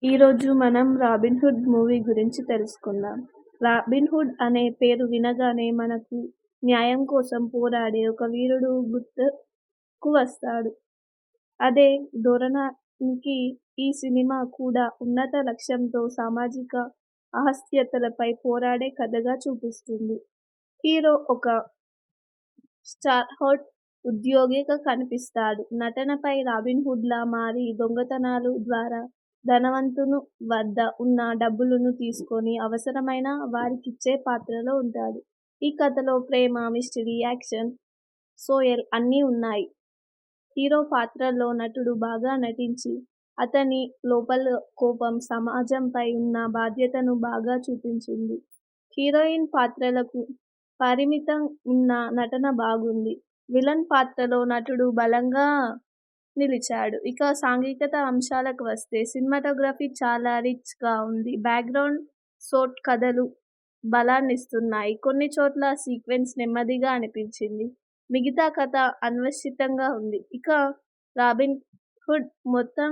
ఈరోజు మనం 'Robin Hood' movie గురించి తెలుసుకుందాం. 'రాబిన్‌హుడ్' అనే పేరు వినగానే మనకు న్యాయం కోసం పోరాడే ఒక వీరుడు గుర్తుకు వస్తాడు. అదే ధోరణికి ఈ సినిమా కూడా ఉన్నత లక్ష్యంతో సామాజిక అసహ్యతలపై పోరాడే కథగా చూపిస్తుంది. హీరో ఒక స్టార్హోట్ ఉద్యోగిగా కనిపిస్తాడు. నటనపై రాబిన్‌హుడ్‌లా మారి దొంగతనాల ద్వారా ధనవంతుని వద్ద ఉన్న డబ్బులను తీసుకొని అవసరమైన వారికిచ్చే పాత్రలో ఉంటాడు. ఈ కథలో ప్రేమ, మిస్టరీ, యాక్షన్, సోయల్ అన్నీ ఉన్నాయి. హీరో పాత్రలో నటుడు బాగా నటించి అతని లోపల కోపం, సమాజంపై ఉన్న బాధ్యతను బాగా చూపించింది. హీరోయిన్ పాత్రలకు పరిమితం ఉన్న నటన బాగుంది. విలన్ పాత్రలో నటుడు బలంగా నిలిచాడు. ఇక సాంఘికత అంశాలకు వస్తే సినిమాటోగ్రఫీ చాలా రిచ్‌గా ఉంది. బ్యాక్‌గ్రౌండ్ స్కోర్ కథకు బలాన్నిస్తున్నాయి. కొన్ని చోట్ల సీక్వెన్స్ నెమ్మదిగా అనిపించింది. మిగతా కథ అన్వేషితంగా ఉంది. ఇక 'రాబిన్‌హుడ్' మొత్తం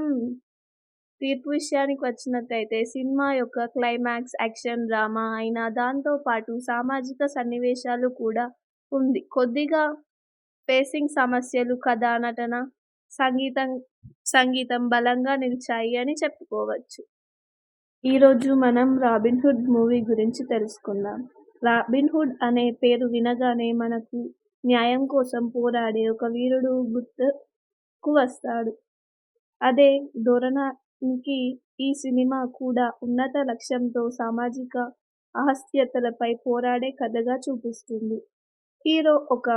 తీర్పు విషయానికి వచ్చినట్టయితే సినిమా యొక్క క్లైమాక్స్ యాక్షన్ డ్రామా అయినా దాంతో పాటు సామాజిక సన్నివేశాలు కూడా ఉంది. కొద్దిగా పేసింగ్ సమస్యలు, కథ, నటన, సంగీతం బలంగా నిలిచాయి అని చెప్పుకోవచ్చు. ఈరోజు మనం 'రాబిన్‌హుడ్' మూవీ గురించి తెలుసుకుందాం. 'రాబిన్‌హుడ్' అనే పేరు వినగానే మనకు న్యాయం కోసం పోరాడే ఒక వీరుడు గుర్తుకు వస్తాడు. అదే ధోరణికి ఈ సినిమా కూడా ఉన్నత లక్ష్యంతో సామాజిక అసహ్యతలపై పోరాడే కథగా చూపిస్తుంది. హీరో ఒక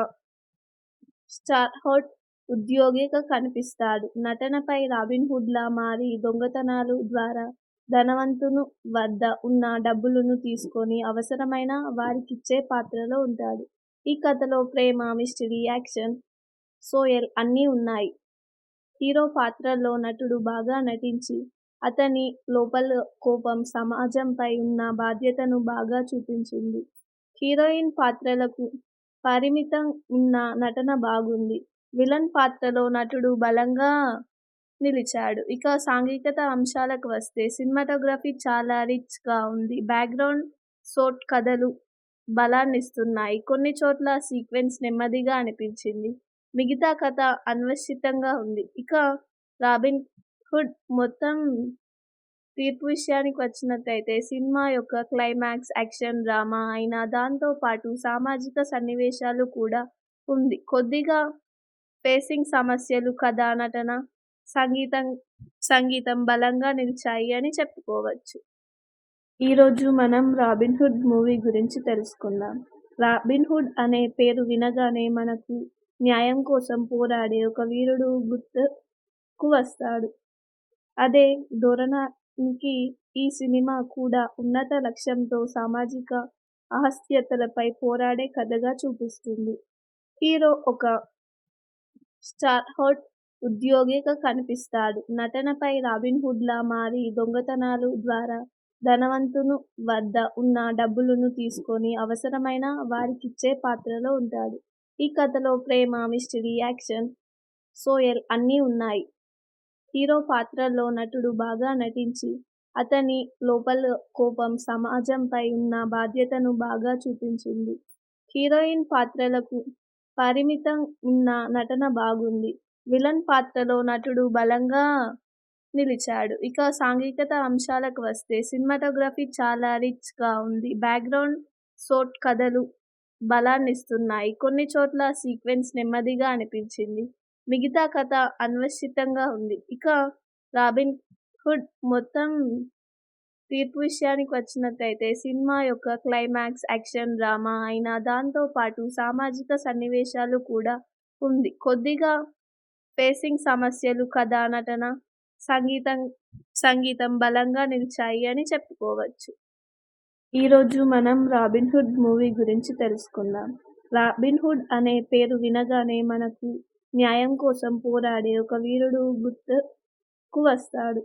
స్టార్హోట్ ఉద్యోగిగా కనిపిస్తాడు. నటనపై రాబిన్‌హుడ్‌లా మారి దొంగతనాల ద్వారా ధనవంతుని వద్ద ఉన్న డబ్బులను తీసుకొని అవసరమైన వారికిచ్చే పాత్రలో ఉంటాడు. ఈ కథలో ప్రేమ, మిస్టరీ, యాక్షన్, సోయల్ అన్నీ ఉన్నాయి. హీరో పాత్రలో నటుడు బాగా నటించి అతని లోపల కోపం, సమాజంపై ఉన్న బాధ్యతను బాగా చూపించింది. హీరోయిన్ పాత్రలకు పరిమితం ఉన్న నటన బాగుంది. విలన్ పాత్రలో నటుడు బలంగా నిలిచాడు. ఇక సాంఘికత అంశాలకు వస్తే సినిమాటోగ్రఫీ చాలా రిచ్‌గా ఉంది. బ్యాక్‌గ్రౌండ్ స్కోర్ కథకు బలాన్నిస్తున్నాయి. కొన్ని చోట్ల సీక్వెన్స్ నెమ్మదిగా అనిపించింది. మిగతా కథ అన్వేషితంగా ఉంది. ఇక 'రాబిన్‌హుడ్' మొత్తం తీర్పు విషయానికి వచ్చినట్టయితే సినిమా యొక్క క్లైమాక్స్ యాక్షన్ డ్రామా అయినా దాంతో పాటు సామాజిక సన్నివేశాలు కూడా ఉంది. కొద్దిగా పేసింగ్ సమస్యలు, కథ, నటన, సంగీతం బలంగా నిలిచాయి అని చెప్పుకోవచ్చు. ఈరోజు మనం 'రాబిన్‌హుడ్' మూవీ గురించి తెలుసుకుందాం. 'రాబిన్‌హుడ్' అనే పేరు వినగానే మనకు న్యాయం కోసం పోరాడే ఒక వీరుడు గుర్తుకు వస్తాడు. అదే ధోరణికి ఈ సినిమా కూడా ఉన్నత లక్ష్యంతో సామాజిక అసహ్యతలపై పోరాడే కథగా చూపిస్తుంది. హీరో ఒక స్టార్హోట్ ఉద్యోగిగా కనిపిస్తాడు. నటనపై రాబిన్‌హుడ్‌లా మారి దొంగతనాల ద్వారా ధనవంతుని వద్ద ఉన్న డబ్బులను తీసుకొని అవసరమైన వారికిచ్చే పాత్రలో ఉంటాడు. ఈ కథలో ప్రేమ, మిస్టరీ, యాక్షన్, సోయల్ అన్నీ ఉన్నాయి. హీరో పాత్రలో నటుడు బాగా నటించి అతని లోపల కోపం, సమాజంపై ఉన్న బాధ్యతను బాగా చూపించింది. హీరోయిన్ పాత్రలకు పరిమితం ఉన్న నటన బాగుంది. విలన్ పాత్రలో నటుడు బలంగా నిలిచాడు. ఇక సాంఘికత అంశాలకు వస్తే సినిమాటోగ్రఫీ చాలా రిచ్‌గా ఉంది. బ్యాక్‌గ్రౌండ్ స్కోర్ కథకు బలాన్నిస్తున్నాయి. కొన్ని చోట్ల సీక్వెన్స్ నెమ్మదిగా అనిపించింది. మిగతా కథ అన్వేషితంగా ఉంది. ఇక 'రాబిన్‌హుడ్' మొత్తం తీర్పు విషయానికి వచ్చినట్టయితే సినిమా యొక్క క్లైమాక్స్ యాక్షన్ డ్రామా అయినా దాంతో పాటు సామాజిక సన్నివేశాలు కూడా ఉంది. కొద్దిగా పేసింగ్ సమస్యలు, కథ, నటన, సంగీతం బలంగా నిలిచాయి అని చెప్పుకోవచ్చు. ఈరోజు మనం 'రాబిన్‌హుడ్' మూవీ గురించి తెలుసుకుందాం. 'రాబిన్‌హుడ్' అనే పేరు వినగానే మనకు న్యాయం కోసం పోరాడే ఒక వీరుడు గుర్తుకు వస్తాడు.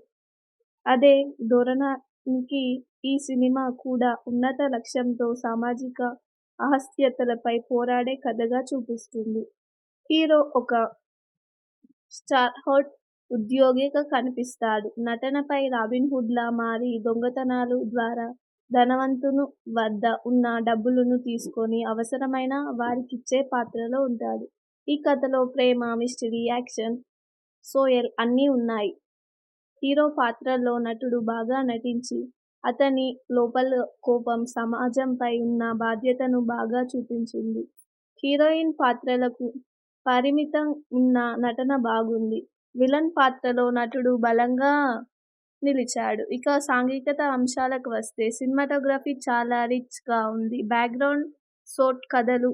అదే ధోరణికి ఈ సినిమా కూడా ఉన్నత లక్ష్యంతో సామాజిక అసహ్యతలపై పోరాడే కథగా చూపిస్తుంది. హీరో ఒక స్టార్హోట్ ఉద్యోగిగా కనిపిస్తాడు. నటనపై రాబిన్‌హుడ్‌లా మారి దొంగతనాలు ద్వారా ధనవంతుని వద్ద ఉన్న డబ్బులను తీసుకొని అవసరమైన వారికిచ్చే పాత్రలో ఉంటాడు. ఈ కథలో ప్రేమ, మిస్టరీ, యాక్షన్, సోయల్ అన్నీ ఉన్నాయి. హీరో పాత్రలో నటుడు బాగా నటించి అతని లోపల కోపం, సమాజంపై ఉన్న బాధ్యతను బాగా చూపించింది. హీరోయిన్ పాత్రలకు పరిమితం ఉన్న నటన బాగుంది. విలన్ పాత్రలో నటుడు బలంగా నిలిచాడు. ఇక సాంఘికత అంశాలకు వస్తే సినిమాటోగ్రఫీ చాలా రిచ్‌గా ఉంది. బ్యాక్‌గ్రౌండ్ షాట్ కథలు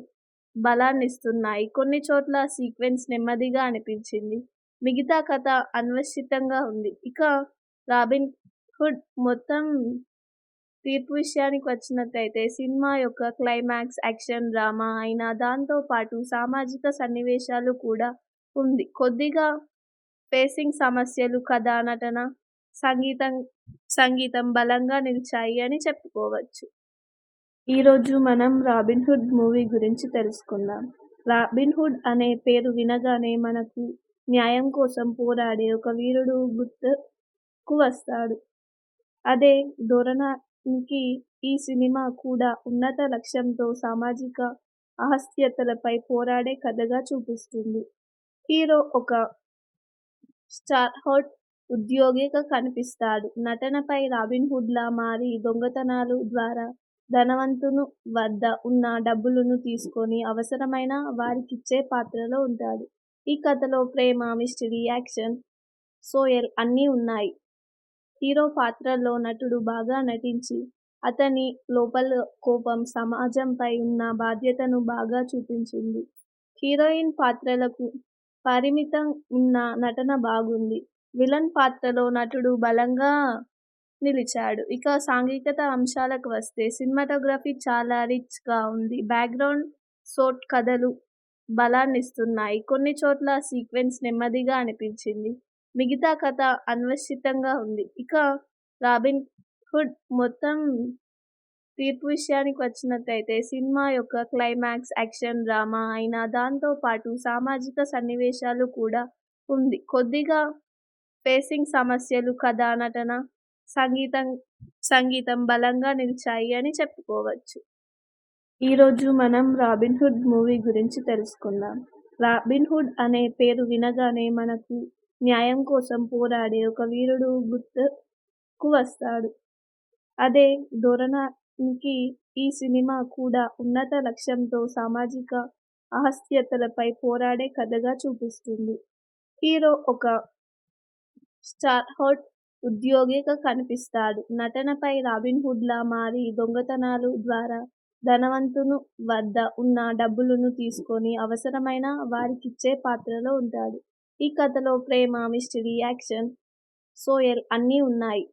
బలాన్నిస్తున్నాయి. కొన్ని చోట్ల సీక్వెన్స్ నెమ్మదిగా అనిపించింది. మిగతా కథ అన్వేషితంగా ఉంది. ఇక రాబిన్ హుడ్ మొత్తం తీర్పు విషయానికి వచ్చినట్టయితే సినిమా యొక్క క్లైమాక్స్ యాక్షన్ డ్రామా అయినా దాంతో పాటు సామాజిక సన్నివేశాలు కూడా ఉంది. కొద్దిగా పేసింగ్ సమస్యలు, కథ, నటన, సంగీతం సంగీతం బలంగా నిలిచాయి అని చెప్పుకోవచ్చు. ఈరోజు మనం రాబిన్ హుడ్ మూవీ గురించి తెలుసుకుందాం. రాబిన్ హుడ్ అనే పేరు వినగానే మనకు న్యాయం కోసం పోరాడే ఒక వీరుడు గుర్తుకు వస్తాడు. అదే ధోరణికి ఈ సినిమా కూడా ఉన్నత లక్ష్యంతో సామాజిక అసహ్యతలపై పోరాడే కథగా చూపిస్తుంది. హీరో ఒక స్టార్హోడ్ ఉద్యోగిగా కనిపిస్తాడు. నటనపై రాబిన్‌హుడ్‌లా మారి దొంగతనాలు ద్వారా ధనవంతుని వద్ద ఉన్న డబ్బులను తీసుకొని అవసరమైన వారికిచ్చే పాత్రలో ఉంటాడు. ఈ కథలో ప్రేమ, మిస్టరీ, యాక్షన్, సోయల్ అన్నీ ఉన్నాయి. హీరో పాత్రలో నటుడు బాగా నటించి అతని లోపల కోపం, సమాజంపై ఉన్న బాధ్యతను బాగా చూపించింది. హీరోయిన్ పాత్రలకు పరిమితం ఉన్న నటన బాగుంది. విలన్ పాత్రలో నటుడు బలంగా నిలిచాడు. ఇక సాంఘికత అంశాలకు వస్తే సినిమాటోగ్రఫీ చాలా రిచ్‌గా ఉంది. బ్యాక్‌గ్రౌండ్ షాట్ కథలు బలాన్నిస్తున్నాయి. కొన్ని చోట్ల సీక్వెన్స్ నెమ్మదిగా అనిపించింది. మిగతా కథ అన్వేషితంగా ఉంది. ఇక రాబిన్ హుడ్ మొత్తం తీర్పు విషయానికి వచ్చినట్టయితే సినిమా యొక్క క్లైమాక్స్ యాక్షన్ డ్రామా అయినా దాంతో పాటు సామాజిక సన్నివేశాలు కూడా ఉంది. కొద్దిగా పేసింగ్ సమస్యలు, కథ, నటన, సంగీతం బలంగా నిలిచాయి అని చెప్పుకోవచ్చు. ఈరోజు మనం రాబిన్ హుడ్ మూవీ గురించి తెలుసుకుందాం. రాబిన్ హుడ్ అనే పేరు వినగానే మనకు న్యాయం కోసం పోరాడే ఒక వీరుడు గుర్తుకు వస్తాడు. అదే ధోరణికి ఈ సినిమా కూడా ఉన్నత లక్ష్యంతో సామాజిక అసహ్యతలపై పోరాడే కథగా చూపిస్తుంది. హీరో ఒక స్టార్హోడ్ ఉద్యోగిగా కనిపిస్తాడు. నటనపై రాబిన్‌హుడ్‌లా మారి దొంగతనాలు ద్వారా ధనవంతుని వద్ద ఉన్న డబ్బులను తీసుకొని అవసరమైన వారికిచ్చే పాత్రలో ఉంటాడు. ఈ కథలో ప్రేమ, మిస్టరీ, యాక్షన్, సోయల్ అన్నీ ఉన్నాయి.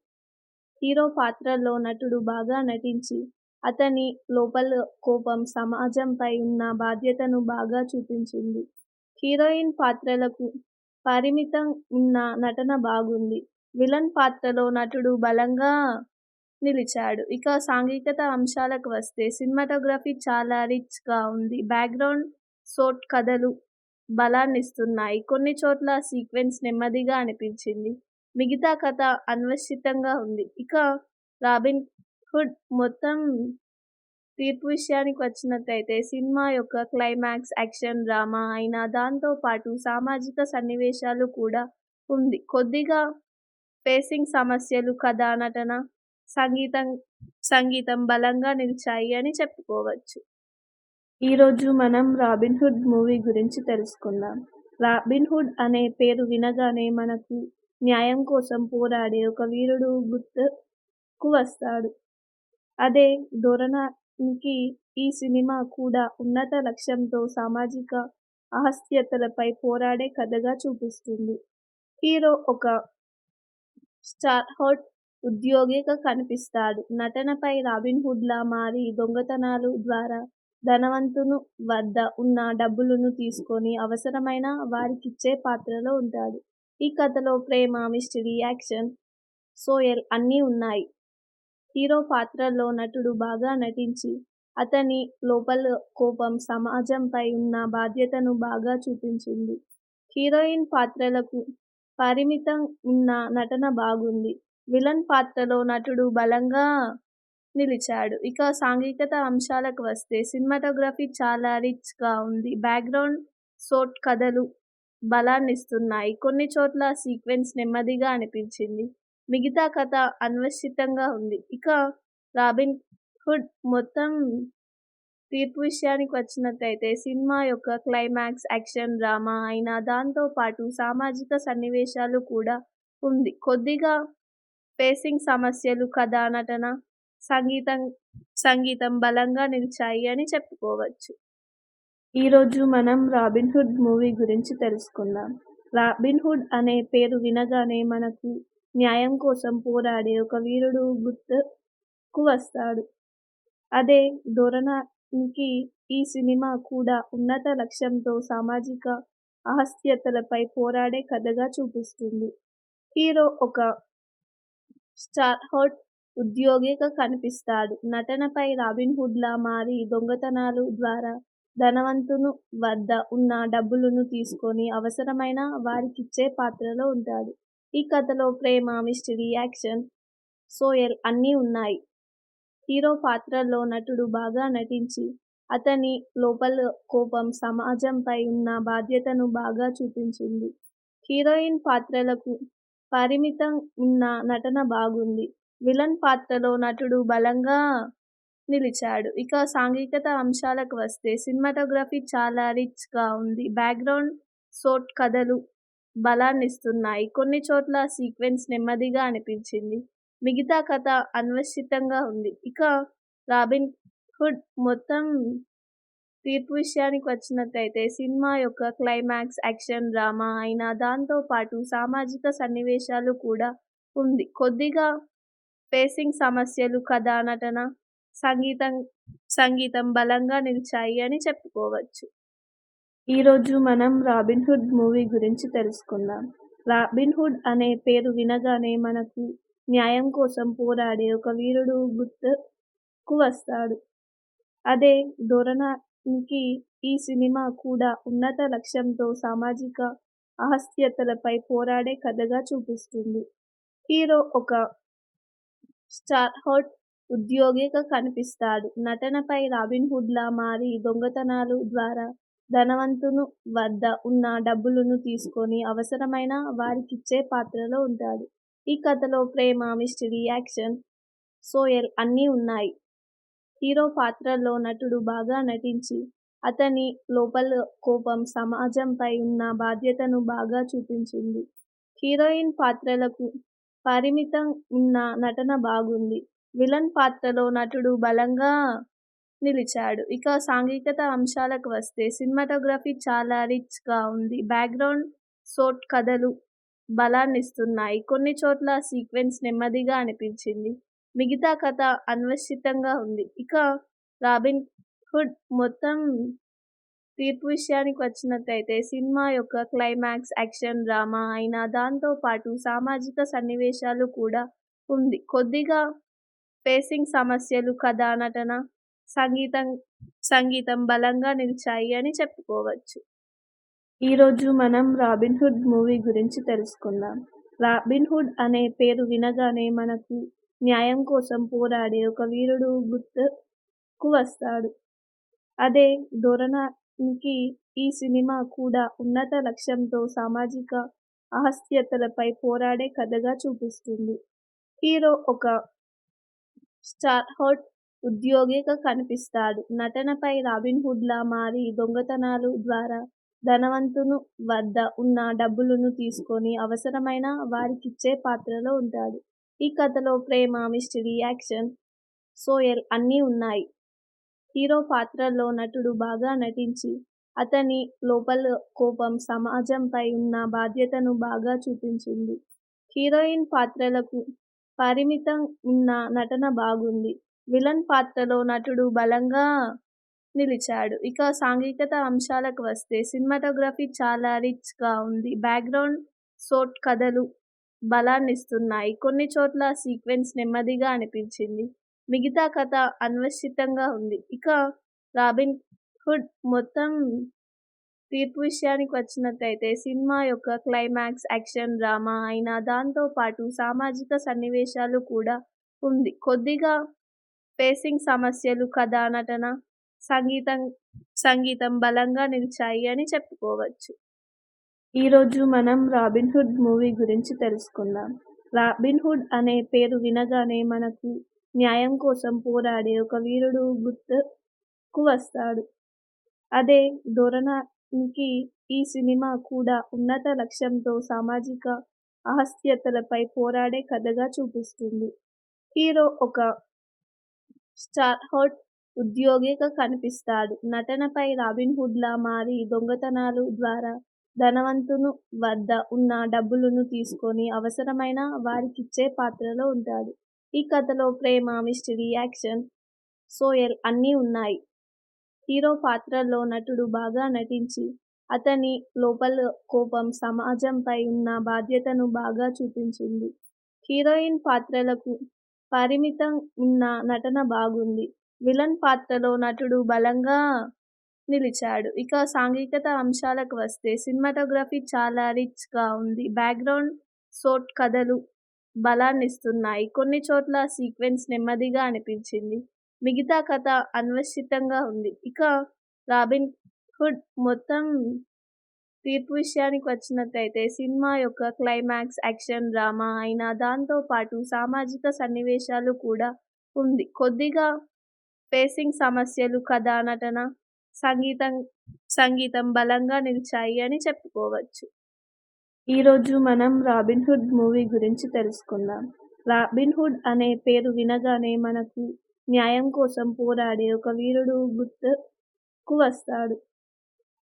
హీరో పాత్రలో నటుడు బాగా నటించి అతని లోపల కోపం, సమాజంపై ఉన్న బాధ్యతను బాగా చూపించింది. హీరోయిన్ పాత్రలకు పరిమితం ఉన్న నటన బాగుంది. విలన్ పాత్రలో నటుడు బలంగా నిలిచాడు. ఇక సాంఘికత అంశాలకు వస్తే సినిమాటోగ్రఫీ చాలా రిచ్‌గా ఉంది. బ్యాక్‌గ్రౌండ్ షాట్ కథలు బలాన్నిస్తున్నాయి. కొన్ని చోట్ల సీక్వెన్స్ నెమ్మదిగా అనిపించింది. మిగతా కథ అన్వేషితంగా ఉంది. ఇక రాబిన్ హుడ్ మొత్తం తీర్పు విషయానికి వచ్చినట్టయితే సినిమా యొక్క క్లైమాక్స్ యాక్షన్ డ్రామా అయినా దాంతో పాటు సామాజిక సన్నివేశాలు కూడా ఉంది. కొద్దిగా పేసింగ్ సమస్యలు, కథ, నటన, సంగీతం బలంగా నిలిచాయి అని చెప్పుకోవచ్చు. ఈరోజు మనం రాబిన్ హుడ్ మూవీ గురించి తెలుసుకుందాం. రాబిన్ హుడ్ అనే పేరు వినగానే మనకు న్యాయం కోసం పోరాడే ఒక వీరుడు గుర్తుకు వస్తాడు. అదే ధోరణికి ఈ సినిమా కూడా ఉన్నత లక్ష్యంతో సామాజిక అసహ్యతలపై పోరాడే కథగా చూపిస్తుంది. హీరో ఒక స్టార్హోడ్ ఉద్యోగిగా కనిపిస్తాడు. నటనపై రాబిన్‌హుడ్‌లా మారి దొంగతనాలు ద్వారా ధనవంతుని వద్ద ఉన్న డబ్బులను తీసుకొని అవసరమైన వారికిచ్చే పాత్రలో ఉంటాడు. ఈ కథలో ప్రేమ, మిస్టరీ, యాక్షన్, సోయల్ అన్నీ ఉన్నాయి. హీరో పాత్రలో నటుడు బాగా నటించి అతని లోపల కోపం, సమాజంపై ఉన్న బాధ్యతను బాగా చూపించింది. హీరోయిన్ పాత్రలకు పరిమితం ఉన్న నటన బాగుంది. విలన్ పాత్రలో నటుడు బలంగా నిలిచాడు. ఇక సాంఘికత అంశాలకు వస్తే సినిమాటోగ్రఫీ చాలా రిచ్‌గా ఉంది. బ్యాక్‌గ్రౌండ్ సోట్ కథలు బలాన్నిస్తున్నాయి. కొన్ని చోట్ల సీక్వెన్స్ నెమ్మదిగా అనిపించింది. మిగతా కథ అన్వేషితంగా ఉంది. ఇక 'రాబిన్ హుడ్' మొత్తం తీర్పు విషయానికి వచ్చినట్టయితే సినిమా యొక్క క్లైమాక్స్ యాక్షన్ డ్రామా అయినా దాంతో పాటు సామాజిక సన్నివేశాలు కూడా ఉంది. కొద్దిగా పేసింగ్ సమస్యలు, కథ, నటన, సంగీతం సంగీతం బలంగా నిలిచాయి అని చెప్పుకోవచ్చు. ఈరోజు మనం 'రాబిన్ హుడ్' మూవీ గురించి తెలుసుకుందాం. 'రాబిన్ హుడ్' అనే పేరు వినగానే మనకు న్యాయం కోసం పోరాడే ఒక వీరుడు గుర్తుకు వస్తాడు. అదే ధోరణికి ఈ సినిమా కూడా ఉన్నత లక్ష్యంతో సామాజిక అసహ్యతలపై పోరాడే కథగా చూపిస్తుంది. హీరో ఒక స్టార్హోడ్ ఉద్యోగిగా కనిపిస్తాడు. నటనపై రాబిన్ హుడ్‌లా మారి దొంగతనాలు ద్వారా ధనవంతుని వద్ద ఉన్న డబ్బులను తీసుకొని అవసరమైన వారికిచ్చే పాత్రలో ఉంటాడు. ఈ కథలో ప్రేమ, మిస్టరీ, యాక్షన్, సోయల్ అన్నీ ఉన్నాయి. హీరో పాత్రలో నటుడు బాగా నటించి అతని లోపల కోపం, సమాజంపై ఉన్న బాధ్యతను బాగా చూపించింది. హీరోయిన్ పాత్రలకు పరిమితం ఉన్న నటన బాగుంది. విలన్ పాత్రలో నటుడు బలంగా నిలిచాడు. ఇక సాంఘికత అంశాలకు వస్తే సినిమాటోగ్రఫీ చాలా రిచ్‌గా ఉంది. బ్యాక్‌గ్రౌండ్ సోట్ కథలు బలాన్నిస్తున్నాయి. కొన్ని చోట్ల సీక్వెన్స్ నెమ్మదిగా అనిపించింది. మిగతా కథ అన్వేషితంగా ఉంది. ఇక 'రాబిన్ హుడ్' మొత్తం తీర్పు విషయానికి వచ్చినట్టయితే సినిమా యొక్క క్లైమాక్స్ యాక్షన్ డ్రామా అయినా దాంతో పాటు సామాజిక సన్నివేశాలు కూడా ఉంది. కొద్దిగా పేసింగ్ సమస్యలు, కథ, నటన, సంగీతం బలంగా నిలిచాయి అని చెప్పుకోవచ్చు. ఈరోజు మనం 'రాబిన్ హుడ్' మూవీ గురించి తెలుసుకుందాం. 'రాబిన్ హుడ్' అనే పేరు వినగానే మనకు న్యాయం కోసం పోరాడే ఒక వీరుడు గుర్తుకు వస్తాడు. అదే ధోరణికి ఈ సినిమా కూడా ఉన్నత లక్ష్యంతో సామాజిక అసహ్యతలపై పోరాడే కథగా చూపిస్తుంది. హీరో ఒక స్టార్హోడ్ ఉద్యోగిగా కనిపిస్తాడు. నటనపై రాబిన్ హుడ్‌లా మారి దొంగతనాలు ద్వారా ధనవంతుని వద్ద ఉన్న డబ్బులను తీసుకొని అవసరమైన వారికిచ్చే పాత్రలో ఉంటాడు. ఈ కథలో ప్రేమ, మిస్టరీ, యాక్షన్, సోయల్ అన్నీ ఉన్నాయి. హీరో పాత్రలో నటుడు బాగా నటించి అతని లోపల కోపం, సమాజంపై ఉన్న బాధ్యతను బాగా చూపించింది. హీరోయిన్ పాత్రలకు పరిమితం ఉన్న నటన బాగుంది. విలన్ పాత్రలో నటుడు బలంగా నిలిచాడు. ఇక సాంఘికత అంశాలకు వస్తే సినిమాటోగ్రఫీ చాలా రిచ్‌గా ఉంది. బ్యాక్‌గ్రౌండ్ సోట్ కథలు బలాన్నిస్తున్నాయి. కొన్ని చోట్ల సీక్వెన్స్ నెమ్మదిగా అనిపించింది. మిగతా కథ అన్వేషితంగా ఉంది. ఇక 'రాబిన్ హుడ్' మొత్తం తీర్పు విషయానికి వచ్చినట్టయితే సినిమా యొక్క క్లైమాక్స్ యాక్షన్ డ్రామా అయినా దాంతో పాటు సామాజిక సన్నివేశాలు కూడా ఉంది. కొద్దిగా పేసింగ్ సమస్యలు, కథ, నటన, సంగీతం బలంగా నిలిచాయి అని చెప్పుకోవచ్చు. ఈరోజు మనం 'రాబిన్ హుడ్' మూవీ గురించి తెలుసుకుందాం. 'రాబిన్ హుడ్' అనే పేరు వినగానే మనకు న్యాయం కోసం పోరాడే ఒక వీరుడు గుర్తుకు వస్తాడు. అదే ధోరణికి ఈ సినిమా కూడా ఉన్నత లక్ష్యంతో సామాజిక అసహ్యతలపై పోరాడే కథగా చూపిస్తుంది. హీరో ఒక స్టార్హోడ్ ఉద్యోగిగా కనిపిస్తాడు. నటనపై రాబిన్ హుడ్‌లా మారి దొంగతనాలు ద్వారా ధనవంతుని వద్ద ఉన్న డబ్బులను తీసుకొని అవసరమైన వారికిచ్చే పాత్రలో ఉంటాడు. ఈ కథలో ప్రేమ, మిస్టరీ, యాక్షన్, సోయల్ అన్నీ ఉన్నాయి. హీరో పాత్రలో నటుడు బాగా నటించి అతని లోపల కోపం, సమాజంపై ఉన్న బాధ్యతను బాగా చూపించింది. హీరోయిన్ పాత్రలకు పరిమితం ఉన్న నటన బాగుంది. విలన్ పాత్రలో నటుడు బలంగా నిలిచాడు. ఇక సాంఘికత అంశాలకు వస్తే సినిమాటోగ్రఫీ చాలా రిచ్‌గా ఉంది. బ్యాక్‌గ్రౌండ్ సోట్ కథలు బలాన్నిస్తున్నాయి. కొన్ని చోట్ల సీక్వెన్స్ నెమ్మదిగా అనిపించింది. మిగతా కథ అన్వేషితంగా ఉంది. ఇక 'రాబిన్ హుడ్' మొత్తం తీర్పు విషయానికి వచ్చినట్టయితే సినిమా యొక్క క్లైమాక్స్ యాక్షన్ డ్రామా అయినా దాంతో పాటు సామాజిక సన్నివేశాలు కూడా ఉంది. కొద్దిగా పేసింగ్ సమస్యలు, కథ, నటన, సంగీతం సంగీతం బలంగా నిలిచాయి అని చెప్పుకోవచ్చు. ఈరోజు మనం 'రాబిన్ హుడ్' మూవీ గురించి తెలుసుకుందాం. 'రాబిన్ హుడ్' అనే పేరు వినగానే మనకు న్యాయం కోసం పోరాడే ఒక వీరుడు గుర్తుకు వస్తాడు. అదే ధోరణికి ఈ సినిమా కూడా ఉన్నత లక్ష్యంతో సామాజిక అసహ్యతలపై పోరాడే కథగా చూపిస్తుంది. హీరో ఒక స్టార్హోడ్ ఉద్యోగిగా కనిపిస్తాడు. నటనపై రాబిన్ హుడ్లా మారి దొంగతనాలు ద్వారా ధనవంతుని వద్ద ఉన్న డబ్బులను తీసుకొని అవసరమైన వారికిచ్చే పాత్రలో ఉంటాడు. ఈ కథలో ప్రేమ, మిస్టరీ, యాక్షన్, సోయల్ అన్నీ ఉన్నాయి. హీరో పాత్రలో నటుడు బాగా నటించి అతని లోపల కోపం, సమాజంపై ఉన్న బాధ్యతను బాగా చూపించింది. హీరోయిన్ పాత్రలకు పరిమితం ఉన్న నటన బాగుంది. విలన్ పాత్రలో నటుడు బలంగా నిలిచాడు. ఇక సాంఘికత అంశాలకు వస్తే సినిమాటోగ్రఫీ చాలా రిచ్ గా ఉంది. బ్యాక్గ్రౌండ్ షాట్ కథలు బలాన్నిస్తున్నాయి. కొన్ని చోట్ల సీక్వెన్స్ నెమ్మదిగా అనిపించింది. మిగతా కథ అన్వేషితంగా ఉంది. ఇక రాబిన్ హుడ్ మొత్తం తీర్పు విషయానికి వచ్చినట్టయితే సినిమా యొక్క క్లైమాక్స్ యాక్షన్ డ్రామా అయినా దాంతో పాటు సామాజిక సన్నివేశాలు కూడా ఉంది. కొద్దిగా పేసింగ్ సమస్యలు, కథ, నటన, సంగీతం బలంగా నిలిచాయి అని చెప్పుకోవచ్చు. ఈరోజు మనం 'రాబిన్ హుడ్' మూవీ గురించి తెలుసుకుందాం. 'రాబిన్ హుడ్' అనే పేరు వినగానే మనకు న్యాయం కోసం పోరాడే ఒక వీరుడు గుర్తుకు వస్తాడు.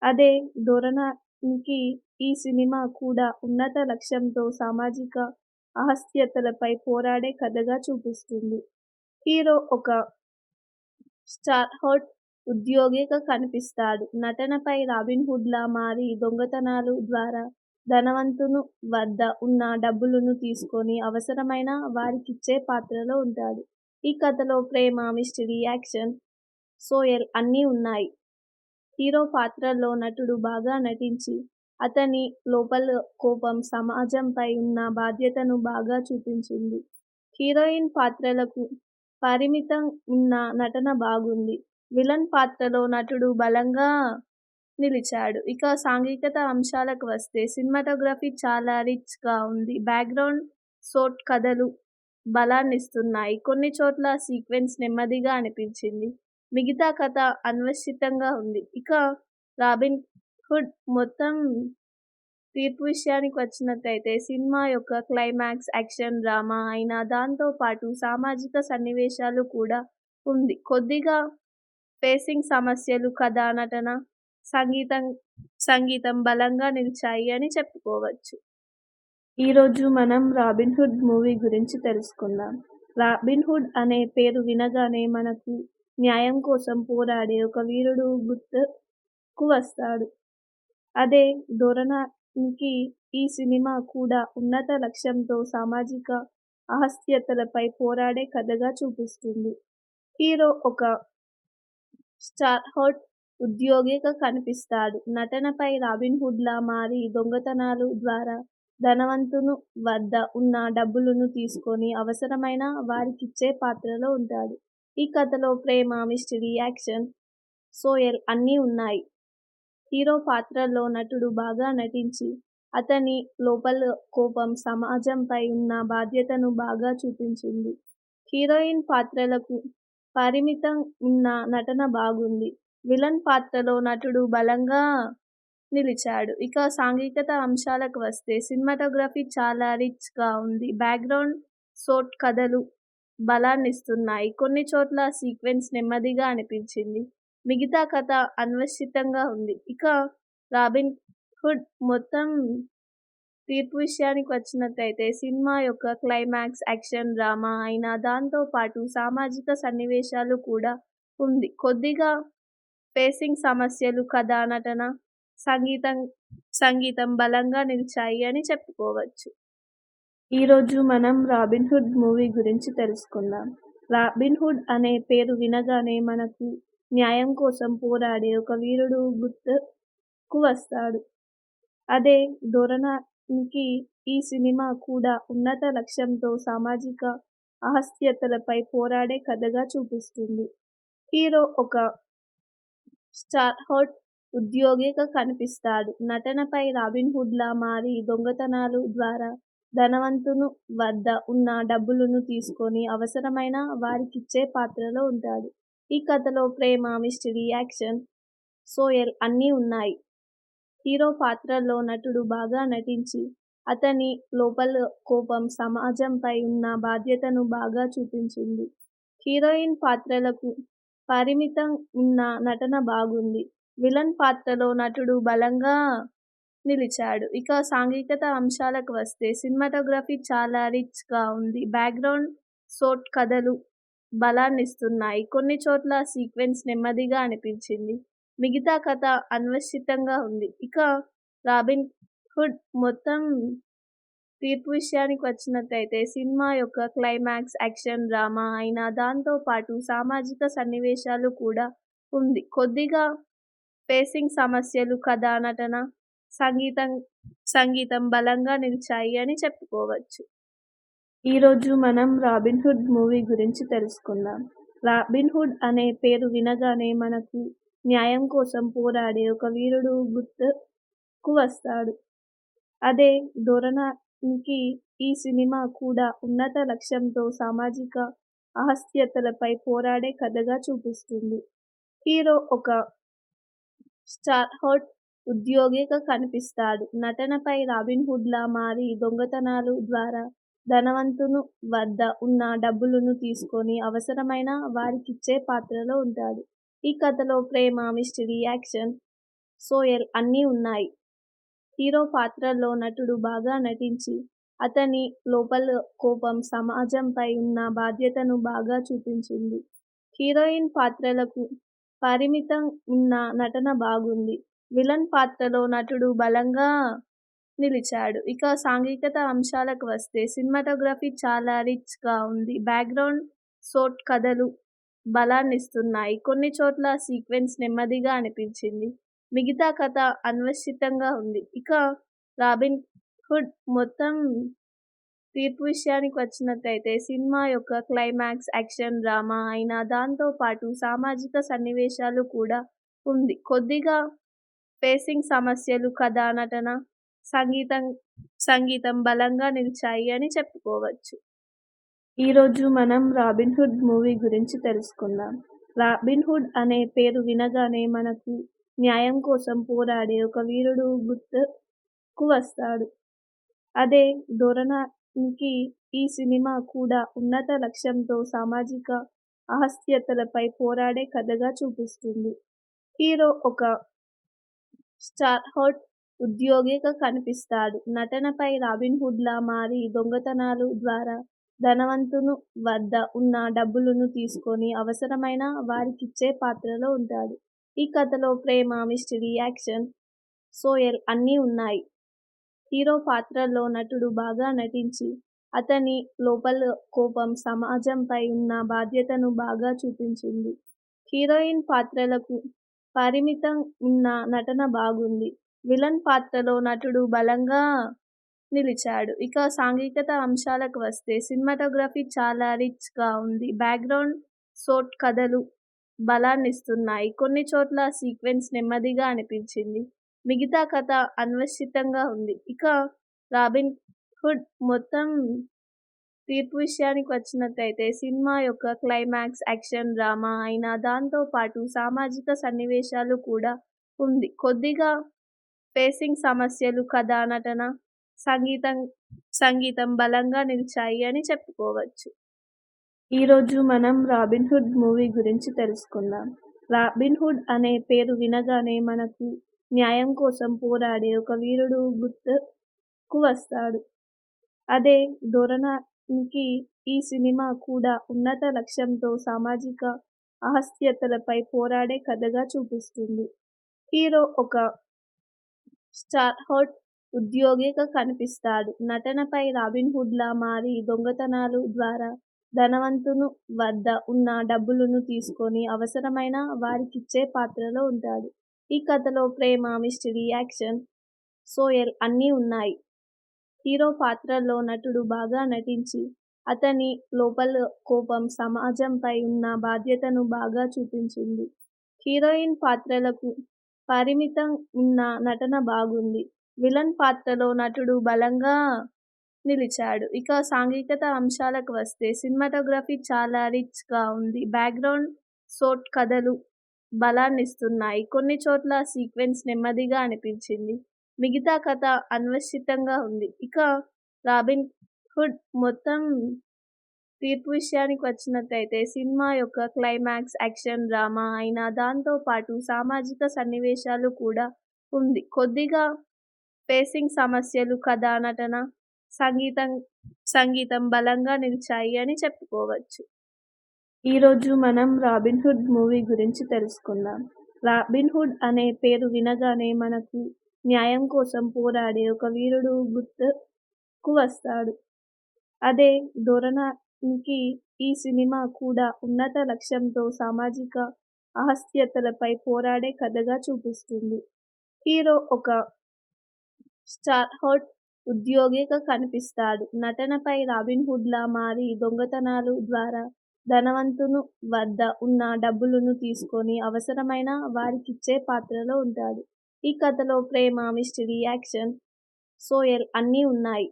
అదే ధోరణికి ఈ సినిమా కూడా ఉన్నత లక్ష్యంతో సామాజిక అసహ్యతలపై పోరాడే కథగా చూపిస్తుంది. హీరో ఒక స్టార్హోడ్ ఉద్యోగిగా కనిపిస్తాడు. నటనపై రాబిన్ హుడ్లా మారి దొంగతనాలు ద్వారా ధనవంతుని వద్ద ఉన్న డబ్బులను తీసుకొని అవసరమైన వారికిచ్చే పాత్రలో ఉంటాడు. ఈ కథలో ప్రేమ, మిస్టరీ, యాక్షన్, సోయల్ అన్నీ ఉన్నాయి. హీరో పాత్రలో నటుడు బాగా నటించి అతని లోపల కోపం, సమాజంపై ఉన్న బాధ్యతను బాగా చూపించింది. హీరోయిన్ పాత్రలకు పరిమితం ఉన్న నటన బాగుంది. విలన్ పాత్రలో నటుడు బలంగా నిలిచాడు. ఇక సాంఘికత అంశాలకు వస్తే సినిమాటోగ్రఫీ చాలా రిచ్ గా ఉంది. బ్యాక్గ్రౌండ్ షాట్ కథలు బలాన్నిస్తున్నాయి. కొన్ని చోట్ల సీక్వెన్స్ నెమ్మదిగా అనిపించింది. మిగతా కథ అన్వేషితంగా ఉంది. ఇక రాబిన్ హుడ్ మొత్తం తీర్పు విషయానికి వచ్చినట్టయితే సినిమా యొక్క క్లైమాక్స్ యాక్షన్ డ్రామా అయినా దాంతో పాటు సామాజిక సన్నివేశాలు కూడా ఉంది. కొద్దిగా పేసింగ్ సమస్యలు, కథ, నటన, సంగీతం బలంగా నిలిచాయి అని చెప్పుకోవచ్చు. ఈరోజు మనం 'రాబిన్ హుడ్' మూవీ గురించి తెలుసుకుందాం. 'రాబిన్ హుడ్' అనే పేరు వినగానే మనకు న్యాయం కోసం పోరాడే ఒక వీరుడు గుర్తుకు వస్తాడు. అదే ధోరణికి ఈ సినిమా కూడా ఉన్నత లక్ష్యంతో సామాజిక అసహ్యతలపై పోరాడే కథగా చూపిస్తుంది. హీరో ఒక స్టార్హోడ్ ఉద్యోగిగా కనిపిస్తాడు. నటనపై రాబిన్ హుడ్లా మారి దొంగతనాలు ద్వారా ధనవంతుని వద్ద ఉన్న డబ్బులను తీసుకొని అవసరమైన వారికిచ్చే పాత్రలో ఉంటాడు. ఈ కథలో ప్రేమ, మిస్టరీ, యాక్షన్, సోయల్ అన్నీ ఉన్నాయి. హీరో పాత్రలో నటుడు బాగా నటించి అతని లోపల కోపం, సమాజంపై ఉన్న బాధ్యతను బాగా చూపించింది. హీరోయిన్ పాత్రలకు పరిమితం ఉన్న నటన బాగుంది. విలన్ పాత్రలో నటుడు బలంగా నిలిచాడు. ఇక సాంఘికత అంశాలకు వస్తే సినిమాటోగ్రఫీ చాలా రిచ్ గా ఉంది. బ్యాక్గ్రౌండ్ షాట్ కథలు బలాన్నిస్తున్నాయి. కొన్ని చోట్ల సీక్వెన్స్ నెమ్మదిగా అనిపించింది. మిగతా కథ అన్వేషితంగా ఉంది. ఇక రాబిన్ హుడ్ మొత్తం తీర్పు విషయానికి వచ్చినట్టయితే సినిమా యొక్క క్లైమాక్స్ యాక్షన్ డ్రామా అయినా దాంతో పాటు సామాజిక సన్నివేశాలు కూడా ఉంది. కొద్దిగా పేసింగ్ సమస్యలు, కథ, నటన, సంగీతం బలంగా నిలిచాయి అని చెప్పుకోవచ్చు. ఈరోజు మనం 'రాబిన్ హుడ్' మూవీ గురించి తెలుసుకుందాం. 'రాబిన్ హుడ్' అనే పేరు వినగానే మనకు న్యాయం కోసం పోరాడే ఒక వీరుడు గుర్తుకు వస్తాడు. అదే ధోరణికి ఈ సినిమా కూడా ఉన్నత లక్ష్యంతో సామాజిక అసహ్యతలపై పోరాడే కథగా చూపిస్తుంది. హీరో ఒక స్టార్హోట్ ఉద్యోగిగా కనిపిస్తాడు. నటనపై రాబిన్‌హుడ్‌లా మారి దొంగతనాలు ద్వారా ధనవంతుని వద్ద ఉన్న డబ్బులను తీసుకొని అవసరమైన వారికిచ్చే పాత్రలో ఉంటాడు. ఈ కథలో ప్రేమ, మిస్టరీ, యాక్షన్, సోయల్ అన్నీ ఉన్నాయి. హీరో పాత్రలో నటుడు బాగా నటించి అతని లోపల కోపం, సమాజంపై ఉన్న బాధ్యతను బాగా చూపించింది. హీరోయిన్ పాత్రలకు పరిమితం ఉన్న నటన బాగుంది. విలన్ పాత్రలో నటుడు బలంగా నిలిచాడు. ఇక సాంఘికత అంశాలకు వస్తే సినిమాటోగ్రఫీ చాలా రిచ్‌గా ఉంది. బ్యాక్‌గ్రౌండ్ షాట్ కథలు బలాన్నిస్తున్నాయి. కొన్ని చోట్ల సీక్వెన్స్ నెమ్మదిగా అనిపించింది. మిగతా కథ అన్వేషితంగా ఉంది. ఇక రాబిన్ హుడ్ మొత్తం తీర్పు విషయానికి వచ్చినట్టయితే సినిమా యొక్క క్లైమాక్స్ యాక్షన్ డ్రామా అయినా దాంతో పాటు సామాజిక సన్నివేశాలు కూడా ఉంది. కొద్దిగా పేసింగ్ సమస్యలు, కథ, నటన, సంగీతం సంగీతం బలంగా నిలిచాయి అని చెప్పుకోవచ్చు. ఈరోజు మనం రాబిన్ హుడ్ మూవీ గురించి తెలుసుకుందాం. రాబిన్ హుడ్ అనే పేరు వినగానే మనకు న్యాయం కోసం పోరాడే ఒక వీరుడు గుర్తుకు వస్తాడు. అదే ధోరణికి ఈ సినిమా కూడా ఉన్నత లక్ష్యంతో సామాజిక అసహ్యతలపై పోరాడే కథగా చూపిస్తుంది. హీరో ఒక స్టార్హోట్ ఉద్యోగిగా కనిపిస్తాడు. నటనపై రాబిన్‌హుడ్‌లా మారి దొంగతనాలు ద్వారా ధనవంతుని వద్ద ఉన్న డబ్బులను తీసుకొని అవసరమైన వారికిచ్చే పాత్రలో ఉంటాడు. ఈ కథలో ప్రేమ, మిస్టరీ, యాక్షన్, సోయల్ అన్నీ ఉన్నాయి. హీరో పాత్రలో నటుడు బాగా నటించి అతని లోపల కోపం, సమాజంపై ఉన్న బాధ్యతను బాగా చూపించింది. హీరోయిన్ పాత్రలకు పరిమితం ఉన్న నటన బాగుంది. విలన్ పాత్రలో నటుడు బలంగా నిలిచాడు. ఇక సాంఘికత అంశాలకు వస్తే సినిమాటోగ్రఫీ చాలా రిచ్‌గా ఉంది. బ్యాక్‌గ్రౌండ్ షాట్ కథలు బలాన్నిస్తున్నాయి. కొన్ని చోట్ల సీక్వెన్స్ నెమ్మదిగా అనిపించింది. మిగతా కథ అన్వేషితంగా ఉంది. ఇక రాబిన్ హుడ్ మొత్తం తీర్పు విషయానికి వచ్చినట్టయితే సినిమా యొక్క క్లైమాక్స్ యాక్షన్ డ్రామా అయినా దాంతో పాటు సామాజిక సన్నివేశాలు కూడా ఉంది. కొద్దిగా పేసింగ్ సమస్యలు, కథ, నటన, సంగీతం బలంగా నిలిచాయి అని చెప్పుకోవచ్చు. ఈరోజు మనం రాబిన్ హుడ్ మూవీ గురించి తెలుసుకుందాం. రాబిన్ హుడ్ అనే పేరు వినగానే మనకు న్యాయం కోసం పోరాడే ఒక వీరుడు గుర్తుకు వస్తాడు. అదే ధోరణికి ఈ సినిమా కూడా ఉన్నత లక్ష్యంతో సామాజిక అసహ్యతలపై పోరాడే కథగా చూపిస్తుంది. హీరో ఒక స్టార్హోట్ ఉద్యోగిగా కనిపిస్తాడు. నటనపై రాబిన్‌హుడ్‌లా మారి దొంగతనాలు ద్వారా ధనవంతుని వద్ద ఉన్న డబ్బులను తీసుకొని అవసరమైన వారికిచ్చే పాత్రలో ఉంటాడు. ఈ కథలో ప్రేమ, మిస్టరీ, యాక్షన్, సోయల్ అన్నీ ఉన్నాయి. హీరో పాత్రలో నటుడు బాగా నటించి అతని లోపల కోపం, సమాజంపై ఉన్న బాధ్యతను బాగా చూపించింది. హీరోయిన్ పాత్రలకు పరిమితం ఉన్న నటన బాగుంది. విలన్ పాత్రలో నటుడు బలంగా నిలిచాడు. ఇక సాంఘికత అంశాలకు వస్తే సినిమాటోగ్రఫీ చాలా రిచ్‌గా ఉంది. బ్యాక్‌గ్రౌండ్ షాట్ కథలు బలాన్నిస్తున్నాయి. కొన్ని చోట్ల సీక్వెన్స్ నెమ్మదిగా అనిపించింది. మిగతా కథ అన్వేషితంగా ఉంది. ఇక రాబిన్ హుడ్ మొత్తం తీర్పు విషయానికి వచ్చినట్టయితే సినిమా యొక్క క్లైమాక్స్ యాక్షన్ డ్రామా అయినా దాంతో పాటు సామాజిక సన్నివేశాలు కూడా ఉంది. కొద్దిగా పేసింగ్ సమస్యలు, కథ, నటన, సంగీతం బలంగా నిలిచాయి అని చెప్పుకోవచ్చు. ఈరోజు మనం రాబిన్ హుడ్ మూవీ గురించి తెలుసుకుందాం. రాబిన్ హుడ్ అనే పేరు వినగానే మనకు న్యాయం కోసం పోరాడే ఒక వీరుడు గుర్తుకు వస్తాడు. అదే ధోరణికి ఈ సినిమా కూడా ఉన్నత లక్ష్యంతో సామాజిక అసహ్యతలపై పోరాడే కథగా చూపిస్తుంది. హీరో ఒక స్టార్హోట్ ఉద్యోగిగా కనిపిస్తాడు. నటనపై రాబిన్‌హుడ్‌లా మారి దొంగతనాలు ద్వారా ధనవంతుని వద్ద ఉన్న డబ్బులను తీసుకొని అవసరమైన వారికిచ్చే పాత్రలో ఉంటాడు. ఈ కథలో ప్రేమ, మిస్టరీ, యాక్షన్, సోయల్ అన్నీ ఉన్నాయి. హీరో పాత్రలో నటుడు బాగా నటించి అతని లోపల కోపం, సమాజంపై ఉన్న బాధ్యతను బాగా చూపించింది. హీరోయిన్ పాత్రలకు పరిమితం ఉన్న నటన బాగుంది. విలన్ పాత్రలో నటుడు బలంగా నిలిచాడు. ఇక సాంఘికత అంశాలకు వస్తే సినిమాటోగ్రఫీ చాలా రిచ్‌గా ఉంది. బ్యాక్‌గ్రౌండ్ స్కోర్ కథలు బలాన్నిస్తున్నాయి. కొన్ని చోట్ల సీక్వెన్స్ నెమ్మదిగా అనిపించింది. మిగతా కథ అన్వేషితంగా ఉంది. ఇక 'రాబిన్ హుడ్' మొత్తం తీర్పు విషయానికి వచ్చినట్టయితే సినిమా యొక్క క్లైమాక్స్ యాక్షన్ డ్రామా అయినా దాంతో పాటు సామాజిక సన్నివేశాలు కూడా ఉంది. కొద్దిగా పేసింగ్ సమస్యలు, కథ, నటన, సంగీతం సంగీతం బలంగా నిలిచాయి అని చెప్పుకోవచ్చు. ఈరోజు మనం 'రాబిన్ హుడ్' మూవీ గురించి తెలుసుకుందాం. 'రాబిన్ హుడ్' అనే పేరు వినగానే మనకు న్యాయం కోసం పోరాడే ఒక వీరుడు గుర్తుకు వస్తాడు. అదే ధోరణికి ఈ సినిమా కూడా ఉన్నత లక్ష్యంతో సామాజిక అసహ్యతలపై పోరాడే కథగా చూపిస్తుంది. హీరో ఒక స్టార్హోల్డ్ ఉద్యోగిగా కనిపిస్తాడు. నటనపై రాబిన్ హుడ్లా మారి దొంగతనాలు ద్వారా ధనవంతుని వద్ద ఉన్న డబ్బులను తీసుకొని అవసరమైన వారికిచ్చే పాత్రలో ఉంటాడు. ఈ కథలో ప్రేమ, మిస్టరీ, యాక్షన్, సోయల్ అన్నీ ఉన్నాయి.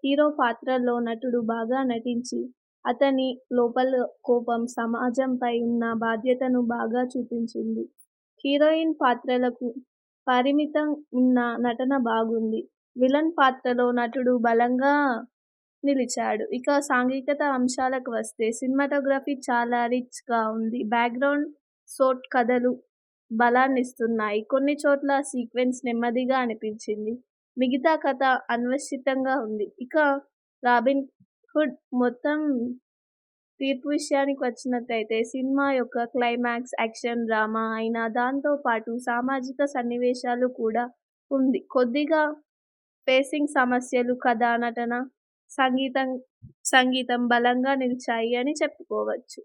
హీరో పాత్రలో నటుడు బాగా నటించి అతని లోపల కోపం, సమాజంపై ఉన్న బాధ్యతను బాగా చూపించింది. హీరోయిన్ పాత్రలకు పరిమితం ఉన్న నటన బాగుంది. విలన్ పాత్రలో నటుడు బలంగా నిలిచాడు. ఇక సాంఘికత అంశాలకు వస్తే సినిమాటోగ్రఫీ చాలా రిచ్‌గా ఉంది. బ్యాక్‌గ్రౌండ్ స్కోర్ కథలు బలాన్నిస్తున్నాయి. కొన్ని చోట్ల సీక్వెన్స్ నెమ్మదిగా అనిపించింది. మిగతా కథ అన్వేషితంగా ఉంది. ఇక 'రాబిన్ హుడ్' మొత్తం తీర్పు విషయానికి వచ్చినట్టయితే సినిమా యొక్క క్లైమాక్స్ యాక్షన్ డ్రామా అయినా దాంతో పాటు సామాజిక సన్నివేశాలు కూడా ఉంది. కొద్దిగా పేసింగ్ సమస్యలు, కథ, నటన, సంగీతం బలంగా నిలిచాయి అని చెప్పుకోవచ్చు.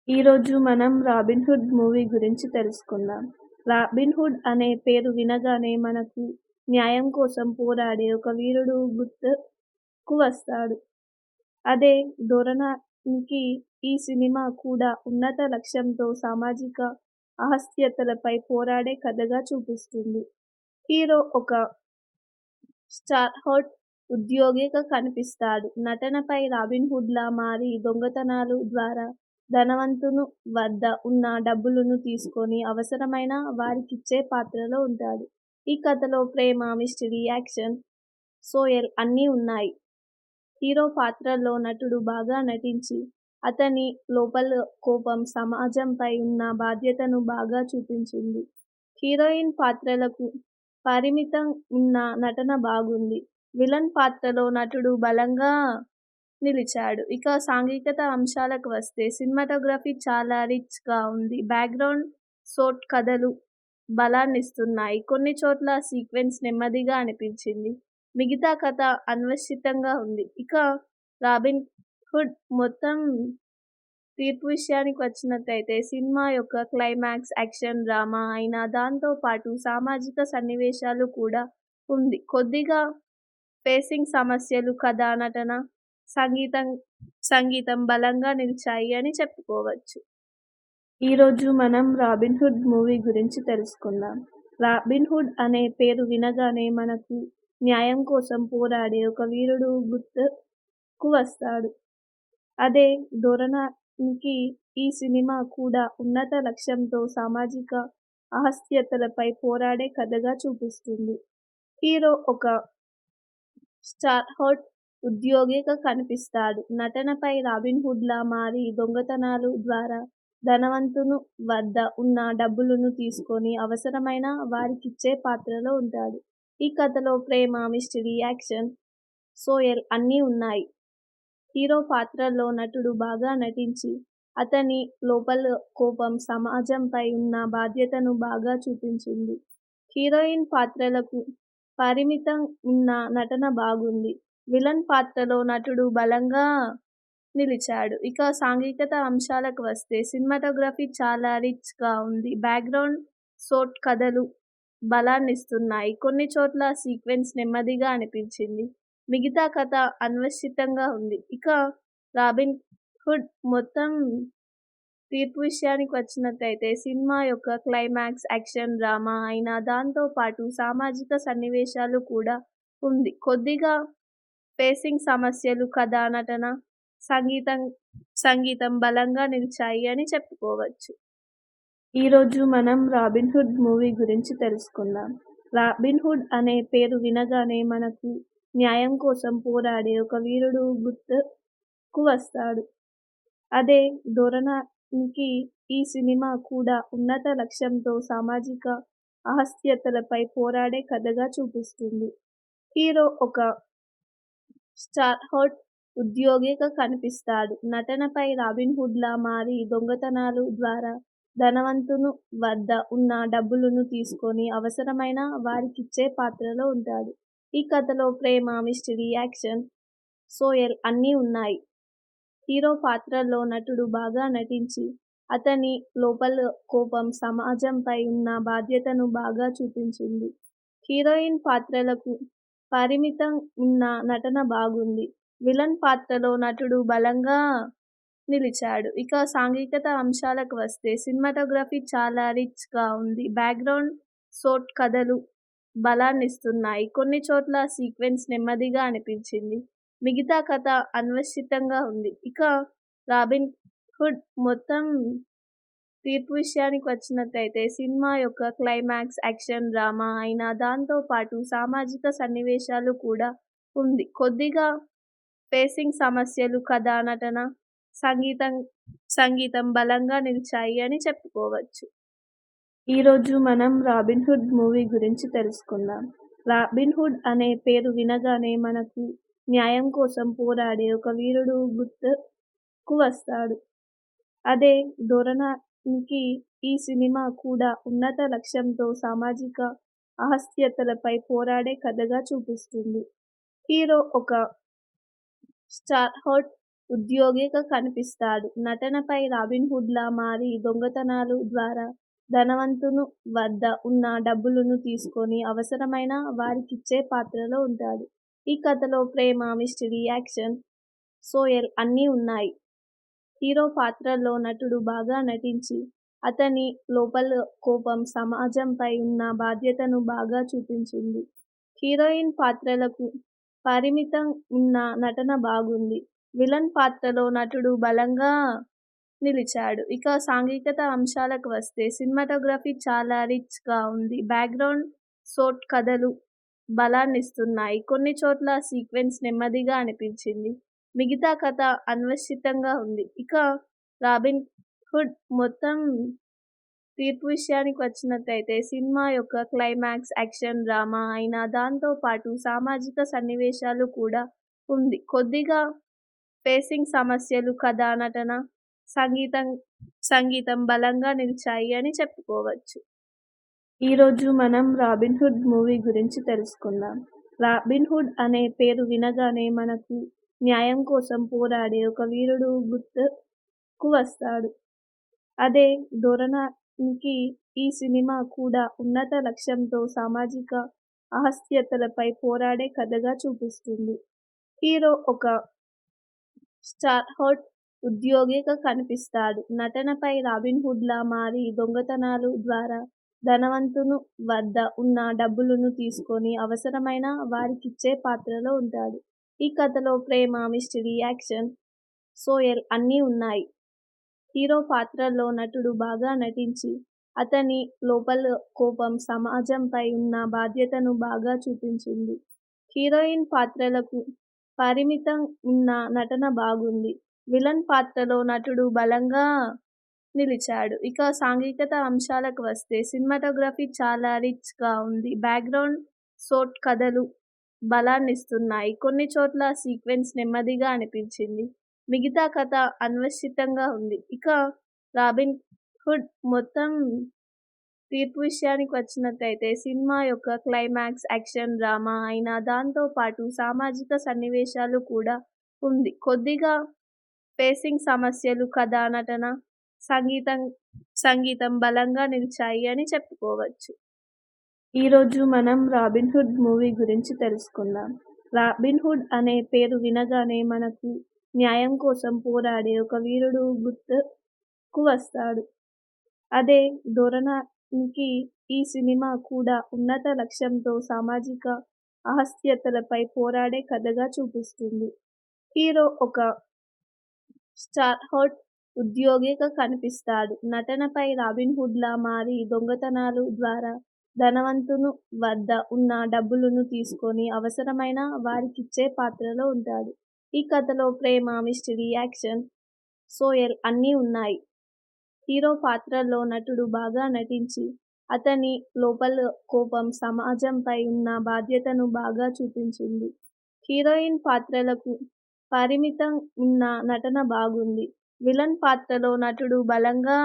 ఈరోజు మనం 'రాబిన్ హుడ్' మూవీ గురించి తెలుసుకుందాం. 'రాబిన్ హుడ్' అనే పేరు వినగానే మనకు న్యాయం కోసం పోరాడే ఒక వీరుడు గుర్తుకు వస్తాడు. అదే ధోరణికి ఈ సినిమా కూడా ఉన్నత లక్ష్యంతో సామాజిక అసహ్యతలపై పోరాడే కథగా చూపిస్తుంది. హీరో ఒక స్టార్హోల్డ్ ఉద్యోగిగా కనిపిస్తాడు. నటనపై రాబిన్ హుడ్లా మారి దొంగతనాలు ద్వారా ధనవంతుని వద్ద ఉన్న డబ్బులను తీసుకొని అవసరమైన వారికిచ్చే పాత్రలో ఉంటాడు. ఈ కథలో ప్రేమ, మిస్టరీ, యాక్షన్, సోయల్ అన్నీ ఉన్నాయి. హీరో పాత్రలో నటుడు బాగా నటించి అతని లోపల కోపం, సమాజంపై ఉన్న బాధ్యతను బాగా చూపించింది. హీరోయిన్ పాత్రలకు పరిమితం ఉన్న నటన బాగుంది. విలన్ పాత్రలో నటుడు బలంగా నిలిచాడు. ఇక సాంఘికత అంశాలకు వస్తే సినిమాటోగ్రఫీ చాలా రిచ్‌గా ఉంది. బ్యాక్‌గ్రౌండ్ స్కోర్ కథలు బలాన్నిస్తున్నాయి. కొన్ని చోట్ల సీక్వెన్స్ నెమ్మదిగా అనిపించింది. మిగతా కథ అన్వేషితంగా ఉంది. ఇక 'రాబిన్ హుడ్' మొత్తం తీర్పు విషయానికి వచ్చినట్టయితే సినిమా యొక్క క్లైమాక్స్ యాక్షన్ డ్రామా అయినా దాంతో పాటు సామాజిక సన్నివేశాలు కూడా ఉంది. కొద్దిగా పేసింగ్ సమస్యలు, కథ, నటన, సంగీతం బలంగా నిలిచాయి అని చెప్పుకోవచ్చు. ఈరోజు మనం 'రాబిన్ హుడ్' మూవీ గురించి తెలుసుకుందాం. 'రాబిన్ హుడ్' అనే పేరు వినగానే మనకు న్యాయం కోసం పోరాడే ఒక వీరుడు గుర్తుకు వస్తాడు. అదే ధోరణికి ఈ సినిమా కూడా ఉన్నత లక్ష్యంతో సామాజిక అసహ్యతలపై పోరాడే కథగా చూపిస్తుంది. హీరో ఒక స్టార్హోల్డ్ ఉద్యోగిగా కనిపిస్తాడు. నటనపై రాబిన్ హుడ్లా మారి దొంగతనాలు ద్వారా ధనవంతుని వద్ద ఉన్న డబ్బులను తీసుకొని అవసరమైన వారికిచ్చే పాత్రలో ఉంటాడు. ఈ కథలో ప్రేమ, మిస్టరీ, యాక్షన్, సోయల్ అన్నీ ఉన్నాయి. హీరో పాత్రలో నటుడు బాగా నటించి అతని లోపల కోపం, సమాజంపై ఉన్న బాధ్యతను బాగా చూపించింది. హీరోయిన్ పాత్రలకు పరిమితం ఉన్న నటన బాగుంది. విలన్ పాత్రలో నటుడు బలంగా నిలిచాడు. ఇక సాంఘికత అంశాలకు వస్తే సినిమాటోగ్రఫీ చాలా రిచ్‌గా ఉంది. బ్యాక్‌గ్రౌండ్ సోట్ కథలు బలాన్నిస్తున్నాయి. కొన్ని చోట్ల సీక్వెన్స్ నెమ్మదిగా అనిపించింది. మిగతా కథ అన్వేషితంగా ఉంది. ఇక 'రాబిన్ హుడ్' మొత్తం తీర్పు విషయానికి వచ్చినట్టయితే సినిమా యొక్క క్లైమాక్స్ యాక్షన్ డ్రామా అయినా దాంతో పాటు సామాజిక సన్నివేశాలు కూడా ఉంది. కొద్దిగా పేసింగ్ సమస్యలు, కథ, నటన, సంగీతం సంగీతం బలంగా నిలిచాయి అని చెప్పుకోవచ్చు. ఈరోజు మనం 'రాబిన్ హుడ్' మూవీ గురించి తెలుసుకుందాం. 'రాబిన్ హుడ్' అనే పేరు వినగానే మనకు న్యాయం కోసం పోరాడే ఒక వీరుడు గుర్తుకు వస్తాడు. అదే ధోరణికి ఈ సినిమా కూడా ఉన్నత లక్ష్యంతో సామాజిక అసహ్యతలపై పోరాడే కథగా చూపిస్తుంది. హీరో ఒక స్టార్హోల్డ్ ఉద్యోగిగా కనిపిస్తాడు. నటనపై రాబిన్ హుడ్లా మారి దొంగతనాలు ద్వారా ధనవంతుని వద్ద ఉన్న డబ్బులను తీసుకొని అవసరమైన వారికిచ్చే పాత్రలో ఉంటాడు. ఈ కథలో ప్రేమ, మిస్టరీ, యాక్షన్, సోయల్ అన్నీ ఉన్నాయి. హీరో పాత్రలో నటుడు బాగా నటించి అతని లోపల కోపం, సమాజంపై ఉన్న బాధ్యతను బాగా చూపించింది. హీరోయిన్ పాత్రలకు పరిమితం ఉన్న నటన బాగుంది. విలన్ పాత్రలో నటుడు బలంగా నిలిచాడు. ఇక సాంఘికత అంశాలకు వస్తే సినిమాటోగ్రఫీ చాలా రిచ్ గా ఉంది. బ్యాక్గ్రౌండ్ సోట్ కథలు బలాన్నిస్తున్నాయి. కొన్ని చోట్ల సీక్వెన్స్ నెమ్మదిగా అనిపించింది. మిగతా కథ అన్వేషితంగా ఉంది. ఇక 'రాబిన్ హుడ్' మొత్తం తీర్పు విషయానికి వచ్చినట్టయితే సినిమా యొక్క క్లైమాక్స్ యాక్షన్ డ్రామా అయినా దాంతో పాటు సామాజిక సన్నివేశాలు కూడా ఉంది. కొద్దిగా పేసింగ్ సమస్యలు, కథ, నటన, సంగీతం బలంగా నిలిచాయి అని చెప్పుకోవచ్చు. ఈరోజు మనం 'రాబిన్ హుడ్' మూవీ గురించి తెలుసుకుందాం. 'రాబిన్ హుడ్' అనే పేరు వినగానే మనకు న్యాయం కోసం పోరాడే ఒక వీరుడు గుర్తుకు వస్తాడు. అదే ధోరణికి ఈ సినిమా కూడా ఉన్నత లక్ష్యంతో సామాజిక అసహ్యతలపై పోరాడే కథగా చూపిస్తుంది. హీరో ఒక స్టార్హోల్డ్ ఉద్యోగిగా కనిపిస్తాడు. నటనపై రాబిన్ హుడ్లా మారి దొంగతనాలు ద్వారా ధనవంతుని వద్ద ఉన్న డబ్బులను తీసుకొని అవసరమైన వారికిచ్చే పాత్రలో ఉంటాడు. ఈ కథలో ప్రేమ, మిస్టరీ, యాక్షన్, సోయల్ అన్నీ ఉన్నాయి. హీరో పాత్రలో నటుడు బాగా నటించి అతని లోపల కోపం, సమాజంపై ఉన్న బాధ్యతను బాగా చూపించింది. హీరోయిన్ పాత్రలకు పరిమితం ఉన్న నటన బాగుంది. విలన్ పాత్రలో నటుడు బలంగా నిలిచాడు. ఇక సాంఘికత అంశాలకు వస్తే సినిమాటోగ్రఫీ చాలా రిచ్ గా ఉంది. బ్యాక్గ్రౌండ్ సోట్ కథలు బలాన్నిస్తున్నాయి. కొన్ని చోట్ల సీక్వెన్స్ నెమ్మదిగా అనిపించింది. మిగతా కథ అన్వేషితంగా ఉంది. ఇక 'రాబిన్ హుడ్' మొత్తం తీర్పు విషయానికి వచ్చినట్టయితే సినిమా యొక్క క్లైమాక్స్ యాక్షన్ డ్రామా అయినా దాంతో పాటు సామాజిక సన్నివేశాలు కూడా ఉంది. కొద్దిగా పేసింగ్ సమస్యలు, కథ, నటన, సంగీతం బలంగా నిలిచాయి అని చెప్పుకోవచ్చు. ఈరోజు మనం 'రాబిన్ హుడ్' మూవీ గురించి తెలుసుకుందాం. 'రాబిన్ హుడ్' అనే పేరు వినగానే మనకు న్యాయం కోసం పోరాడే ఒక వీరుడు గుర్తుకు వస్తాడు. అదే ధోరణికి ఈ సినిమా కూడా ఉన్నత లక్ష్యంతో సామాజిక అసహ్యతలపై పోరాడే కథగా చూపిస్తుంది. హీరో ఒక స్టార్హోల్డ్ ఉద్యోగిగా కనిపిస్తాడు. నటనపై రాబిన్ హుడ్లా మారి దొంగతనాలు ద్వారా ధనవంతుని వద్ద ఉన్న డబ్బులను తీసుకొని అవసరమైన వారికిచ్చే పాత్రలో ఉంటాడు. ఈ కథలో ప్రేమ, మిస్టరీ, యాక్షన్, సోయల్ అన్నీ ఉన్నాయి. హీరో పాత్రలో నటుడు బాగా నటించి అతని లోపల కోపం, సమాజంపై ఉన్న బాధ్యతను బాగా చూపించింది. హీరోయిన్ పాత్రలకు పరిమితం ఉన్న నటన బాగుంది. విలన్ పాత్రలో నటుడు బలంగా నిలిచాడు. ఇక సాంఘికత అంశాలకు వస్తే సినిమాటోగ్రఫీ చాలా రిచ్ గా ఉంది. బ్యాక్గ్రౌండ్ సోట్ కథలు బలాన్నిస్తున్నాయి. కొన్ని చోట్ల సీక్వెన్స్ నెమ్మదిగా అనిపించింది. మిగతా కథ అన్వేషితంగా ఉంది. ఇక 'రాబిన్ హుడ్' మొత్తం తీర్పు విషయానికి వచ్చినట్టయితే సినిమా యొక్క క్లైమాక్స్ యాక్షన్ డ్రామా అయినా దాంతో పాటు సామాజిక సన్నివేశాలు కూడా ఉంది. కొద్దిగా పేసింగ్ సమస్యలు, కథ, నటన, సంగీతం సంగీతం బలంగా నిలిచాయి అని చెప్పుకోవచ్చు. ఈరోజు మనం 'రాబిన్ హుడ్' మూవీ గురించి తెలుసుకుందాం. 'రాబిన్ హుడ్' అనే పేరు వినగానే మనకు న్యాయం కోసం పోరాడే ఒక వీరుడు గుర్తుకు వస్తాడు. అదే ధోరణికి ఈ సినిమా కూడా ఉన్నత లక్ష్యంతో సామాజిక అసహ్యతలపై పోరాడే కథగా చూపిస్తుంది. హీరో ఒక స్టార్హోడ్ ఉద్యోగిగా కనిపిస్తాడు. నటనపై రాబిన్ హుడ్లా మారి దొంగతనాలు ద్వారా ధనవంతుని వద్ద ఉన్న డబ్బులను తీసుకొని అవసరమైన వారికిచ్చే పాత్రలో ఉంటాడు. ఈ కథలో ప్రేమ, మిస్టరీ, యాక్షన్, సోయల్ అన్నీ ఉన్నాయి. హీరో పాత్రలో నటుడు బాగా నటించి అతని లోపల కోపం, సమాజంపై ఉన్న బాధ్యతను బాగా చూపించింది. హీరోయిన్ పాత్రలకు పరిమితం ఉన్న నటన బాగుంది. విలన్ పాత్రలో నటుడు బలంగా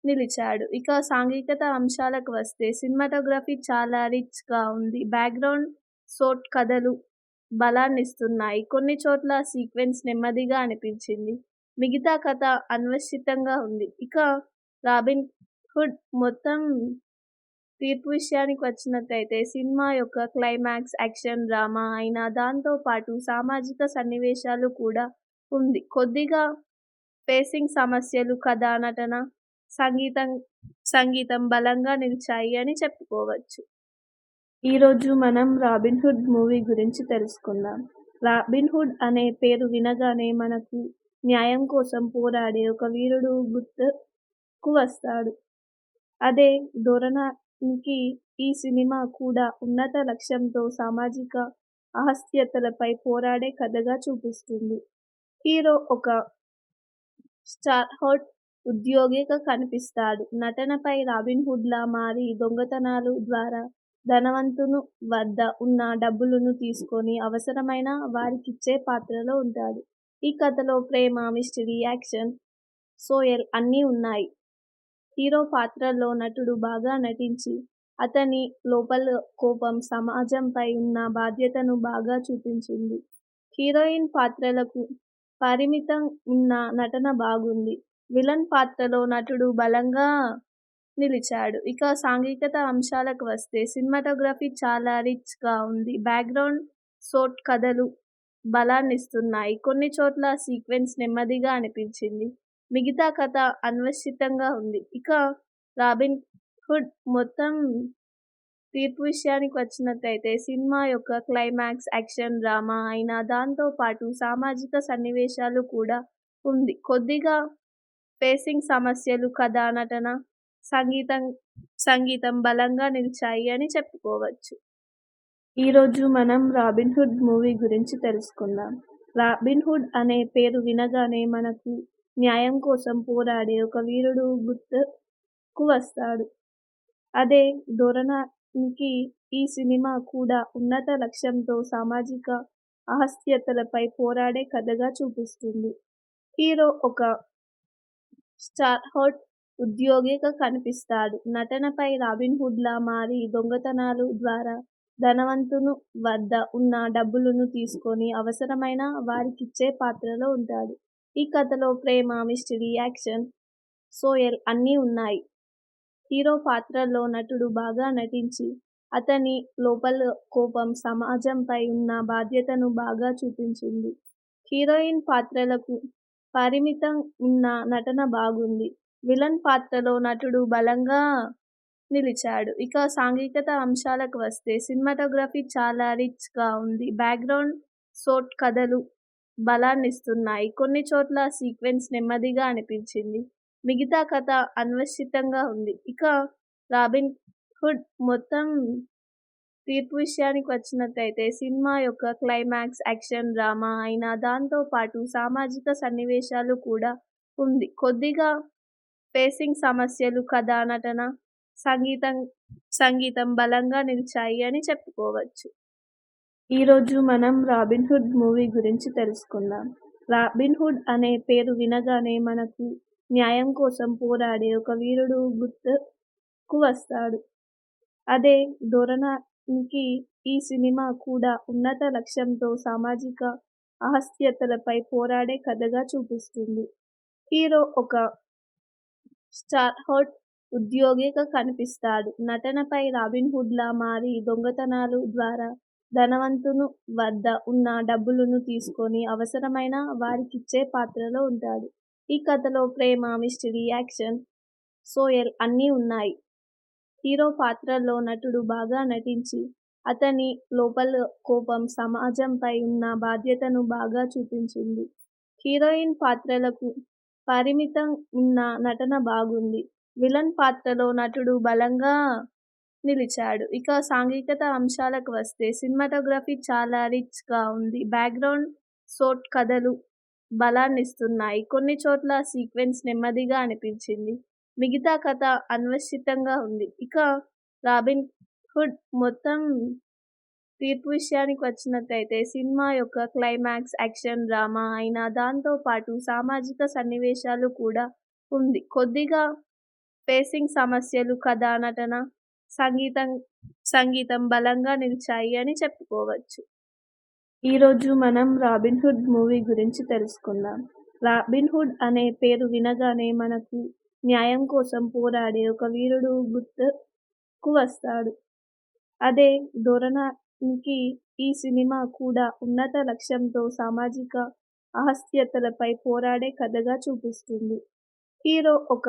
నిలిచాడు. ఇక సాంఘికత అంశాలకు వస్తే సినిమాటోగ్రఫీ చాలా రిచ్ గా ఉంది. బ్యాక్గ్రౌండ్ స్కోర్ కథలు బలాన్నిస్తున్నాయి. కొన్ని చోట్ల సీక్వెన్స్ నెమ్మదిగా అనిపించింది. మిగతా కథ అన్వేషితంగా ఉంది. ఇక రాబిన్ హుడ్ మొత్తం తీర్పు విషయానికి వచ్చినట్లయితే సినిమా యొక్క క్లైమాక్స్ యాక్షన్ డ్రామా అయినా దాంతో పాటు సామాజిక సన్నివేశాలు కూడా ఉంది. కొద్దిగా పేసింగ్ సమస్యలు, కథ, నటన, సంగీతం బలంగా నిలిచాయి అని చెప్పుకోవచ్చు. ఈరోజు మనం 'రాబిన్ హుడ్' మూవీ గురించి తెలుసుకుందాం. 'రాబిన్ హుడ్' అనే పేరు వినగానే మనకు న్యాయం కోసం పోరాడే ఒక వీరుడు గుర్తుకు వస్తాడు. అదే ధోరణికి ఈ సినిమా కూడా ఉన్నత లక్ష్యంతో సామాజిక అసహ్యతలపై పోరాడే కథగా చూపిస్తుంది. హీరో ఒక స్టార్హోడ్ ఉద్యోగిగా కనిపిస్తాడు. నటనపై రాబిన్ హుడ్లా మారి దొంగతనాలు ద్వారా ధనవంతుని వద్ద ఉన్న డబ్బులను తీసుకొని అవసరమైన వారికిచ్చే పాత్రలో ఉంటాడు. ఈ కథలో ప్రేమ, మిస్టరీ, యాక్షన్, సోయల్ అన్నీ ఉన్నాయి. హీరో పాత్రలో నటుడు బాగా నటించి అతని లోపల కోపం, సమాజంపై ఉన్న బాధ్యతను బాగా చూపించింది. హీరోయిన్ పాత్రలకు పరిమితం ఉన్న నటన బాగుంది. విలన్ పాత్రలో నటుడు బలంగా నిలిచాడు. ఇక సాంఘికత అంశాలకు వస్తే సినిమాటోగ్రఫీ చాలా రిచ్ గా ఉంది. బ్యాక్గ్రౌండ్ స్కోర్ కథలు బలాన్నిస్తున్నాయి. కొన్ని చోట్ల సీక్వెన్స్ నెమ్మదిగా అనిపించింది. మిగతా కథ అన్వేషితంగా ఉంది. ఇక రాబిన్ హుడ్ మొత్తం తీర్పు విషయానికి వచ్చినట్లయితే సినిమా యొక్క క్లైమాక్స్ యాక్షన్ డ్రామా అయినా దాంతో పాటు సామాజిక సన్నివేశాలు కూడా ఉంది. కొద్దిగా పేసింగ్ సమస్యలు, కథ, నటన, సంగీతం బలంగా నిలిచాయి అని చెప్పుకోవచ్చు. ఈరోజు మనం 'రాబిన్ హుడ్' మూవీ గురించి తెలుసుకుందాం. 'రాబిన్ హుడ్' అనే పేరు వినగానే మనకు న్యాయం కోసం పోరాడే ఒక వీరుడు గుర్తుకు వస్తాడు. అదే ధోరణికి ఈ సినిమా కూడా ఉన్నత లక్ష్యంతో సామాజిక అసహ్యతలపై పోరాడే కథగా చూపిస్తుంది. హీరో ఒక స్టార్హోడ్ ఉద్యోగిగా కనిపిస్తాడు. నటనపై రాబిన్ హుడ్లా మారి దొంగతనాలు ద్వారా ధనవంతుని వద్ద ఉన్న డబ్బులను తీసుకొని అవసరమైన వారికిచ్చే పాత్రలో ఉంటాడు. ఈ కథలో ప్రేమ, మిస్టరీ, యాక్షన్, సోయల్ అన్నీ ఉన్నాయి. హీరో పాత్రలో నటుడు బాగా నటించి అతని లోపల కోపం, సమాజంపై ఉన్న బాధ్యతను బాగా చూపించింది. హీరోయిన్ పాత్రలకు పరిమితం ఉన్న నటన బాగుంది. విలన్ పాత్రలో నటుడు బలంగా నిలిచాడు. ఇక సాంఘికత అంశాలకు వస్తే సినిమాటోగ్రఫీ చాలా రిచ్ గా ఉంది. బ్యాక్గ్రౌండ్ స్కోర్ కథలు బలాన్నిస్తున్నాయి. కొన్ని చోట్ల సీక్వెన్స్ నెమ్మదిగా అనిపించింది. మిగతా కథ అన్వేషితంగా ఉంది. ఇక రాబిన్ హుడ్ మొత్తం తీర్పు విషయానికి వచ్చినట్లయితే సినిమా యొక్క క్లైమాక్స్ యాక్షన్ డ్రామా అయినా దాంతో పాటు సామాజిక సన్నివేశాలు కూడా ఉంది. కొద్దిగా పేసింగ్ సమస్యలు, కథ, నటన, సంగీతం బలంగా నిలిచాయి అని చెప్పుకోవచ్చు. ఈరోజు మనం 'రాబిన్ హుడ్' మూవీ గురించి తెలుసుకుందాం. 'రాబిన్ హుడ్' అనే పేరు వినగానే మనకు న్యాయం కోసం పోరాడే ఒక వీరుడు గుర్తుకు వస్తాడు. అదే ధోరణికి ఈ సినిమా కూడా ఉన్నత లక్ష్యంతో సామాజిక అసహ్యతలపై పోరాడే కథగా చూపిస్తుంది. హీరో ఒక స్టార్ హోట్ ఉద్యోగిగా కనిపిస్తాడు. నటనపై రాబిన్హుడ్లా మారి దొంగతనాలు ద్వారా ధనవంతును వద్ద ఉన్న డబ్బులను తీసుకొని అవసరమైన వారికిచ్చే పాత్రలో ఉంటాడు. ఈ కథలో ప్రేమ, మిస్టరీ, యాక్షన్, సోయల్ అన్నీ ఉన్నాయి. హీరో పాత్రలో నటుడు బాగా నటించి అతని లోపల కోపం, సమాజంపై ఉన్న బాధ్యతను బాగా చూపించింది. హీరోయిన్ పాత్రలకు పరిమితం ఉన్న నటన బాగుంది. విలన్ పాత్రలో నటుడు బలంగా నిలిచాడు. ఇక సాంఘికత అంశాలకు వస్తే సినిమాటోగ్రఫీ చాలా రిచ్‌గా ఉంది. బ్యాక్‌గ్రౌండ్ షాట్ కథలు బలాన్నిస్తున్నాయి. కొన్ని చోట్ల సీక్వెన్స్ నెమ్మదిగా అనిపించింది. మిగతా కథ అన్వేషితంగా ఉంది. ఇక 'రాబిన్ హుడ్' మొత్తం తీర్పు విషయానికి వచ్చినట్టయితే సినిమా యొక్క క్లైమాక్స్ యాక్షన్ డ్రామా అయినా దాంతో పాటు సామాజిక సన్నివేశాలు కూడా ఉంది. కొద్దిగా పేసింగ్ సమస్యలు, కథ, నటన, సంగీతం సంగీతం బలంగా నిలిచాయి అని చెప్పుకోవచ్చు. ఈరోజు మనం 'రాబిన్హుడ్' మూవీ గురించి తెలుసుకుందాం. 'రాబిన్హుడ్' అనే పేరు వినగానే మనకు న్యాయం కోసం పోరాడే ఒక వీరుడు గుర్తుకు వస్తాడు. అదే ధోరణికి ఈ సినిమా కూడా ఉన్నత లక్ష్యంతో సామాజిక అసహ్యతలపై పోరాడే కథగా చూపిస్తుంది. హీరో ఒక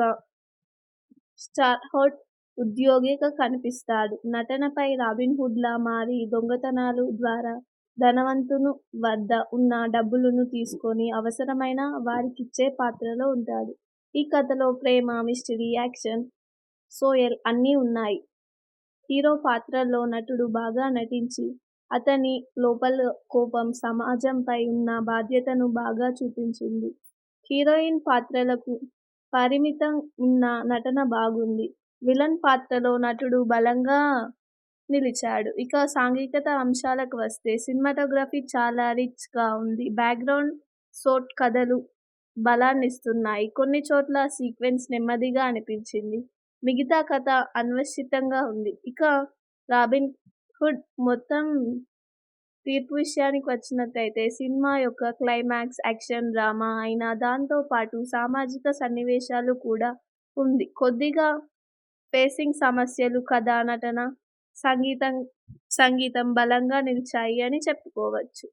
స్టార్ హోట్ ఉద్యోగిగా కనిపిస్తాడు. నటనపై రాబిన్హుడ్లా మారి దొంగతనాలు ద్వారా ధనవంతును వద్ద ఉన్న డబ్బులను తీసుకొని అవసరమైన వారికిచ్చే పాత్రలో ఉంటాడు. ఈ కథలో ప్రేమ, మిస్టరీ, యాక్షన్, సోయల్ అన్నీ ఉన్నాయి. హీరో పాత్రలో నటుడు బాగా నటించి అతని లోపల కోపం, సమాజంపై ఉన్న బాధ్యతను బాగా చూపించింది. హీరోయిన్ పాత్రలకు పరిమితం ఉన్న నటన బాగుంది. విలన్ పాత్రలో నటుడు బలంగా నిలిచాడు. ఇక సాంఘికత అంశాలకు వస్తే సినిమాటోగ్రఫీ చాలా రిచ్‌గా ఉంది. బ్యాక్‌గ్రౌండ్ షాట్ కథలు బలాన్నిస్తున్నాయి. కొన్ని చోట్ల సీక్వెన్స్ నెమ్మదిగా అనిపించింది. మిగతా కథ అన్వేషితంగా ఉంది. ఇక 'రాబిన్ హుడ్' మొత్తం తీర్పు విషయానికి వచ్చినట్టయితే సినిమా యొక్క క్లైమాక్స్ యాక్షన్ డ్రామా అయినా దాంతో పాటు సామాజిక సన్నివేశాలు కూడా ఉంది. కొద్దిగా పేసింగ్ సమస్యలు, కథ, నటన, సంగీతం బలంగా నిలిచాయి అని చెప్పుకోవచ్చు.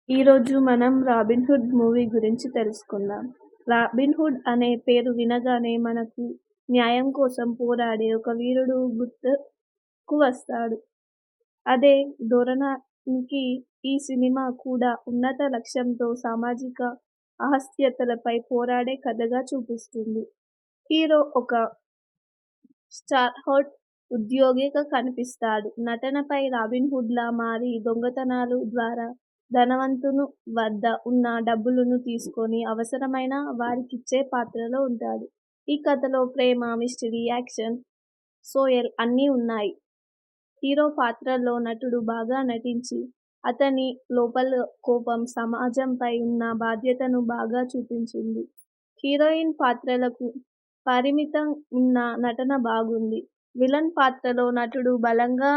ఈరోజు మనం 'రాబిన్హుడ్' మూవీ గురించి తెలుసుకుందాం. 'రాబిన్హుడ్' అనే పేరు వినగానే మనకు న్యాయం కోసం పోరాడే ఒక వీరుడు గుర్తుకు వస్తాడు. అదే ధోరణికి ఈ సినిమా కూడా ఉన్నత లక్ష్యంతో సామాజిక అసహ్యతలపై పోరాడే కథగా చూపిస్తుంది. హీరో ఒక స్టార్ హోట్ ఉద్యోగిగా కనిపిస్తాడు. నటనపై రాబిన్హుడ్లా మారి దొంగతనాలు ద్వారా ధనవంతును వద్ద ఉన్న డబ్బులను తీసుకొని అవసరమైన వారికిచ్చే పాత్రలో ఉంటాడు. ఈ కథలో ప్రేమ, మిస్టరీ, యాక్షన్, సోయల్ అన్నీ ఉన్నాయి. హీరో పాత్రలో నటుడు బాగా నటించి అతని లోపల కోపం, సమాజంపై ఉన్న బాధ్యతను బాగా చూపించింది. హీరోయిన్ పాత్రలకు పరిమితం ఉన్న నటన బాగుంది. విలన్ పాత్రలో నటుడు బలంగా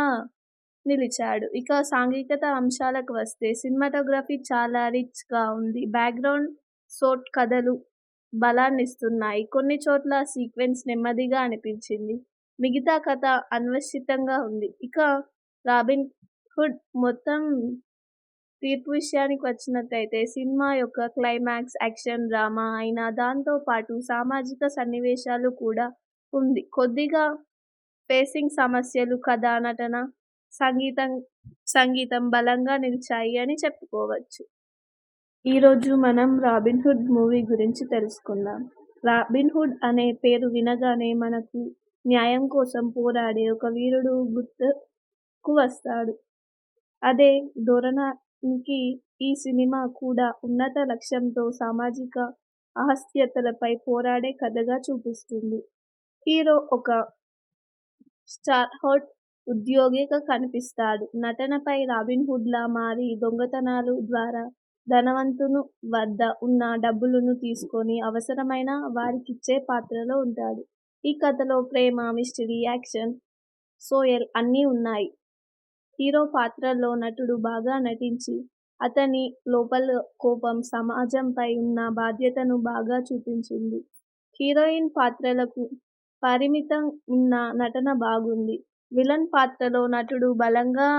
నిలిచాడు. ఇక సాంఘికత అంశాలకు వస్తే సినిమాటోగ్రఫీ చాలా రిచ్‌గా ఉంది. బ్యాక్‌గ్రౌండ్ షాట్ కథలు బలాన్నిస్తున్నాయి. కొన్ని చోట్ల సీక్వెన్స్ నెమ్మదిగా అనిపించింది. మిగతా కథ అన్వేషితంగా ఉంది. ఇక 'రాబిన్ హుడ్' మొత్తం తీర్పు విషయానికి వచ్చినట్టయితే సినిమా యొక్క క్లైమాక్స్ యాక్షన్ డ్రామా అయినా దాంతో పాటు సామాజిక సన్నివేశాలు కూడా ఉంది. కొద్దిగా పేసింగ్ సమస్యలు, కథ, నటన, సంగీతం బలంగా నిలిచాయి అని చెప్పుకోవచ్చు. ఈరోజు మనం 'రాబిన్హుడ్' మూవీ గురించి తెలుసుకుందాం. 'రాబిన్హుడ్' అనే పేరు వినగానే మనకు న్యాయం కోసం పోరాడే ఒక వీరుడు గుర్తుకు వస్తాడు. అదే ధోరణికి ఈ సినిమా కూడా ఉన్నత లక్ష్యంతో సామాజిక అసహ్యతలపై పోరాడే కథగా చూపిస్తుంది. హీరో ఒక స్టార్ హోట్ ఉద్యోగిగా కనిపిస్తాడు. నటనపై రాబిన్హుడ్లా మారి దొంగతనాలు ద్వారా ధనవంతును వద్ద ఉన్న డబ్బులను తీసుకొని అవసరమైన వారికిచ్చే పాత్రలో ఉంటాడు. ఈ కథలో ప్రేమ, మిస్టరీ, యాక్షన్, సోయల్ అన్నీ ఉన్నాయి. హీరో పాత్రలో నటుడు బాగా నటించి అతని లోపల కోపం, సమాజంపై ఉన్న బాధ్యతను బాగా చూపించింది. హీరోయిన్ పాత్రలకు పరిమితం ఉన్న నటన బాగుంది. విలన్ పాత్రలో నటుడు బలంగా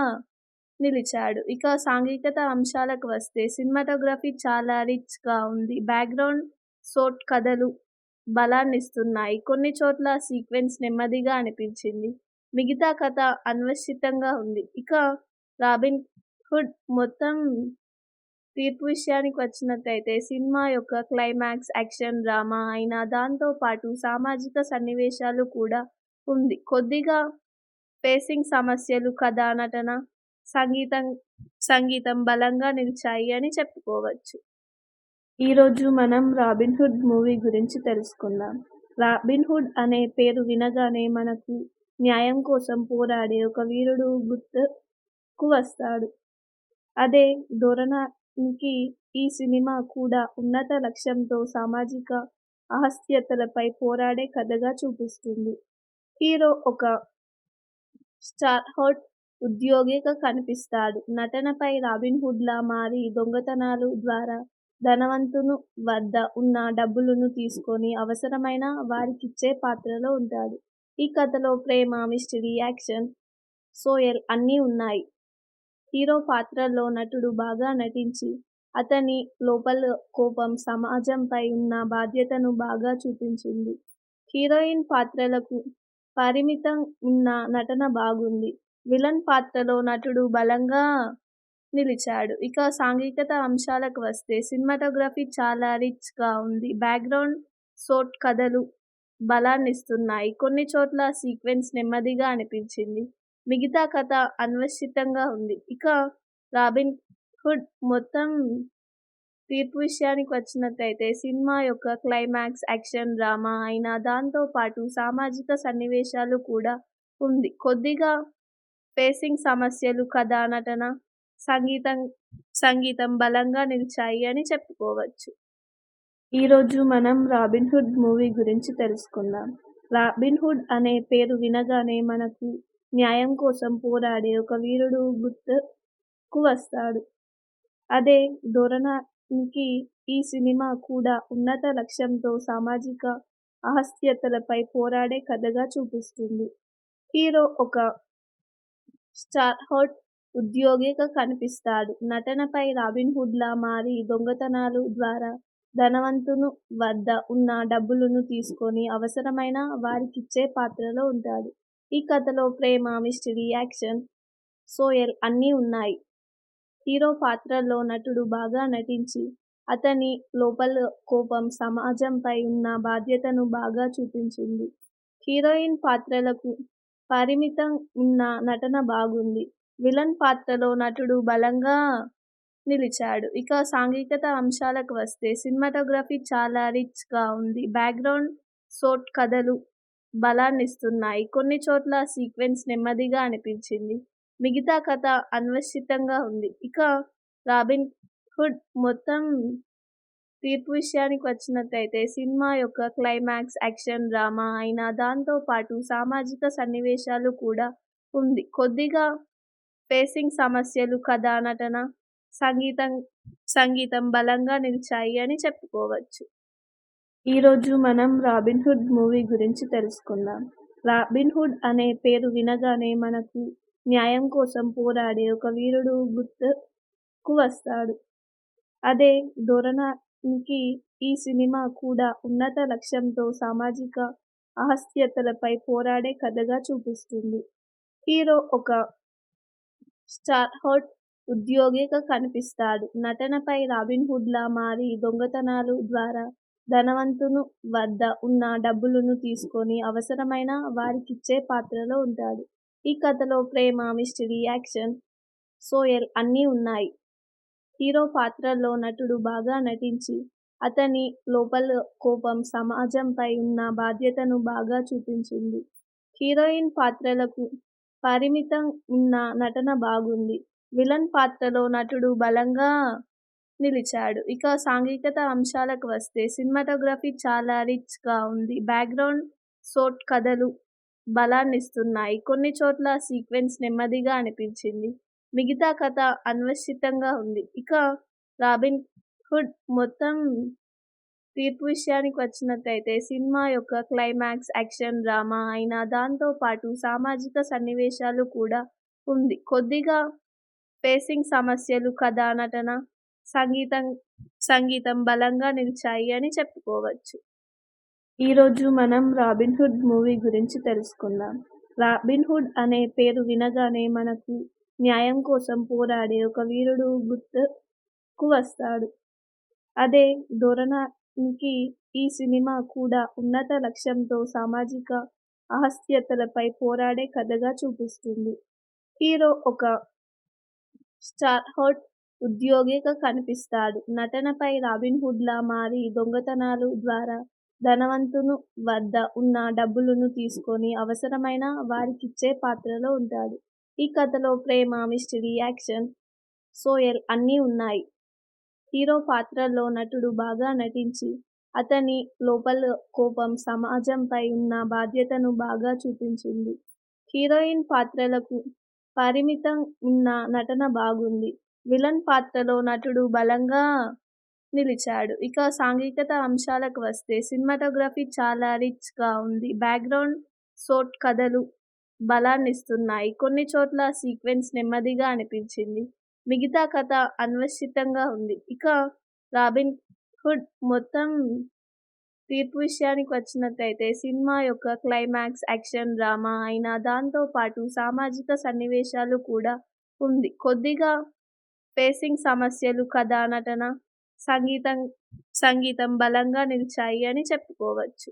నిలిచాడు. ఇక సాంఘికత అంశాలకు వస్తే సినిమాటోగ్రఫీ చాలా రిచ్‌గా ఉంది. బ్యాక్‌గ్రౌండ్ స్కోర్ కథలు బలాన్నిస్తున్నాయి. కొన్ని చోట్ల సీక్వెన్స్ నెమ్మదిగా అనిపించింది. మిగతా కథ అన్వేషితంగా ఉంది. ఇక 'రాబిన్ హుడ్' మొత్తం తీర్పు విషయానికి వచ్చినట్టయితే సినిమా యొక్క క్లైమాక్స్ యాక్షన్ డ్రామా అయినా దాంతో పాటు సామాజిక సన్నివేశాలు కూడా ఉంది. కొద్దిగా పేసింగ్ సమస్యలు, కథ, నటన, సంగీతం సంగీతం బలంగా నిలిచాయి అని చెప్పుకోవచ్చు. ఈరోజు మనం 'రాబిన్ హుడ్' మూవీ గురించి తెలుసుకుందాం. 'రాబిన్ హుడ్' అనే పేరు వినగానే మనకు న్యాయం కోసం పోరాడే ఒక వీరుడు గుర్తుకు వస్తాడు. అదే ధోరణికి ఈ సినిమా కూడా ఉన్నత లక్ష్యంతో సామాజిక అసహ్యతలపై పోరాడే కథగా చూపిస్తుంది. హీరో ఒక స్టార్హోల్డ్ ఉద్యోగిగా కనిపిస్తాడు. నటనపై రాబిన్ హుడ్‌లా మారి దొంగతనాల ద్వారా ధనవంతుని వద్ద ఉన్న డబ్బులను తీసుకొని అవసరమైన వారికిచ్చే పాత్రలో ఉంటాడు. ఈ కథలో ప్రేమ, మిస్టరీ, యాక్షన్, సోయల్ అన్నీ ఉన్నాయి. హీరో పాత్రలో నటుడు బాగా నటించి అతని లోపల కోపం, సమాజంపై ఉన్న బాధ్యతను బాగా చూపించింది. హీరోయిన్ పాత్రలకు పరిమితం ఉన్న నటన బాగుంది. విలన్ పాత్రలో నటుడు బలంగా నిలిచాడు. ఇక సాంఘికత అంశాలకు వస్తే సినిమాటోగ్రఫీ చాలా రిచ్‌గా ఉంది. బ్యాక్‌గ్రౌండ్ స్కోర్ కథలు బలాన్నిస్తున్నాయి. కొన్ని చోట్ల సీక్వెన్స్ నెమ్మదిగా అనిపించింది. మిగతా కథ అన్వేషితంగా ఉంది. ఇక 'రాబిన్ హుడ్' మొత్తం తీర్పు విషయానికి వచ్చినట్టయితే సినిమా యొక్క క్లైమాక్స్ యాక్షన్ డ్రామా అయినా దాంతో పాటు సామాజిక సన్నివేశాలు కూడా ఉంది. కొద్దిగా పేసింగ్ సమస్యలు, కథ, నటన, సంగీతం బలంగా నిలిచాయి అని చెప్పుకోవచ్చు. ఈరోజు మనం 'రాబిన్ హుడ్' మూవీ గురించి తెలుసుకుందాం. 'రాబిన్ హుడ్' అనే పేరు వినగానే మనకు న్యాయం కోసం పోరాడే ఒక వీరుడు గుర్తుకు వస్తాడు. అదే ధోరణికి ఈ సినిమా కూడా ఉన్నత లక్ష్యంతో సామాజిక అసహ్యతలపై పోరాడే కథగా చూపిస్తుంది. హీరో ఒక స్టార్హోల్డ్ ఉద్యోగిగా కనిపిస్తాడు. నటనపై రాబిన్ హుడ్‌లా మారి దొంగతనాల ద్వారా ధనవంతుని వద్ద ఉన్న డబ్బులను తీసుకొని అవసరమైన వారికిచ్చే పాత్రలో ఉంటాడు. ఈ కథలో ప్రేమ, మిస్టరీ, యాక్షన్, సోయల్ అన్నీ ఉన్నాయి. హీరో పాత్రలో నటుడు బాగా నటించి అతని లోపల కోపం, సమాజంపై ఉన్న బాధ్యతను బాగా చూపించింది. హీరోయిన్ పాత్రలకు పరిమితం ఉన్న నటన బాగుంది. విలన్ పాత్రలో నటుడు బలంగా నిలిచాడు. ఇక సాంఘికత అంశాలకు వస్తే సినిమాటోగ్రఫీ చాలా రిచ్‌గా ఉంది. బ్యాక్‌గ్రౌండ్ స్కోర్ కథలు బలాన్నిస్తున్నాయి. కొన్ని చోట్ల సీక్వెన్స్ నెమ్మదిగా అనిపించింది. మిగతా కథ అన్వేషితంగా ఉంది. ఇక 'రాబిన్ హుడ్' మొత్తం తీర్పు విషయానికి వచ్చినట్టయితే సినిమా యొక్క క్లైమాక్స్ యాక్షన్ డ్రామా అయినా దాంతో పాటు సామాజిక సన్నివేశాలు కూడా ఉంది. కొద్దిగా పేసింగ్ సమస్యలు, కథ, నటన, సంగీతం బలంగా నిలిచాయి అని చెప్పుకోవచ్చు. ఈరోజు మనం 'రాబిన్ హుడ్' మూవీ గురించి తెలుసుకుందాం. 'రాబిన్ హుడ్' అనే పేరు వినగానే మనకు న్యాయం కోసం పోరాడే ఒక వీరుడు గుర్తుకు వస్తాడు. అదే ధోరణికి ఈ సినిమా కూడా ఉన్నత లక్ష్యంతో సామాజిక అసహ్యతలపై పోరాడే కథగా చూపిస్తుంది. హీరో ఒక స్టార్హోల్డ్ ఉద్యోగిగా కనిపిస్తాడు. నటనపై రాబిన్ హుడ్‌లా మారి దొంగతనాల ద్వారా ధనవంతుని వద్ద ఉన్న డబ్బులను తీసుకొని అవసరమైన వారికిచ్చే పాత్రలో ఉంటాడు. ఈ కథలో ప్రేమ, మిస్టరీ, యాక్షన్, సోయల్ అన్నీ ఉన్నాయి. హీరో పాత్రలో నటుడు బాగా నటించి అతని లోపల కోపం, సమాజంపై ఉన్న బాధ్యతను బాగా చూపించింది. హీరోయిన్ పాత్రలకు పరిమితం ఉన్న నటన బాగుంది. విలన్ పాత్రలో నటుడు బలంగా నిలిచాడు. ఇక సాంఘికత అంశాలకు వస్తే సినిమాటోగ్రఫీ చాలా రిచ్‌గా ఉంది. బ్యాక్‌గ్రౌండ్ స్కోర్ కథలు బలాన్నిస్తున్నాయి. కొన్ని చోట్ల సీక్వెన్స్ నెమ్మదిగా అనిపించింది. మిగతా కథ అన్వేషితంగా ఉంది. ఇక 'రాబిన్ హుడ్' మొత్తం తీర్పు విషయానికి వచ్చినట్టయితే సినిమా యొక్క క్లైమాక్స్ యాక్షన్ డ్రామా అయినా దాంతో పాటు సామాజిక సన్నివేశాలు కూడా ఉంది. కొద్దిగా పేసింగ్ సమస్యలు, కథా నటన, సంగీతం సంగీతం బలంగా నిలిచాయి అని చెప్పుకోవచ్చు. ఈరోజు మనం 'రాబిన్‌హుడ్' మూవీ గురించి తెలుసుకుందాం. 'రాబిన్‌హుడ్' అనే పేరు వినగానే మనకు న్యాయం కోసం పోరాడే ఒక వీరుడు గుర్తుకు వస్తాడు. అదే ధోరణికి ఈ సినిమా కూడా ఉన్నత లక్ష్యంతో సామాజిక అసహ్యతలపై పోరాడే కథగా చూపిస్తుంది. హీరో ఒక స్టార్హోట్ ఉద్యోగిగా కనిపిస్తాడు. నటనపై రాబిన్‌హుడ్‌లా మారి దొంగతనాలు ద్వారా ధనవంతుని వద్ద ఉన్న డబ్బులను తీసుకొని అవసరమైన వారికిచ్చే పాత్రలో ఉంటాడు. ఈ కథలో ప్రేమ, మిస్టరీ, యాక్షన్, సోయల్ అన్నీ ఉన్నాయి. హీరో పాత్రలో నటుడు బాగా నటించి అతని లోపల కోపం, సమాజంపై ఉన్న బాధ్యతను బాగా చూపించింది. హీరోయిన్ పాత్రలకు పరిమితం ఉన్న నటన బాగుంది. విలన్ పాత్రలో నటుడు బలంగా నిలిచాడు. ఇక సాంఘికత అంశాలకు వస్తే సినిమాటోగ్రఫీ చాలా రిచ్ గా ఉంది. బ్యాక్గ్రౌండ్ స్కోర్ కథలు బలాన్నిస్తున్నాయి. కొన్ని చోట్ల సీక్వెన్స్ నెమ్మదిగా అనిపించింది. మిగతా కథ అన్వేషితంగా ఉంది. ఇక రాబిన్ హుడ్ మొత్తం తీర్పు విషయానికి వచ్చినట్టయితే సినిమా యొక్క క్లైమాక్స్ యాక్షన్ డ్రామా అయినా దాంతో పాటు సామాజిక సన్నివేశాలు కూడా ఉంది. కొద్దిగా పేసింగ్ సమస్యలు, కథా నటన, సంగీతం బలంగా నిలిచాయి అని చెప్పుకోవచ్చు.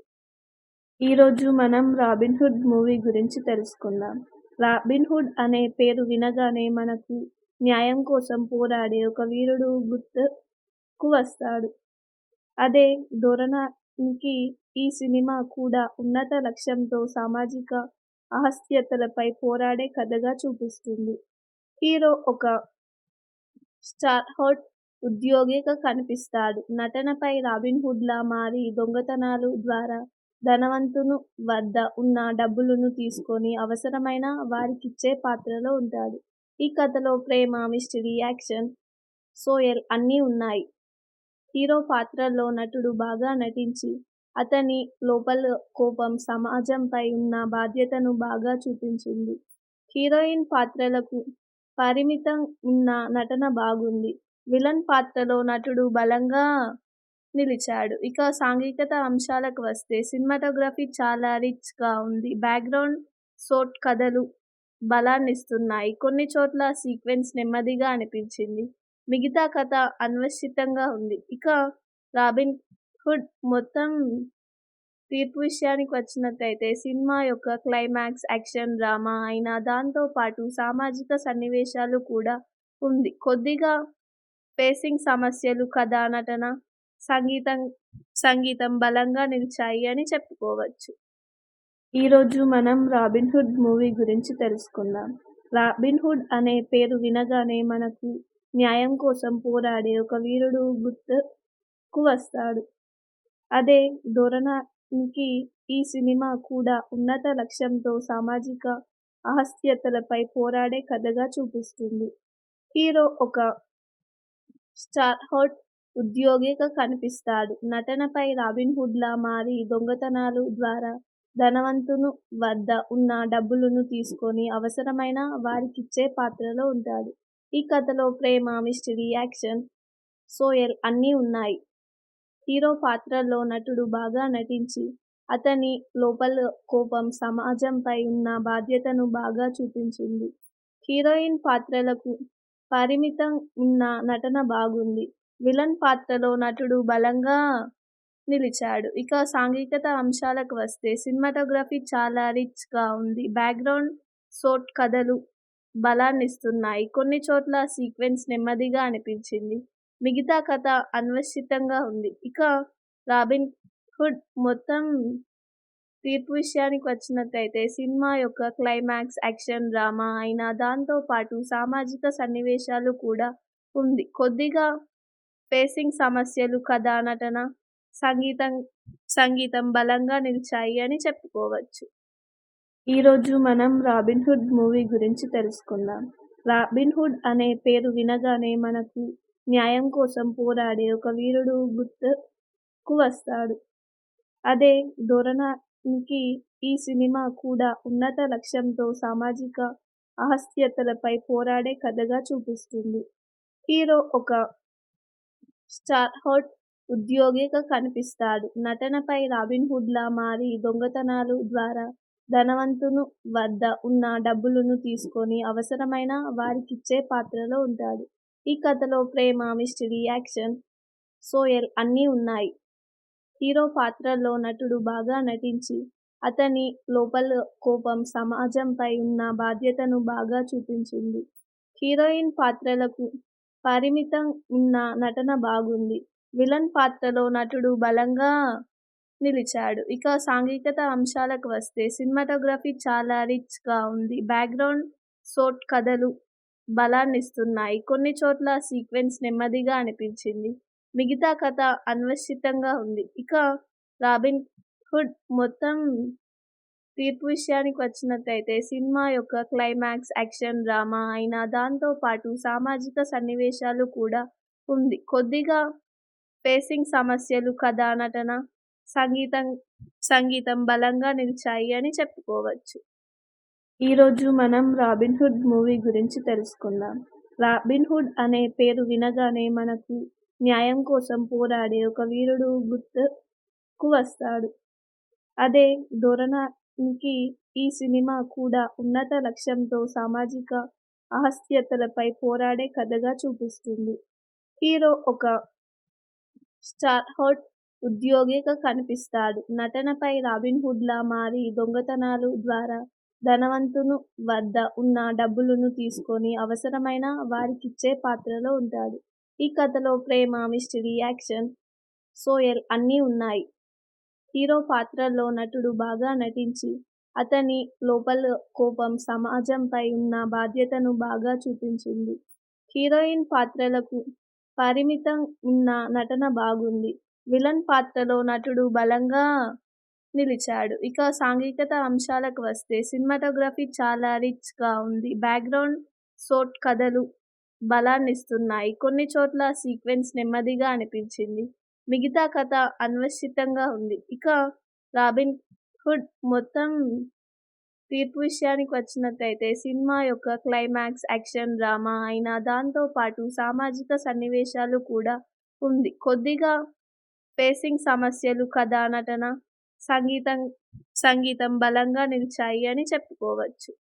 ఈరోజు మనం 'రాబిన్‌హుడ్' మూవీ గురించి తెలుసుకుందాం. 'రాబిన్‌హుడ్' అనే పేరు వినగానే మనకు న్యాయం కోసం పోరాడే ఒక వీరుడు గుర్తుకు వస్తాడు. అదే ధోరణికి ఈ సినిమా కూడా ఉన్నత లక్ష్యంతో సామాజిక అసహ్యతలపై పోరాడే కథగా చూపిస్తుంది. హీరో ఒక స్టార్హోట్ ఉద్యోగిగా కనిపిస్తాడు. నటనపై రాబిన్‌హుడ్‌లా మారి దొంగతనాలు ద్వారా ధనవంతుని వద్ద ఉన్న డబ్బులను తీసుకొని అవసరమైన వారికిచ్చే పాత్రలో ఉంటాడు. ఈ కథలో ప్రేమ, మిస్టరీ, యాక్షన్, సోయల్ అన్నీ ఉన్నాయి. హీరో పాత్రలో నటుడు బాగా నటించి అతని లోపల కోపం, సమాజంపై ఉన్న బాధ్యతను బాగా చూపించింది. హీరోయిన్ పాత్రలకు పరిమితం ఉన్న నటన బాగుంది. విలన్ పాత్రలో నటుడు బలంగా నిలిచాడు. ఇక సాంఘికత అంశాలకు వస్తే సినిమాటోగ్రఫీ చాలా రిచ్ గా ఉంది. బ్యాక్గ్రౌండ్ స్కోర్ కథలు బలాన్నిస్తున్నాయి. కొన్ని చోట్ల సీక్వెన్స్ నెమ్మదిగా అనిపించింది. మిగతా కథ అన్వేషితంగా ఉంది. ఇక రాబిన్ హుడ్ మొత్తం తీర్పు విషయానికి వచ్చినట్టయితే సినిమా యొక్క క్లైమాక్స్ యాక్షన్ డ్రామా అయినా దాంతో పాటు సామాజిక సన్నివేశాలు కూడా ఉంది. కొద్దిగా పేసింగ్ సమస్యలు, కథా నటన, సంగీతం బలంగా నిలిచాయి అని చెప్పుకోవచ్చు. ఈరోజు మనం 'రాబిన్‌హుడ్' మూవీ గురించి తెలుసుకుందాం. 'రాబిన్‌హుడ్' అనే పేరు వినగానే మనకు న్యాయం కోసం పోరాడే ఒక వీరుడు గుర్తుకు వస్తాడు. అదే ధోరణికి ఈ సినిమా కూడా ఉన్నత లక్ష్యంతో సామాజిక అసహ్యతలపై పోరాడే కథగా చూపిస్తుంది. హీరో ఒక స్టార్హోట్ ఉద్యోగిగా కనిపిస్తాడు. నటనపై రాబిన్‌హుడ్‌లా మారి దొంగతనాలు ద్వారా ధనవంతుని వద్ద ఉన్న డబ్బులను తీసుకొని అవసరమైన వారికిచ్చే పాత్రలో ఉంటాడు. ఈ కథలో ప్రేమ, మిస్టరీ, యాక్షన్, సోయల్ అన్నీ ఉన్నాయి. హీరో పాత్రలో నటుడు బాగా నటించి అతని లోపల కోపం, సమాజంపై ఉన్న బాధ్యతను బాగా చూపించింది. హీరోయిన్ పాత్రలకు పరిమితం ఉన్న నటన బాగుంది. విలన్ పాత్రలో నటుడు బలంగా నిలిచాడు. ఇక సాంఘికత అంశాలకు వస్తే సినిమాటోగ్రఫీ చాలా రిచ్ గా ఉంది. బ్యాక్గ్రౌండ్ స్కోర్ కథలు బలాన్నిస్తున్నాయి. కొన్ని చోట్ల సీక్వెన్స్ నెమ్మదిగా అనిపించింది. మిగతా కథ అన్వేషితంగా ఉంది. ఇక రాబిన్ హుడ్ మొత్తం తీర్పు విషయానికి వచ్చినట్టయితే సినిమా యొక్క క్లైమాక్స్ యాక్షన్ డ్రామా అయినా దాంతో పాటు సామాజిక సన్నివేశాలు కూడా ఉంది. కొద్దిగా పేసింగ్ సమస్యలు, కథా నటన, సంగీతం బలంగా నిలిచాయి అని చెప్పుకోవచ్చు. ఈరోజు మనం 'రాబిన్‌హుడ్' మూవీ గురించి తెలుసుకుందాం. 'రాబిన్‌హుడ్' అనే పేరు వినగానే మనకు న్యాయం కోసం పోరాడే ఒక వీరుడు గుర్తుకు వస్తాడు. అదే ధోరణికి ఈ సినిమా కూడా ఉన్నత లక్ష్యంతో సామాజిక అసహ్యతలపై పోరాడే కథగా చూపిస్తుంది. హీరో ఒక స్టార్హోట్ ఉద్యోగిగా కనిపిస్తాడు. నటనపై రాబిన్ హుడ్లా మారి దొంగతనాలు ద్వారా ధనవంతుని వద్ద ఉన్న డబ్బులను తీసుకొని అవసరమైన వారికిచ్చే పాత్రలో ఉంటాడు. ఈ కథలో ప్రేమ, మిస్టరీ, యాక్షన్, సోయల్ అన్నీ ఉన్నాయి. హీరో పాత్రలో నటుడు బాగా నటించి అతని లోపల కోపం, సమాజంపై ఉన్న బాధ్యతను బాగా చూపించింది. హీరోయిన్ పాత్రలకు పరిమితం ఉన్న నటన బాగుంది. విలన్ పాత్రలో నటుడు బలంగా నిలిచాడు. ఇక సాంఘికత అంశాలకు వస్తే సినిమాటోగ్రఫీ చాలా రిచ్ గా ఉంది. బ్యాక్గ్రౌండ్ షాట్ కథలు బలాన్నిస్తున్నాయి. కొన్ని చోట్ల సీక్వెన్స్ నెమ్మదిగా అనిపించింది. మిగతా కథ అన్వేషితంగా ఉంది. ఇక రాబిన్ హుడ్ మొత్తం తీర్పు విషయానికి వచ్చినట్లయితే సినిమా యొక్క క్లైమాక్స్ యాక్షన్ డ్రామా అయినా దాంతో పాటు సామాజిక సన్నివేశాలు కూడా ఉంది. కొద్దిగా పేసింగ్ సమస్యలు, కథ, నటన, సంగీతం బలంగా నిలిచాయి అని చెప్పుకోవచ్చు. ఈరోజు మనం రాబిన్ హుడ్ మూవీ గురించి తెలుసుకుందాం. రాబిన్ హుడ్ అనే పేరు వినగానే మనకు న్యాయం కోసం పోరాడే ఒక వీరుడు గుర్తుకు వస్తాడు. అదే ధోరణికి ఈ సినిమా కూడా ఉన్నత లక్ష్యంతో సామాజిక అసహ్యతలపై పోరాడే కథగా చూపిస్తుంది. హీరో ఒక స్టార్హోట్ ఉద్యోగిగా కనిపిస్తాడు. నటనపై రాబిన్ హుడ్లా మారి దొంగతనాలు ద్వారా ధనవంతుని వద్ద ఉన్న డబ్బులను తీసుకొని అవసరమైన వారికిచ్చే పాత్రలో ఉంటాడు. ఈ కథలో ప్రేమ, మిస్టరీ, యాక్షన్, సోయల్ అన్నీ ఉన్నాయి. హీరో పాత్రలో నటుడు బాగా నటించి అతని లోపల కోపం, సమాజంపై ఉన్న బాధ్యతను బాగా చూపించింది. హీరోయిన్ పాత్రలకు పరిమితం ఉన్న నటన బాగుంది. విలన్ పాత్రలో నటుడు బలంగా నిలిచాడు. ఇక సాంఘికత అంశాలకు వస్తే సినిమాటోగ్రఫీ చాలా రిచ్ గా ఉంది. బ్యాక్గ్రౌండ్ షాట్ కథలు బలాన్నిస్తున్నాయి. కొన్ని చోట్ల సీక్వెన్స్ నెమ్మదిగా అనిపించింది. మిగతా కథ అన్వేషితంగా ఉంది. ఇక రాబిన్ హుడ్ మొత్తం తీర్పు విషయానికి వచ్చినట్లయితే సినిమా యొక్క క్లైమాక్స్ యాక్షన్ డ్రామా అయినా దాంతో పాటు సామాజిక సన్నివేశాలు కూడా ఉంది. కొద్దిగా పేసింగ్ సమస్యలు, కథ, నటన, సంగీతం బలంగా నిలిచాయి అని చెప్పుకోవచ్చు.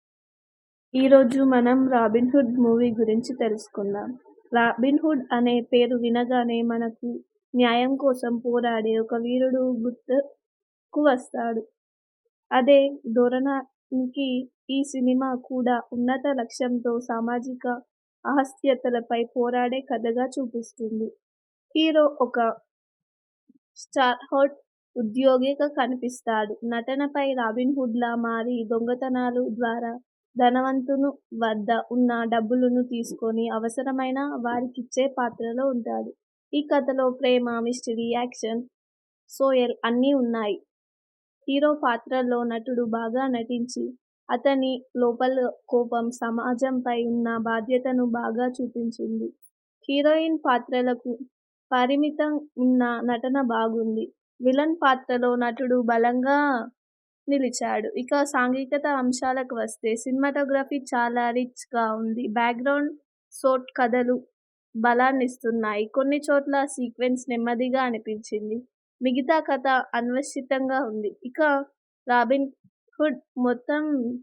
ఈరోజు మనం రాబిన్ హుడ్ మూవీ గురించి తెలుసుకుందాం. రాబిన్ హుడ్ అనే పేరు వినగానే మనకు న్యాయం కోసం పోరాడే ఒక వీరుడు గుర్తుకు వస్తాడు. అదే ధోరణికి ఈ సినిమా కూడా ఉన్నత లక్ష్యంతో సామాజిక అసహ్యతలపై పోరాడే కథగా చూపిస్తుంది. హీరో ఒక స్టార్హోట్ ఉద్యోగిగా కనిపిస్తాడు. నటనపై రాబిన్ హుడ్లా మారి దొంగతనాలు ద్వారా ధనవంతుని వద్ద ఉన్న డబ్బులను తీసుకొని అవసరమైన వారికిచ్చే పాత్రలో ఉంటాడు. ఈ కథలో ప్రేమ, మిస్టరీ, యాక్షన్, సోయల్ అన్నీ ఉన్నాయి. హీరో పాత్రలో నటుడు బాగా నటించి అతని లోపల కోపం, సమాజంపై ఉన్న బాధ్యతను బాగా చూపించింది. హీరోయిన్ పాత్రలకు పరిమితం ఉన్న నటన బాగుంది. విలన్ పాత్రలో నటుడు బలంగా నిలిచాడు. ఇక సాంఘికత అంశాలకు వస్తే సినిమాటోగ్రఫీ చాలా రిచ్ గా ఉంది. బ్యాక్గ్రౌండ్ షాట్ కథలు బలాన్నిస్తున్నాయి. కొన్ని చోట్ల సీక్వెన్స్ నెమ్మదిగా అనిపించింది. మిగతా కథ అన్వేషితంగా ఉంది. ఇక రాబిన్ హుడ్ మొత్తం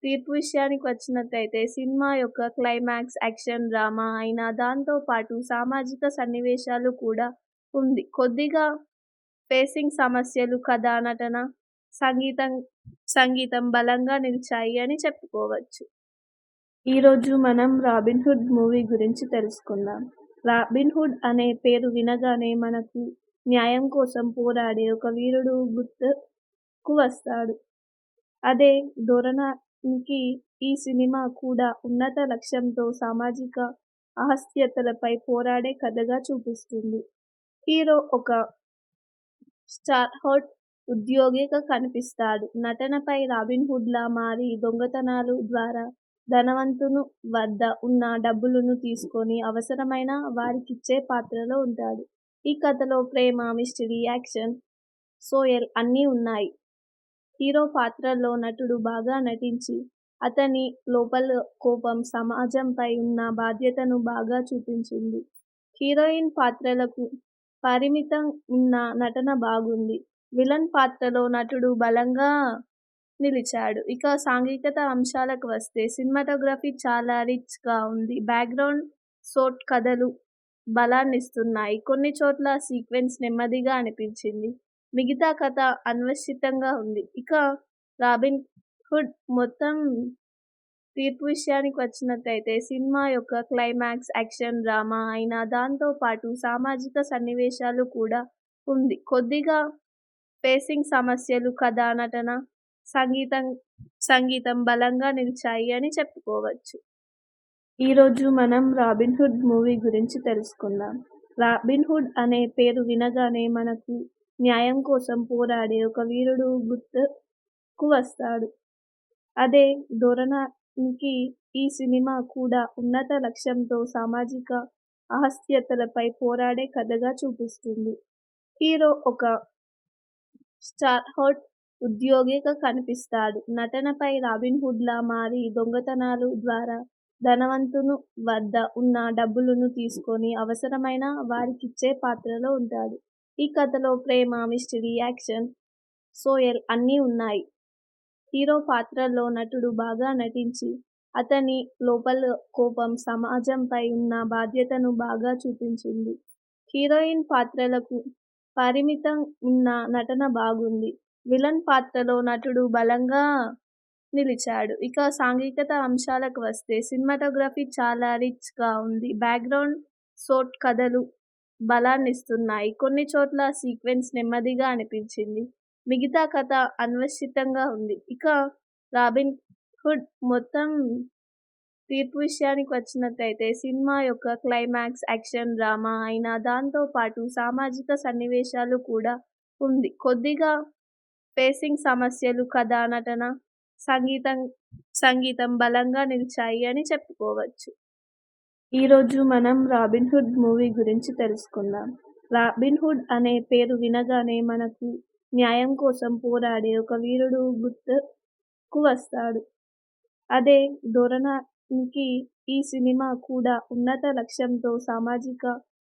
తీర్పు విషయానికి వచ్చినట్లయితే సినిమా యొక్క క్లైమాక్స్ యాక్షన్ డ్రామా అయినా దాంతో పాటు సామాజిక సన్నివేశాలు కూడా ఉంది. కొద్దిగా పేసింగ్ సమస్యలు, కథ, నటన, సంగీతం బలంగా నిలిచాయి అని చెప్పుకోవచ్చు. ఈరోజు మనం రాబిన్ హుడ్ మూవీ గురించి తెలుసుకుందాం. రాబిన్ హుడ్ అనే పేరు వినగానే మనకు న్యాయం కోసం పోరాడే ఒక వీరుడు గుర్తుకు వస్తాడు. అదే ధోరణికి ఈ సినిమా కూడా ఉన్నత లక్ష్యంతో సామాజిక అసహ్యతలపై పోరాడే కథగా చూపిస్తుంది. హీరో ఒక స్టార్హోట్ ఉద్యోగిగా కనిపిస్తాడు. నటనపై రాబిన్ హుడ్లా మారి దొంగతనాలు ద్వారా ధనవంతుని వద్ద ఉన్న డబ్బులను తీసుకొని అవసరమైన వారికిచ్చే పాత్రలో ఉంటాడు. ఈ కథలో ప్రేమ, మిస్టరీ, యాక్షన్, సోయల్ అన్నీ ఉన్నాయి. హీరో పాత్రలో నటుడు బాగా నటించి అతని లోపల కోపం, సమాజంపై ఉన్న బాధ్యతను బాగా చూపించింది. హీరోయిన్ పాత్రలకు పరిమితం ఉన్న నటన బాగుంది. విలన్ పాత్రలో నటుడు బలంగా నిలిచాడు. ఇక సాంఘికత అంశాలకు వస్తే సినిమాటోగ్రఫీ చాలా రిచ్‌గా ఉంది. బ్యాక్‌గ్రౌండ్ స్కోర్ కథలు బలాన్నిస్తున్నాయి. కొన్ని చోట్ల సీక్వెన్స్ నెమ్మదిగా అనిపించింది. మిగతా కథ అన్వేషితంగా ఉంది. ఇక 'రాబిన్ హుడ్' మొత్తం తీర్పు విషయానికి వచ్చినట్టయితే సినిమా యొక్క క్లైమాక్స్ యాక్షన్ డ్రామా అయినా దాంతో పాటు సామాజిక సన్నివేశాలు కూడా ఉంది. కొద్దిగా పేసింగ్ సమస్యలు, కథ, నటన, సంగీతం సంగీతం బలంగా నిలిచాయి అని చెప్పుకోవచ్చు. ఈరోజు మనం 'రాబిన్ హుడ్' మూవీ గురించి తెలుసుకుందాం. 'రాబిన్ హుడ్' అనే పేరు వినగానే మనకు న్యాయం కోసం పోరాడే ఒక వీరుడు గుర్తుకు వస్తాడు. అదే ధోరణికి ఈ సినిమా కూడా ఉన్నత లక్ష్యంతో సామాజిక అసహ్యతలపై పోరాడే కథగా చూపిస్తుంది. హీరో ఒక స్టార్హోల్డ్ ఉద్యోగిగా కనిపిస్తాడు. నటనపై రాబిన్ హుడ్లా మారి దొంగతనాల ద్వారా ధనవంతుని వద్ద ఉన్న డబ్బులను తీసుకొని అవసరమైన వారికిచ్చే పాత్రలో ఉంటాడు. ఈ కథలో ప్రేమ, మిస్టరీ, యాక్షన్, సోయల్ అన్నీ ఉన్నాయి. హీరో పాత్రలో నటుడు బాగా నటించి అతని లోపల కోపం, సమాజంపై ఉన్న బాధ్యతను బాగా చూపించింది. హీరోయిన్ పాత్రలకు పరిమితం ఉన్న నటన బాగుంది. విలన్ పాత్రలో నటుడు బలంగా నిలిచాడు. ఇక సాంఘికత అంశాలకు వస్తే సినిమాటోగ్రఫీ చాలా రిచ్‌గా ఉంది. బ్యాక్‌గ్రౌండ్ స్కోర్ కథలు బలాన్నిస్తున్నాయి. కొన్ని చోట్ల సీక్వెన్స్ నెమ్మదిగా అనిపించింది. మిగతా కథ అన్వేషితంగా ఉంది. ఇక 'రాబిన్ హుడ్' మొత్తం తీర్పు విషయానికి వచ్చినట్టయితే సినిమా యొక్క క్లైమాక్స్ యాక్షన్ డ్రామా అయినా దాంతో పాటు సామాజిక సన్నివేశాలు కూడా ఉంది. కొద్దిగా పేసింగ్ సమస్యలు, కథ, నటన, సంగీతం బలంగా నిలిచాయి అని చెప్పుకోవచ్చు. ఈరోజు మనం 'రాబిన్ హుడ్' మూవీ గురించి తెలుసుకుందాం. 'రాబిన్ హుడ్' అనే పేరు వినగానే మనకు న్యాయం కోసం పోరాడే ఒక వీరుడు గుర్తుకు వస్తాడు. అదే ధోరణికి ఈ సినిమా కూడా ఉన్నత లక్ష్యంతో సామాజిక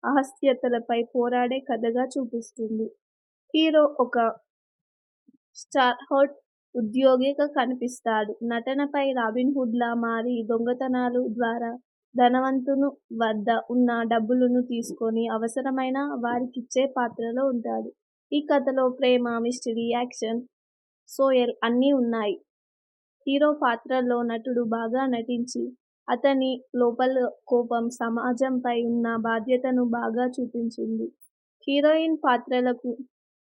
అసహ్యతలపై పోరాడే కథగా చూపిస్తుంది. హీరో ఒక స్టార్హోల్డ్ ఉద్యోగిగా కనిపిస్తాడు. నటనపై రాబిన్ హుడ్లా మారి దొంగతనాల ద్వారా ధనవంతుని వద్ద ఉన్న డబ్బులను తీసుకొని అవసరమైన వారికిచ్చే పాత్రలో ఉంటాడు. ఈ కథలో ప్రేమ, మిస్టరీ, యాక్షన్, సోయల్ అన్నీ ఉన్నాయి. హీరో పాత్రలో నటుడు బాగా నటించి అతని లోపల కోపం, సమాజంపై ఉన్న బాధ్యతను బాగా చూపించింది. హీరోయిన్ పాత్రలకు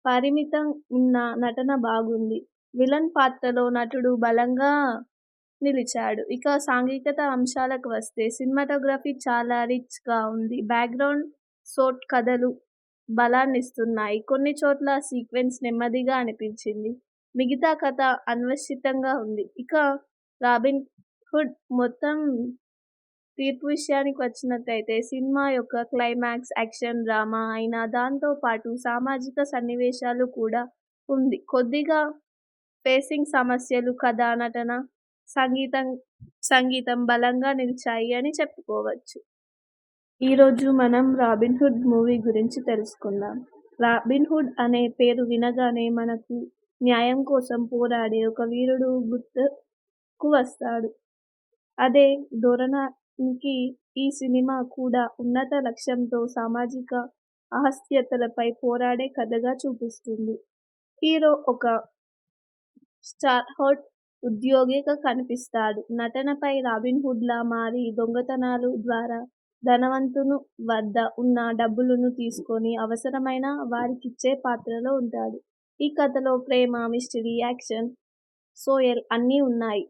పరిమితం ఉన్న నటన బాగుంది. విలన్ పాత్రలో నటుడు బలంగా నిలిచాడు. ఇక సాంఘికత అంశాలకు వస్తే సినిమాటోగ్రఫీ చాలా రిచ్‌గా ఉంది. బ్యాక్‌గ్రౌండ్ స్కోర్ కథలు బలాన్నిస్తున్నాయి. కొన్ని చోట్ల సీక్వెన్స్ నెమ్మదిగా అనిపించింది. మిగతా కథ అన్వేషితంగా ఉంది. ఇక 'రాబిన్ హుడ్' మొత్తం తీర్పు విషయానికి వచ్చినట్టయితే సినిమా యొక్క క్లైమాక్స్ యాక్షన్ డ్రామా అయినా దాంతో పాటు సామాజిక సన్నివేశాలు కూడా ఉంది. కొద్దిగా పేసింగ్ సమస్యలు, కథ, నటన, సంగీతం బలంగా నిలిచాయి అని చెప్పుకోవచ్చు. ఈరోజు మనం 'రాబిన్ హుడ్' మూవీ గురించి తెలుసుకుందాం. 'రాబిన్ హుడ్' అనే పేరు వినగానే మనకు న్యాయం కోసం పోరాడే ఒక వీరుడు గుర్తుకు వస్తాడు. అదే ధోరణికి ఈ సినిమా కూడా ఉన్నత లక్ష్యంతో సామాజిక అసహ్యతలపై పోరాడే కథగా చూపిస్తుంది. హీరో ఒక స్టార్హోల్డ్ ఉద్యోగిగా కనిపిస్తాడు. నటనపై రాబిన్ హుడ్లా మారి దొంగతనాల ద్వారా ధనవంతుని వద్ద ఉన్న డబ్బులను తీసుకొని అవసరమైన వారికిచ్చే పాత్రలో ఉంటాడు. ఈ కథలో ప్రేమ, మిస్టరీ, యాక్షన్, సోయల్ అన్నీ ఉన్నాయి.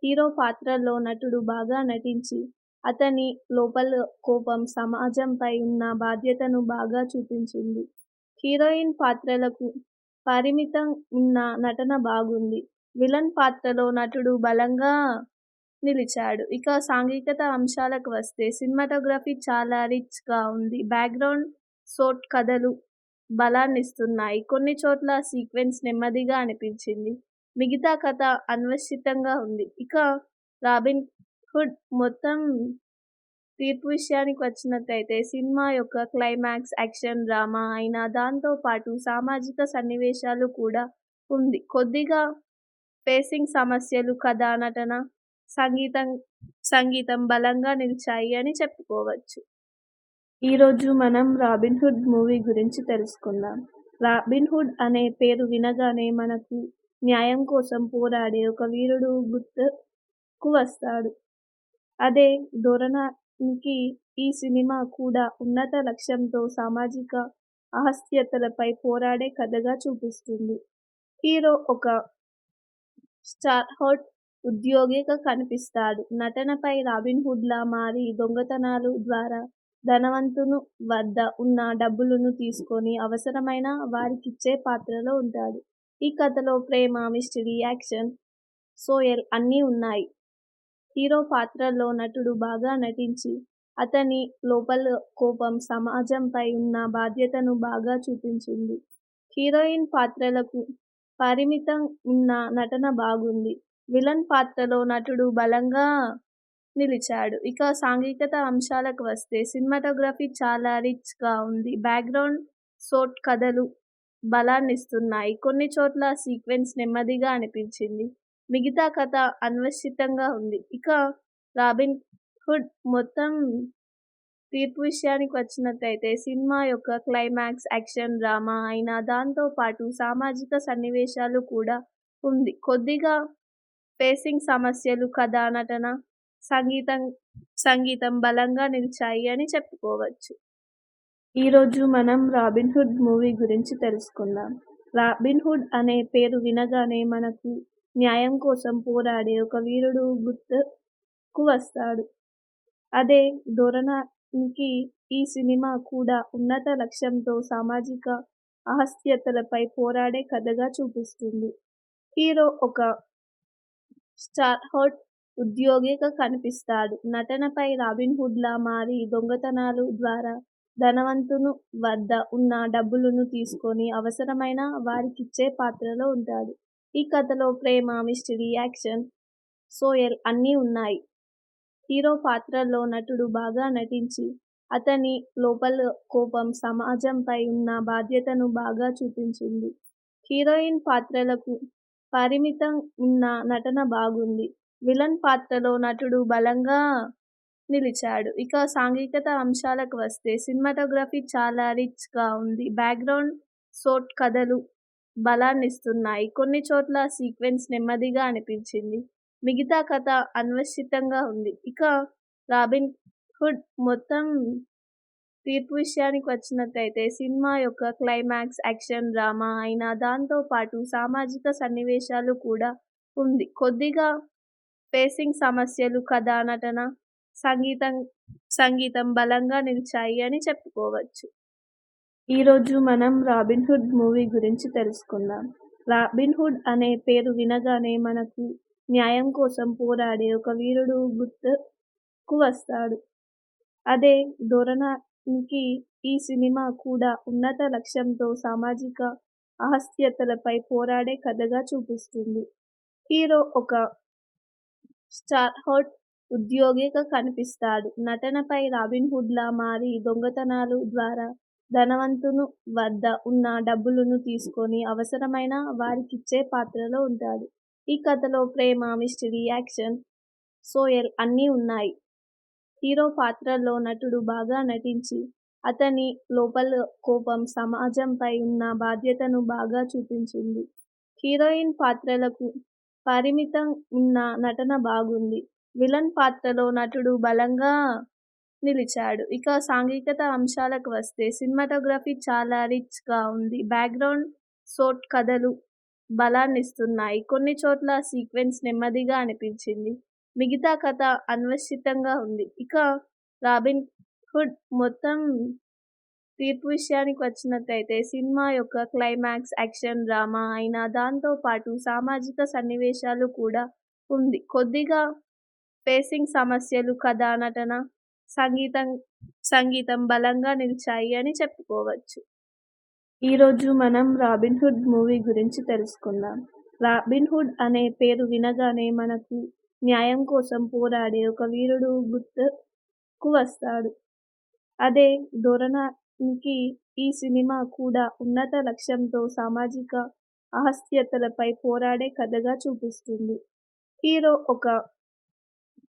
హీరో పాత్రలో నటుడు బాగా నటించి అతని లోపల కోపం, సమాజంపై ఉన్న బాధ్యతను బాగా చూపించింది. హీరోయిన్ పాత్రలకు పరిమితం ఉన్న నటన బాగుంది. విలన్ పాత్రలో నటుడు బలంగా నిలిచాడు. ఇక సాంఘికత అంశాలకు వస్తే సినిమాటోగ్రఫీ చాలా రిచ్‌గా ఉంది. బ్యాక్‌గ్రౌండ్ సోట్ కథలు బలాన్నిస్తున్నాయి. కొన్ని చోట్ల సీక్వెన్స్ నెమ్మదిగా అనిపించింది. మిగతా కథ అన్వేషితంగా ఉంది. ఇక 'రాబిన్ హుడ్' మొత్తం తీర్పు విషయానికి వచ్చినట్టయితే సినిమా యొక్క క్లైమాక్స్ యాక్షన్ డ్రామా అయినా దాంతో పాటు సామాజిక సన్నివేశాలు కూడా ఉంది. కొద్దిగా పేసింగ్ సమస్యలు, కథ, నటన, సంగీతం సంగీతం బలంగా నిలిచాయి అని చెప్పుకోవచ్చు. ఈరోజు మనం 'రాబిన్ హుడ్' మూవీ గురించి తెలుసుకుందాం. 'రాబిన్ హుడ్' అనే పేరు వినగానే మనకు న్యాయం కోసం పోరాడే ఒక వీరుడు గుర్తుకు వస్తాడు. అదే ధోరణికి ఈ సినిమా కూడా ఉన్నత లక్ష్యంతో సామాజిక అసహ్యతలపై పోరాడే కథగా చూపిస్తుంది. హీరో ఒక స్టార్హోట్ ఉద్యోగిగా కనిపిస్తాడు. నటనపై రాబిన్ హుడ్లా మారి దొంగతనాలు ద్వారా ధనవంతుని వద్ద ఉన్న డబ్బులను తీసుకొని అవసరమైన వారికిచ్చే పాత్రలో ఉంటాడు. ఈ కథలో ప్రేమ, మిస్టరీ, యాక్షన్, సోయల్ అన్నీ ఉన్నాయి. హీరో పాత్రలో నటుడు బాగా నటించి అతని లోపల కోపం, సమాజంపై ఉన్న బాధ్యతను బాగా చూపించింది. హీరోయిన్ పాత్రలకు పరిమితం ఉన్న నటన బాగుంది. విలన్ పాత్రలో నటుడు బలంగా నిలిచాడు. ఇక సాంఘికత అంశాలకు వస్తే సినిమాటోగ్రఫీ చాలా రిచ్ గా ఉంది. బ్యాక్గ్రౌండ్ సోట్ కథలు బలాన్నిస్తున్నాయి. కొన్ని చోట్ల సీక్వెన్స్ నెమ్మదిగా అనిపించింది. మిగతా కథ అన్వేషితంగా ఉంది. ఇక 'రాబిన్ హుడ్' మొత్తం తీర్పు విషయానికి వచ్చినట్టయితే సినిమా యొక్క క్లైమాక్స్ యాక్షన్ డ్రామా అయినా దాంతో పాటు సామాజిక సన్నివేశాలు కూడా ఉంది. కొద్దిగా పేసింగ్ సమస్యలు, కథ, నటన, సంగీతం బలంగా నిలిచాయి అని చెప్పుకోవచ్చు. ఈరోజు మనం 'రాబిన్ హుడ్' మూవీ గురించి తెలుసుకుందాం. 'రాబిన్ హుడ్' అనే పేరు వినగానే మనకు న్యాయం కోసం పోరాడే ఒక వీరుడు గుర్తుకు వస్తాడు. అదే ధోరణికి ఈ సినిమా కూడా ఉన్నత లక్ష్యంతో సామాజిక అసహ్యతలపై పోరాడే కథగా చూపిస్తుంది. హీరో ఒక స్టార్హోట్ ఉద్యోగిగా కనిపిస్తాడు. నటనపై రాబిన్ హుడ్లా మారి దొంగతనాలు ద్వారా ధనవంతుని వద్ద ఉన్న డబ్బులను తీసుకొని అవసరమైన వారికిచ్చే పాత్రలో ఉంటాడు. ఈ కథలో ప్రేమ, మిస్టరీ, యాక్షన్, సోయల్ అన్నీ ఉన్నాయి. హీరో పాత్రలో నటుడు బాగా నటించి అతని లోపల కోపం, సమాజంపై ఉన్న బాధ్యతను బాగా చూపించింది. హీరోయిన్ పాత్రలకు పరిమితం ఉన్న నటన బాగుంది. విలన్ పాత్రలో నటుడు బలంగా నిలిచాడు. ఇక సాంఘికత అంశాలకు వస్తే సినిమాటోగ్రఫీ చాలా రిచ్ గా ఉంది. బ్యాక్గ్రౌండ్ సోట్ కథలు బలాన్నిస్తున్నాయి. కొన్ని చోట్ల సీక్వెన్స్ నెమ్మదిగా అనిపించింది. మిగతా కథ అన్వేషితంగా ఉంది. ఇక 'రాబిన్ హుడ్' మొత్తం తీర్పు విషయానికి వచ్చినట్టయితే సినిమా యొక్క క్లైమాక్స్ యాక్షన్ డ్రామా అయినా దాంతో పాటు సామాజిక సన్నివేశాలు కూడా ఉంది. కొద్దిగా పేసింగ్ సమస్యలు, కథ, నటన, సంగీతం బలంగా నిలిచాయి అని చెప్పుకోవచ్చు. ఈరోజు మనం 'రాబిన్ హుడ్' మూవీ గురించి తెలుసుకుందాం. 'రాబిన్ హుడ్' అనే పేరు వినగానే మనకు న్యాయం కోసం పోరాడే ఒక వీరుడు గుర్తుకు వస్తాడు. అదే ధోరణికి ఈ సినిమా కూడా ఉన్నత లక్ష్యంతో సామాజిక అసహ్యతలపై పోరాడే కథగా చూపిస్తుంది. హీరో ఒక స్టార్హోట్ ఉద్యోగిగా కనిపిస్తాడు. నటనపై రాబిన్ హుడ్లా మారి దొంగతనాలు ద్వారా ధనవంతుని వద్ద ఉన్న డబ్బులను తీసుకొని అవసరమైన వారికిచ్చే పాత్రలో ఉంటాడు. ఈ కథలో ప్రేమ, మిస్టరీ, యాక్షన్, సోయల్ అన్నీ ఉన్నాయి. హీరో పాత్రలో నటుడు బాగా నటించి అతని లోపల కోపం, సమాజంపై ఉన్న బాధ్యతను బాగా చూపించింది. హీరోయిన్ పాత్రలకు పరిమితం ఉన్న నటన బాగుంది. విలన్ పాత్రలో నటుడు బలంగా నిలిచాడు. ఇక సాంఘికత అంశాలకు వస్తే సినిమాటోగ్రఫీ చాలా రిచ్ గా ఉంది. బ్యాక్గ్రౌండ్ సోట్ కథలు బలాన్నిస్తున్నాయి. కొన్ని చోట్ల సీక్వెన్స్ నెమ్మదిగా అనిపించింది. మిగతా కథ అన్వేషితంగా ఉంది. ఇక 'రాబిన్ హుడ్' మొత్తం తీర్పు విషయానికి వచ్చినట్టయితే సినిమా యొక్క క్లైమాక్స్ యాక్షన్ డ్రామా అయినా దాంతో పాటు సామాజిక సన్నివేశాలు కూడా ఉంది. కొద్దిగా పేసింగ్ సమస్యలు, కథ, నటన, సంగీతం సంగీతం బలంగా నిలిచాయి అని చెప్పుకోవచ్చు. ఈరోజు మనం 'రాబిన్‌హుడ్' మూవీ గురించి తెలుసుకుందాం. 'రాబిన్‌హుడ్' అనే పేరు వినగానే మనకు న్యాయం కోసం పోరాడే ఒక వీరుడు గుర్తుకు వస్తాడు. అదే ధోరణికి ఈ సినిమా కూడా ఉన్నత లక్ష్యంతో సామాజిక అసహ్యతలపై పోరాడే కథగా చూపిస్తుంది. హీరో ఒక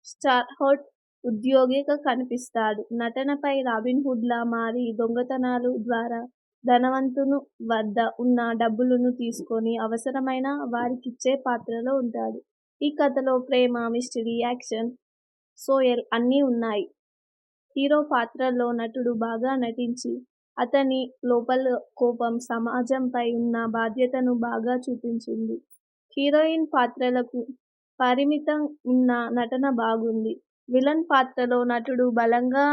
స్టార్హోడ్ ఉద్యోగిగా కనిపిస్తాడు. నటనపై రాబిన్‌హుడ్‌లా మారి దొంగతనాలు ద్వారా ధనవంతుని వద్ద ఉన్న డబ్బులను తీసుకొని అవసరమైన వారికిచ్చే పాత్రలో ఉంటాడు. ఈ కథలో ప్రేమ, మిస్టరీ, యాక్షన్, సోయల్ అన్నీ ఉన్నాయి. హీరో పాత్రలో నటుడు బాగా నటించి అతని లోపల కోపం, సమాజంపై ఉన్న బాధ్యతను బాగా చూపించింది. హీరోయిన్ పాత్రలకు పరిమితం ఉన్న నటన బాగుంది. విలన్ పాత్రలో నటుడు బలంగా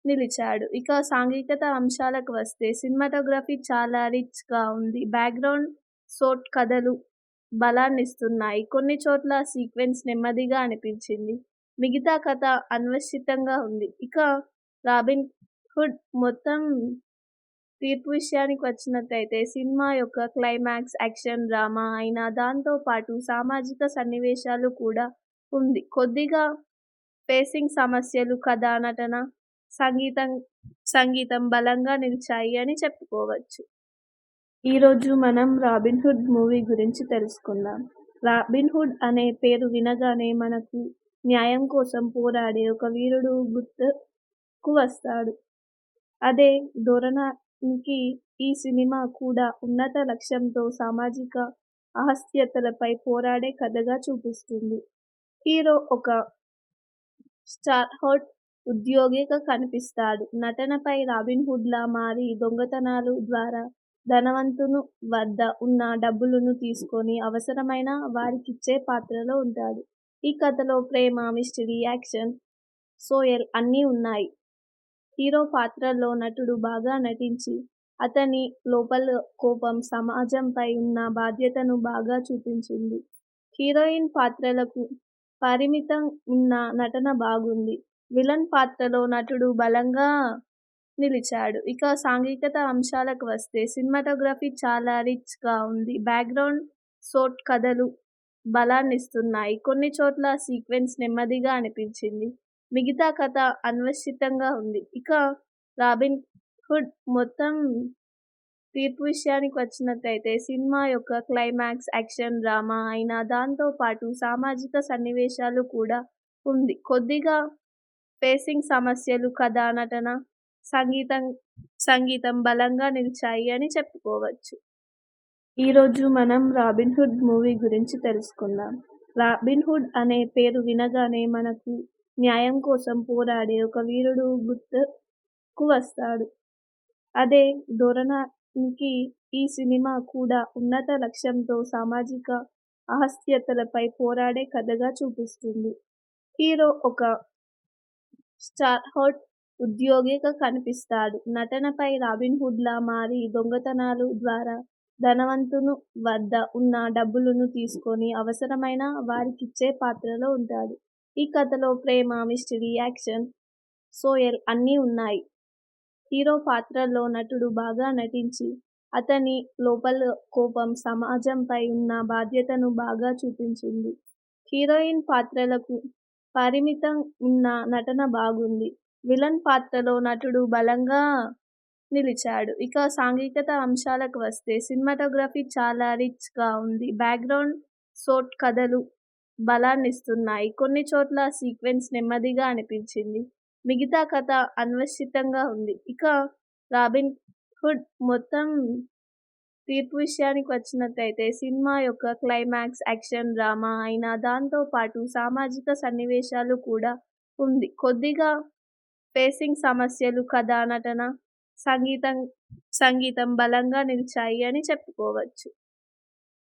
నిలిచాడు. ఇక సాంఘికత అంశాలకు వస్తే సినిమాటోగ్రఫీ చాలా రిచ్‌గా ఉంది. బ్యాక్‌గ్రౌండ్ స్కోర్ కథలు బలాన్నిస్తున్నాయి. కొన్ని చోట్ల సీక్వెన్స్ నెమ్మదిగా అనిపించింది. మిగతా కథ అన్వేషితంగా ఉంది. ఇక 'రాబిన్ హుడ్' మొత్తం తీర్పు విషయానికి వచ్చినట్టయితే సినిమా యొక్క క్లైమాక్స్ యాక్షన్ డ్రామా అయినా దాంతో పాటు సామాజిక సన్నివేశాలు కూడా ఉంది. కొద్దిగా పేసింగ్ సమస్యలు, కథ, నటన, సంగీతం బలంగా నిలిచాయి అని చెప్పుకోవచ్చు. ఈరోజు మనం 'రాబిన్‌హుడ్' మూవీ గురించి తెలుసుకుందాం. 'రాబిన్‌హుడ్' అనే పేరు వినగానే మనకు న్యాయం కోసం పోరాడే ఒక వీరుడు గుర్తుకు వస్తాడు. అదే ధోరణికి ఈ సినిమా కూడా ఉన్నత లక్ష్యంతో సామాజిక అసహ్యతలపై పోరాడే కథగా చూపిస్తుంది. హీరో ఒక స్టార్హోడ్ ఉద్యోగిగా కనిపిస్తాడు. నటనపై రాబిన్‌హుడ్‌లా మారి దొంగతనాలు ద్వారా ధనవంతుని వద్ద ఉన్న డబ్బులను తీసుకొని అవసరమైన వారికిచ్చే పాత్రలో ఉంటాడు. ఈ కథలో ప్రేమ, మిస్టరీ, యాక్షన్, సోయల్ అన్నీ ఉన్నాయి. హీరో పాత్రలో నటుడు బాగా నటించి అతని లోపల కోపం, సమాజంపై ఉన్న బాధ్యతను బాగా చూపించింది. హీరోయిన్ పాత్రలకు పరిమితం ఉన్న నటన బాగుంది. విలన్ పాత్రలో నటుడు బలంగా నిలిచాడు. ఇక సాంఘికత అంశాలకు వస్తే సినిమాటోగ్రఫీ చాలా రిచ్‌గా ఉంది. బ్యాక్‌గ్రౌండ్ స్కోర్ కథలు బలాన్నిస్తున్నాయి. కొన్ని చోట్ల సీక్వెన్స్ నెమ్మదిగా అనిపించింది. మిగతా కథ అన్వేషితంగా ఉంది. ఇక 'రాబిన్ హుడ్' మొత్తం తీర్పు విషయానికి వచ్చినట్టయితే సినిమా యొక్క క్లైమాక్స్ యాక్షన్ డ్రామా అయినా దాంతో పాటు సామాజిక సన్నివేశాలు కూడా ఉంది. కొద్దిగా పేసింగ్ సమస్యలు, కథ, నటన, సంగీతం బలంగా నిలిచాయి అని చెప్పుకోవచ్చు. ఈరోజు మనం 'రాబిన్‌హుడ్' మూవీ గురించి తెలుసుకుందాం. 'రాబిన్‌హుడ్' అనే పేరు వినగానే మనకు న్యాయం కోసం పోరాడే ఒక వీరుడు గుర్తుకు వస్తాడు. అదే ధోరణికి ఈ సినిమా కూడా ఉన్నత లక్ష్యంతో సామాజిక అసహ్యతలపై పోరాడే కథగా చూపిస్తుంది. హీరో ఒక స్టార్హోడ్ ఉద్యోగిగా కనిపిస్తాడు. నటనపై రాబిన్‌హుడ్‌లా మారి దొంగతనాలు ద్వారా ధనవంతుని వద్ద ఉన్న డబ్బులను తీసుకొని అవసరమైన వారికిచ్చే పాత్రలో ఉంటాడు. ఈ కథలో ప్రేమ, మిస్టరీ, యాక్షన్, సోయల్ అన్నీ ఉన్నాయి. హీరో పాత్రలో నటుడు బాగా నటించి అతని లోపల కోపం, సమాజంపై ఉన్న బాధ్యతను బాగా చూపించింది. హీరోయిన్ పాత్రలకు పరిమితం ఉన్న నటన బాగుంది. విలన్ పాత్రలో నటుడు బలంగా నిలిచాడు. ఇక సాంఘికత అంశాలకు వస్తే సినిమాటోగ్రఫీ చాలా రిచ్‌గా ఉంది. బ్యాక్‌గ్రౌండ్ స్కోర్ కథలు బలాన్నిస్తున్నాయి. కొన్ని చోట్ల సీక్వెన్స్ నెమ్మదిగా అనిపించింది. మిగతా కథ అన్వేషితంగా ఉంది. ఇక 'రాబిన్ హుడ్' మొత్తం తీర్పు విషయానికి వచ్చినట్టయితే సినిమా యొక్క క్లైమాక్స్ యాక్షన్ డ్రామా అయినా దాంతో పాటు సామాజిక సన్నివేశాలు కూడా ఉంది. కొద్దిగా పేసింగ్ సమస్యలు, కథ, నటన, సంగీతం బలంగా నిలిచాయి అని చెప్పుకోవచ్చు.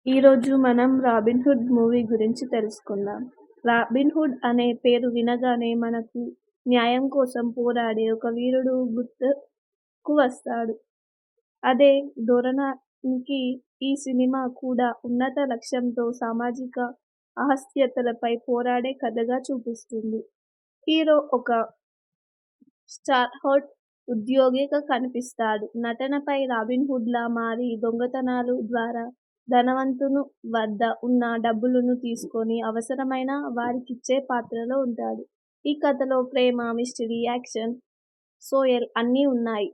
ఈరోజు మనం 'రాబిన్‌హుడ్' మూవీ గురించి తెలుసుకుందాం. 'రాబిన్‌హుడ్' అనే పేరు వినగానే మనకు న్యాయం కోసం పోరాడే ఒక వీరుడు గుర్తుకు వస్తాడు. అదే ధోరణికి ఈ సినిమా కూడా ఉన్నత లక్ష్యంతో సామాజిక అసహ్యతలపై పోరాడే కథగా చూపిస్తుంది. హీరో ఒక స్టార్ హోట్ ఉద్యోగిగా కనిపిస్తాడు. నటనపై రాబిన్ హుడ్‌లా మారి దొంగతనాలు ద్వారా ధనవంతుని వద్ద ఉన్న డబ్బులను తీసుకొని అవసరమైన వారికిచ్చే పాత్రలో ఉంటాడు. ఈ కథలో ప్రేమ, మిస్టరీ, యాక్షన్, సోయల్ అన్నీ ఉన్నాయి.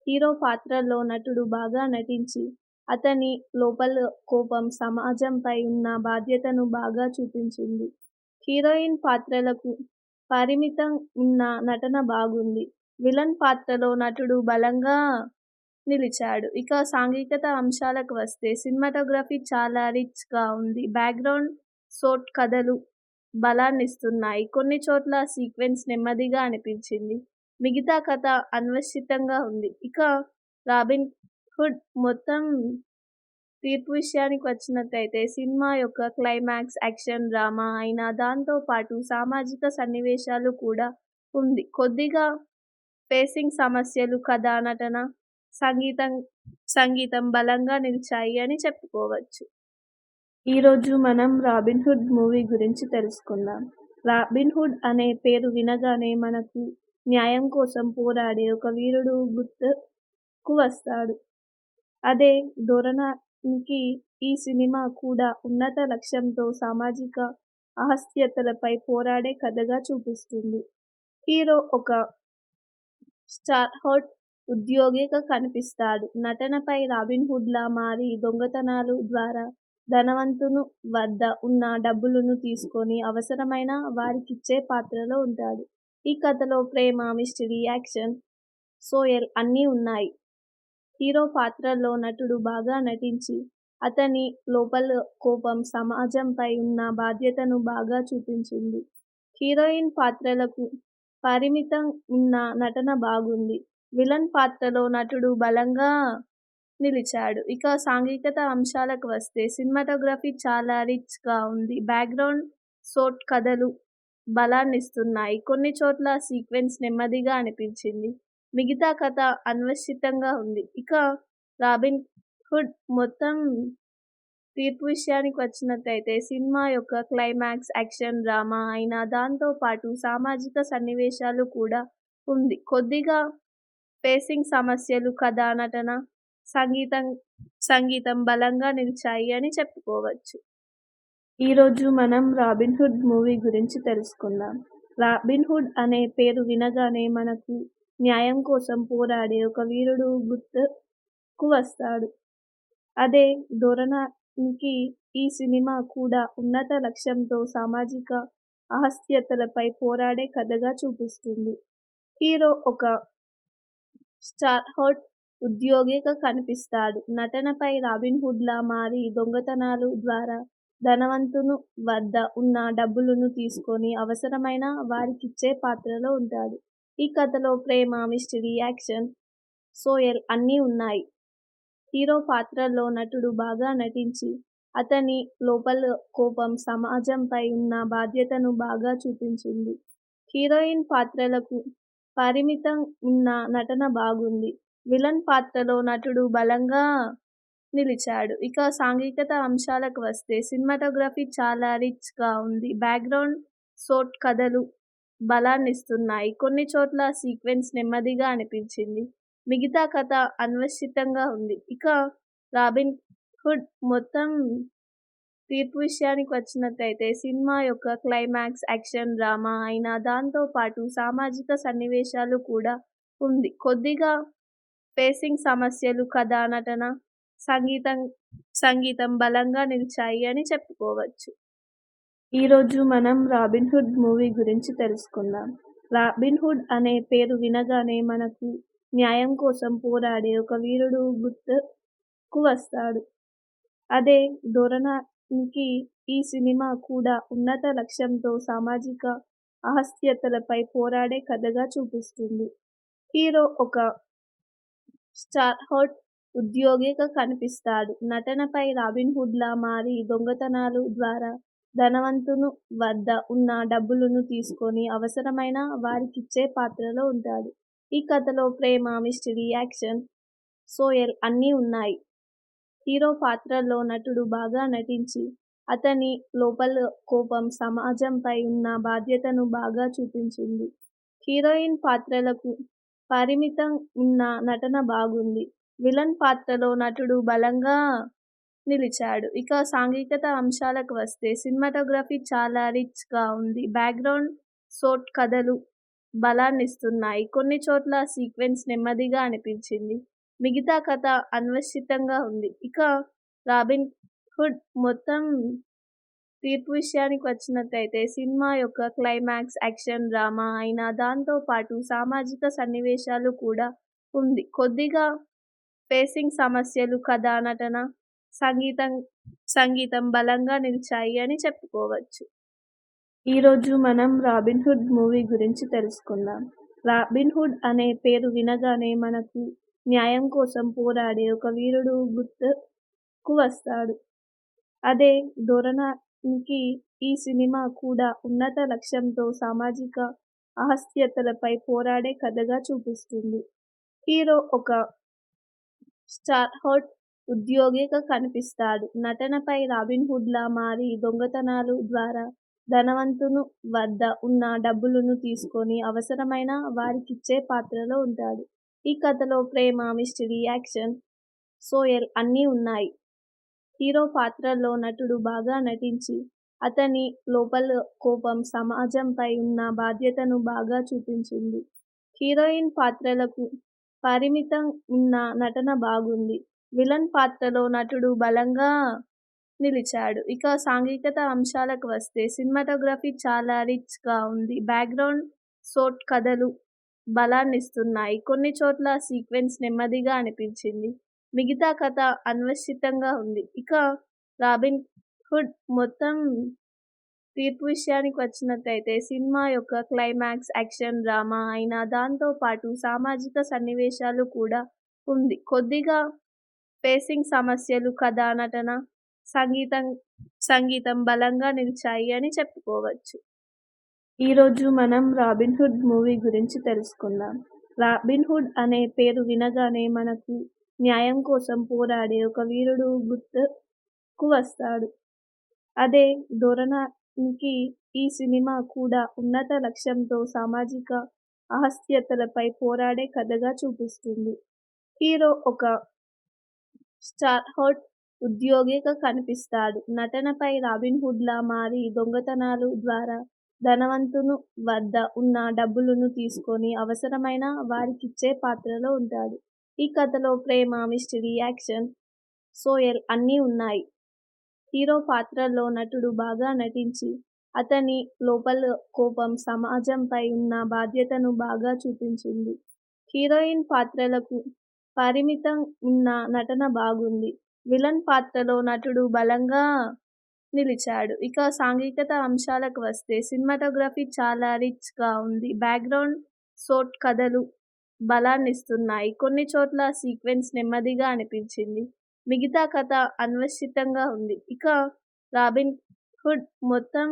హీరో పాత్రలో నటుడు బాగా నటించి అతని లోపల కోపం, సమాజంపై ఉన్న బాధ్యతను బాగా చూపించింది. హీరోయిన్ పాత్రలకు పరిమితం ఉన్న నటన బాగుంది. విలన్ పాత్రలో నటుడు బలంగా నిలిచాడు. ఇక సాంఘికత అంశాలకు వస్తే సినిమాటోగ్రఫీ చాలా రిచ్‌గా ఉంది. బ్యాక్‌గ్రౌండ్ షాట్ కథలు బలాన్నిస్తున్నాయి. కొన్ని చోట్ల సీక్వెన్స్ నెమ్మదిగా అనిపించింది. మిగతా కథ అన్వేషితంగా ఉంది. ఇక రాబిన్ హుడ్ మొత్తం తీర్పు విషయానికి వచ్చినట్టయితే సినిమా యొక్క క్లైమాక్స్ యాక్షన్ డ్రామా అయినా దాంతో పాటు సామాజిక సన్నివేశాలు కూడా ఉంది. కొద్దిగా పేసింగ్ సమస్యలు, కథ, నటన, సంగీతం సంగీతం బలంగా నిలిచాయి అని చెప్పుకోవచ్చు. ఈరోజు మనం రాబిన్ హుడ్ మూవీ గురించి తెలుసుకుందాం. రాబిన్ హుడ్ అనే పేరు వినగానే మనకు న్యాయం కోసం పోరాడే ఒక వీరుడు గుర్తుకు వస్తాడు. అదే ధోరణికి ఈ సినిమా కూడా ఉన్నత లక్ష్యంతో సామాజిక అసహ్యతలపై పోరాడే కథగా చూపిస్తుంది. హీరో ఒక స్టార్ హోట్ ఉద్యోగిగా కనిపిస్తాడు. నటనపై రాబిన్ హుడ్‌లా మారి దొంగతనాలు ద్వారా ధనవంతుని వద్ద ఉన్న డబ్బులను తీసుకొని అవసరమైన వారికిచ్చే పాత్రలో ఉంటాడు. ఈ కథలో ప్రేమ, మిస్టరీ, యాక్షన్, సోయల్ అన్నీ ఉన్నాయి. హీరో పాత్రలో నటుడు బాగా నటించి అతని లోపల కోపం, సమాజంపై ఉన్న బాధ్యతను బాగా చూపించింది. హీరోయిన్ పాత్రలకు పరిమితం ఉన్న నటన బాగుంది. విలన్ పాత్రలో నటుడు బలంగా నిలిచాడు. ఇక సాంఘికత అంశాలకు వస్తే సినిమాటోగ్రఫీ చాలా రిచ్‌గా ఉంది. బ్యాక్‌గ్రౌండ్ షాట్ కథలు బలాన్నిస్తున్నాయి. కొన్ని చోట్ల సీక్వెన్స్ నెమ్మదిగా అనిపించింది. మిగతా కథ అన్వేషితంగా ఉంది. ఇక రాబిన్ హుడ్ మొత్తం తీర్పు విషయానికి వచ్చినట్టయితే సినిమా యొక్క క్లైమాక్స్ యాక్షన్ డ్రామా అయినా దాంతో పాటు సామాజిక సన్నివేశాలు కూడా ఉంది. కొద్దిగా పేసింగ్ సమస్యలు, కథ, నటన, సంగీతం బలంగా నిలిచాయి అని చెప్పుకోవచ్చు. ఈరోజు మనం రాబిన్ హుడ్ మూవీ గురించి తెలుసుకుందాం. రాబిన్ హుడ్ అనే పేరు వినగానే మనకు న్యాయం కోసం పోరాడే ఒక వీరుడు గుర్తుకు వస్తాడు. అదే ధోరణికి ఈ సినిమా కూడా ఉన్నత లక్ష్యంతో సామాజిక అసహ్యతలపై పోరాడే కథగా చూపిస్తుంది. హీరో ఒక స్టార్ హోట్ ఉద్యోగిగా కనిపిస్తాడు. నటనపై రాబిన్ హుడ్‌లా మారి దొంగతనాలు ద్వారా ధనవంతుని వద్ద ఉన్న డబ్బులను తీసుకొని అవసరమైన వారికిచ్చే పాత్రలో ఉంటాడు. ఈ కథలో ప్రేమ, మిస్టరీ, యాక్షన్, సోయల్ అన్నీ ఉన్నాయి. హీరో పాత్రలో నటుడు బాగా నటించి అతని లోపల కోపం, సమాజంపై ఉన్న బాధ్యతను బాగా చూపించింది. హీరోయిన్ పాత్రలకు పరిమితం ఉన్న నటన బాగుంది. విలన్ పాత్రలో నటుడు బలంగా నిలిచాడు. ఇక సాంఘికత అంశాలకు వస్తే సినిమాటోగ్రఫీ చాలా రిచ్‌గా ఉంది. బ్యాక్‌గ్రౌండ్ షాట్ కథలు బలాన్నిస్తున్నాయి. కొన్ని చోట్ల సీక్వెన్స్ నెమ్మదిగా అనిపించింది. మిగతా కథ అన్వేషితంగా ఉంది. ఇక రాబిన్ హుడ్ మొత్తం తీర్పు విషయానికి వచ్చినట్టయితే సినిమా యొక్క క్లైమాక్స్ యాక్షన్ డ్రామా అయినా దాంతో పాటు సామాజిక సన్నివేశాలు కూడా ఉంది. కొద్దిగా పేసింగ్ సమస్యలు, కథ, నటన, సంగీతం బలంగా నిలిచాయి అని చెప్పుకోవచ్చు. ఈరోజు మనం రాబిన్ హుడ్ మూవీ గురించి తెలుసుకుందాం. రాబిన్ హుడ్ అనే పేరు వినగానే మనకు న్యాయం కోసం పోరాడే ఒక వీరుడు గుర్తుకు వస్తాడు. అదే ధోరణికి ఈ సినిమా కూడా ఉన్నత లక్ష్యంతో సామాజిక అసహ్యతలపై పోరాడే కథగా చూపిస్తుంది. హీరో ఒక స్టార్ హోట్ ఉద్యోగిగా కనిపిస్తాడు. నటనపై రాబిన్ హుడ్‌లా మారి దొంగతనాలు ద్వారా ధనవంతుని వద్ద ఉన్న డబ్బులను తీసుకొని అవసరమైన వారికిచ్చే పాత్రలో ఉంటాడు. ఈ కథలో ప్రేమ, మిస్టరీ, యాక్షన్, సోయల్ అన్నీ ఉన్నాయి. హీరో పాత్రలో నటుడు బాగా నటించి అతని లోపల కోపం, సమాజంపై ఉన్న బాధ్యతను బాగా చూపించింది. హీరోయిన్ పాత్రలకు పరిమితం ఉన్న నటన బాగుంది. విలన్ పాత్రలో నటుడు బలంగా నిలిచాడు. ఇక సాంఘికత అంశాలకు వస్తే సినిమాటోగ్రఫీ చాలా రిచ్‌గా ఉంది. బ్యాక్‌గ్రౌండ్ స్కోర్ కథలు బలాన్నిస్తున్నాయి. కొన్ని చోట్ల సీక్వెన్స్ నెమ్మదిగా అనిపించింది. మిగతా కథ అన్వేషితంగా ఉంది. ఇక 'రాబిన్ హుడ్' మొత్తం తీర్పు విషయానికి వచ్చినట్టయితే సినిమా యొక్క క్లైమాక్స్ యాక్షన్ డ్రామా అయినా దాంతో పాటు సామాజిక సన్నివేశాలు కూడా ఉంది. కొద్దిగా పేసింగ్ సమస్యలు కథ, నటన, సంగీతం సంగీతం బలంగా నిలిచాయి అని చెప్పుకోవచ్చు. ఈరోజు మనం 'రాబిన్ హుడ్' మూవీ గురించి తెలుసుకుందాం. 'రాబిన్ హుడ్' అనే పేరు వినగానే మనకు న్యాయం కోసం పోరాడే ఒక వీరుడు గుర్తుకు వస్తాడు. అదే ధోరణికి ఈ సినిమా కూడా ఉన్నత లక్ష్యంతో సామాజిక అసహ్యతలపై పోరాడే కథగా చూపిస్తుంది. హీరో ఒక స్టార్హోల్డ్ ఉద్యోగిగా కనిపిస్తాడు. నటనపై రాబిన్ హుడ్‌లా మారి దొంగతనాల ద్వారా ధనవంతుని వద్ద ఉన్న డబ్బులను తీసుకొని అవసరమైన వారికిచ్చే పాత్రలో ఉంటాడు. ఈ కథలో ప్రేమ, మిస్టరీ, యాక్షన్, సోయల్ అన్నీ ఉన్నాయి. హీరో పాత్రలో నటుడు బాగా నటించి అతని లోపల కోపం, సమాజంపై ఉన్న బాధ్యతను బాగా చూపించింది. హీరోయిన్ పాత్రలకు పరిమితం ఉన్న నటన బాగుంది. విలన్ పాత్రలో నటుడు బలంగా నిలిచాడు. ఇక సాంఘికత అంశాలకు వస్తే సినిమాటోగ్రఫీ చాలా రిచ్‌గా ఉంది. బ్యాక్‌గ్రౌండ్ స్కోర్ కథలు బలాన్నిస్తున్నాయి. కొన్ని చోట్ల సీక్వెన్స్ నెమ్మదిగా అనిపించింది. మిగతా కథ అన్వేషితంగా ఉంది. ఇక 'రాబిన్ హుడ్' మొత్తం తీర్పు విషయానికి వచ్చినట్టయితే సినిమా యొక్క క్లైమాక్స్ యాక్షన్ డ్రామా అయినా దాంతో పాటు సామాజిక సన్నివేశాలు కూడా ఉంది. కొద్దిగా పేసింగ్ సమస్యలు కథ, నటన, సంగీతం బలంగా నిలిచాయి అని చెప్పుకోవచ్చు. ఈరోజు మనం 'రాబిన్ హుడ్' మూవీ గురించి తెలుసుకుందాం. 'రాబిన్ హుడ్' అనే పేరు వినగానే మనకు న్యాయం కోసం పోరాడే ఒక వీరుడు గుర్తుకు వస్తాడు. అదే ధోరణికి ఈ సినిమా కూడా ఉన్నత లక్ష్యంతో సామాజిక అసహ్యతలపై పోరాడే కథగా చూపిస్తుంది. హీరో ఒక స్టార్హోల్డ్ ఉద్యోగిగా కనిపిస్తాడు. నటనపై రాబిన్ హుడ్‌లా మారి దొంగతనాల ద్వారా ధనవంతుని వద్ద ఉన్న డబ్బులను తీసుకొని అవసరమైన వారికిచ్చే పాత్రలో ఉంటాడు. ఈ కథలో ప్రేమ, మిస్టరీ, యాక్షన్, సోయల్ అన్నీ ఉన్నాయి. హీరో పాత్రలో నటుడు బాగా నటించి అతని లోపల కోపం, సమాజంపై ఉన్న బాధ్యతను బాగా చూపించింది. హీరోయిన్ పాత్రలకు పరిమితం ఉన్న నటన బాగుంది. విలన్ పాత్రలో నటుడు బలంగా నిలిచాడు. ఇక సాంఘికత అంశాలకు వస్తే సినిమాటోగ్రఫీ చాలా రిచ్‌గా ఉంది. బ్యాక్‌గ్రౌండ్ స్కోర్ కథలు బలాన్నిస్తున్నాయి. కొన్ని చోట్ల సీక్వెన్స్ నెమ్మదిగా అనిపించింది. మిగతా కథ అన్వేషితంగా ఉంది. ఇక 'రాబిన్ హుడ్' మొత్తం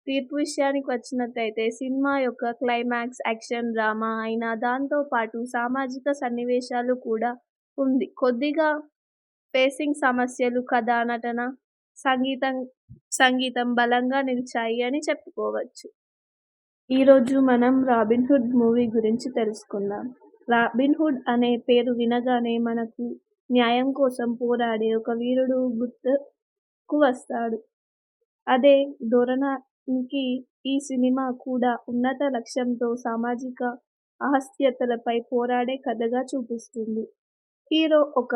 తీర్పు విషయానికి వచ్చినట్టయితే సినిమా యొక్క క్లైమాక్స్ యాక్షన్ డ్రామా అయినా దాంతో పాటు సామాజిక సన్నివేశాలు కూడా ఉంది. కొద్దిగా పేసింగ్ సమస్యలు కథ, నటన, సంగీతం బలంగా నిలిచాయి అని చెప్పుకోవచ్చు. ఈరోజు మనం 'రాబిన్ హుడ్' మూవీ గురించి తెలుసుకుందాం. 'రాబిన్ హుడ్' అనే పేరు వినగానే మనకు న్యాయం కోసం పోరాడే ఒక వీరుడు గుర్తుకు వస్తాడు. అదే ధోరణికి ఈ సినిమా కూడా ఉన్నత లక్ష్యంతో సామాజిక అసహ్యతలపై పోరాడే కథగా చూపిస్తుంది. హీరో ఒక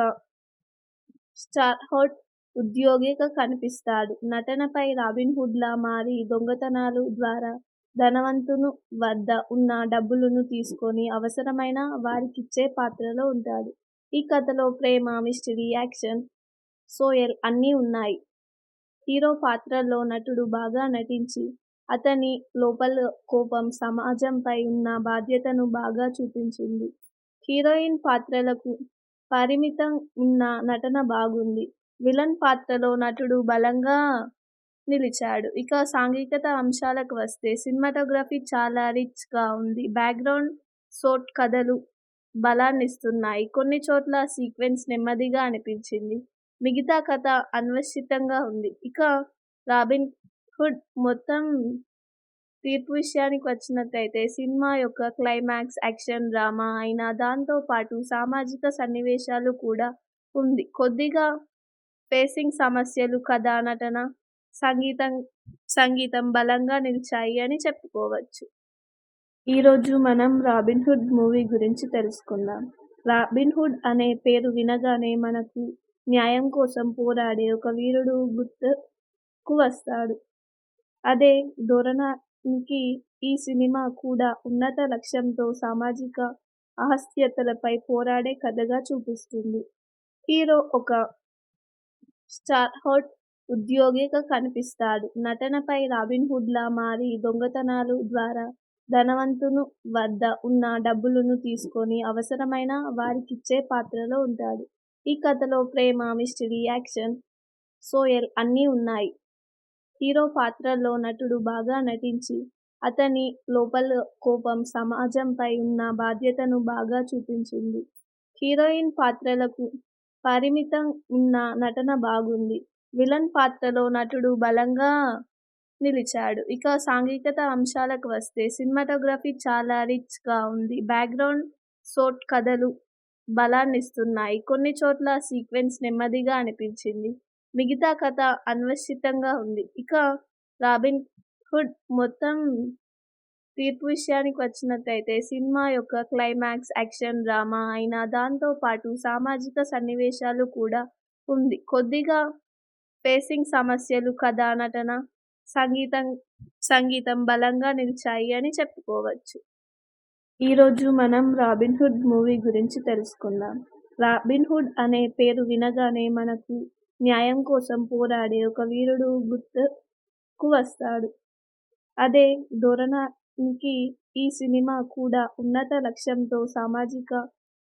స్టార్హోల్డ్ ఉద్యోగిగా కనిపిస్తాడు. నటనపై రాబిన్ హుడ్‌లా మారి దొంగతనాల ద్వారా ధనవంతుని వద్ద ఉన్న డబ్బులను తీసుకొని అవసరమైన వారికిచ్చే పాత్రలో ఉంటాడు. ఈ కథలో ప్రేమ, మిస్టరీ, యాక్షన్, సోయల్ అన్నీ ఉన్నాయి. హీరో పాత్రలో నటుడు బాగా నటించి అతని లోపల కోపం, సమాజంపై ఉన్న బాధ్యతను బాగా చూపించింది. హీరోయిన్ పాత్రలకు పరిమితం ఉన్న నటన బాగుంది. విలన్ పాత్రలో నటుడు బలంగా నిలిచాడు. ఇక సాంఘికత అంశాలకు వస్తే సినిమాటోగ్రఫీ చాలా రిచ్‌గా ఉంది. బ్యాక్‌గ్రౌండ్ స్కోర్ కథలు బలాన్నిస్తున్నాయి. కొన్ని చోట్ల సీక్వెన్స్ నెమ్మదిగా అనిపించింది. మిగతా కథ అన్వేషితంగా ఉంది. ఇక 'రాబిన్ హుడ్' మొత్తం తీర్పు విషయానికి వచ్చినట్టయితే సినిమా యొక్క క్లైమాక్స్ యాక్షన్ డ్రామా అయినా దాంతో పాటు సామాజిక సన్నివేశాలు కూడా ఉంది. కొద్దిగా పేసింగ్ సమస్యలు, కథ, నటన, సంగీతం సంగీతం బలంగా నిలిచాయి అని చెప్పుకోవచ్చు. ఈరోజు మనం 'రాబిన్ హుడ్' మూవీ గురించి తెలుసుకుందాం. 'రాబిన్ హుడ్' అనే పేరు వినగానే మనకు న్యాయం కోసం పోరాడే ఒక వీరుడు గుర్తుకు వస్తాడు. అదే ధోరణికి ఈ సినిమా కూడా ఉన్నత లక్ష్యంతో సామాజిక అసహ్యతలపై పోరాడే కథగా చూపిస్తుంది. హీరో ఒక స్టార్హోడ్ ఉద్యోగిగా కనిపిస్తాడు. నటనపై రాబిన్ హుడ్లా మారి దొంగతనాలు ద్వారా ధనవంతుని వద్ద ఉన్న డబ్బులను తీసుకొని అవసరమైన వారికిచ్చే పాత్రలో ఉంటాడు. ఈ కథలో ప్రేమ, మిస్టరీ, యాక్షన్, సోయల్ అన్నీ ఉన్నాయి. హీరో పాత్రలో నటుడు బాగా నటించి అతని లోపల కోపం, సమాజంపై ఉన్న బాధ్యతను బాగా చూపించింది. హీరోయిన్ పాత్రలకు పరిమితం ఉన్న నటన బాగుంది. విలన్ పాత్రలో నటుడు బలంగా నిలిచాడు. ఇక సాంఘికత అంశాలకు వస్తే సినిమాటోగ్రఫీ చాలా రిచ్ గా ఉంది. బ్యాక్గ్రౌండ్ షాట్ కథలు బలాన్నిస్తున్నాయి. కొన్ని చోట్ల సీక్వెన్స్ నెమ్మదిగా అనిపించింది. మిగతా కథ అన్వేషితంగా ఉంది. ఇక 'రాబిన్ హుడ్' మొత్తం తీర్పు విషయానికి వచ్చినట్టయితే సినిమా యొక్క క్లైమాక్స్ యాక్షన్ డ్రామా అయినా దాంతో పాటు సామాజిక సన్నివేశాలు కూడా ఉంది. కొద్దిగా పేసింగ్ సమస్యలు, కథ, నటన, సంగీతం బలంగా నిలిచాయి అని చెప్పుకోవచ్చు. ఈరోజు మనం 'రాబిన్ హుడ్' మూవీ గురించి తెలుసుకుందాం. 'రాబిన్ హుడ్' అనే పేరు వినగానే మనకు న్యాయం కోసం పోరాడే ఒక వీరుడు గుర్తుకు వస్తాడు. అదే ధోరణికి ఈ సినిమా కూడా ఉన్నత లక్ష్యంతో సామాజిక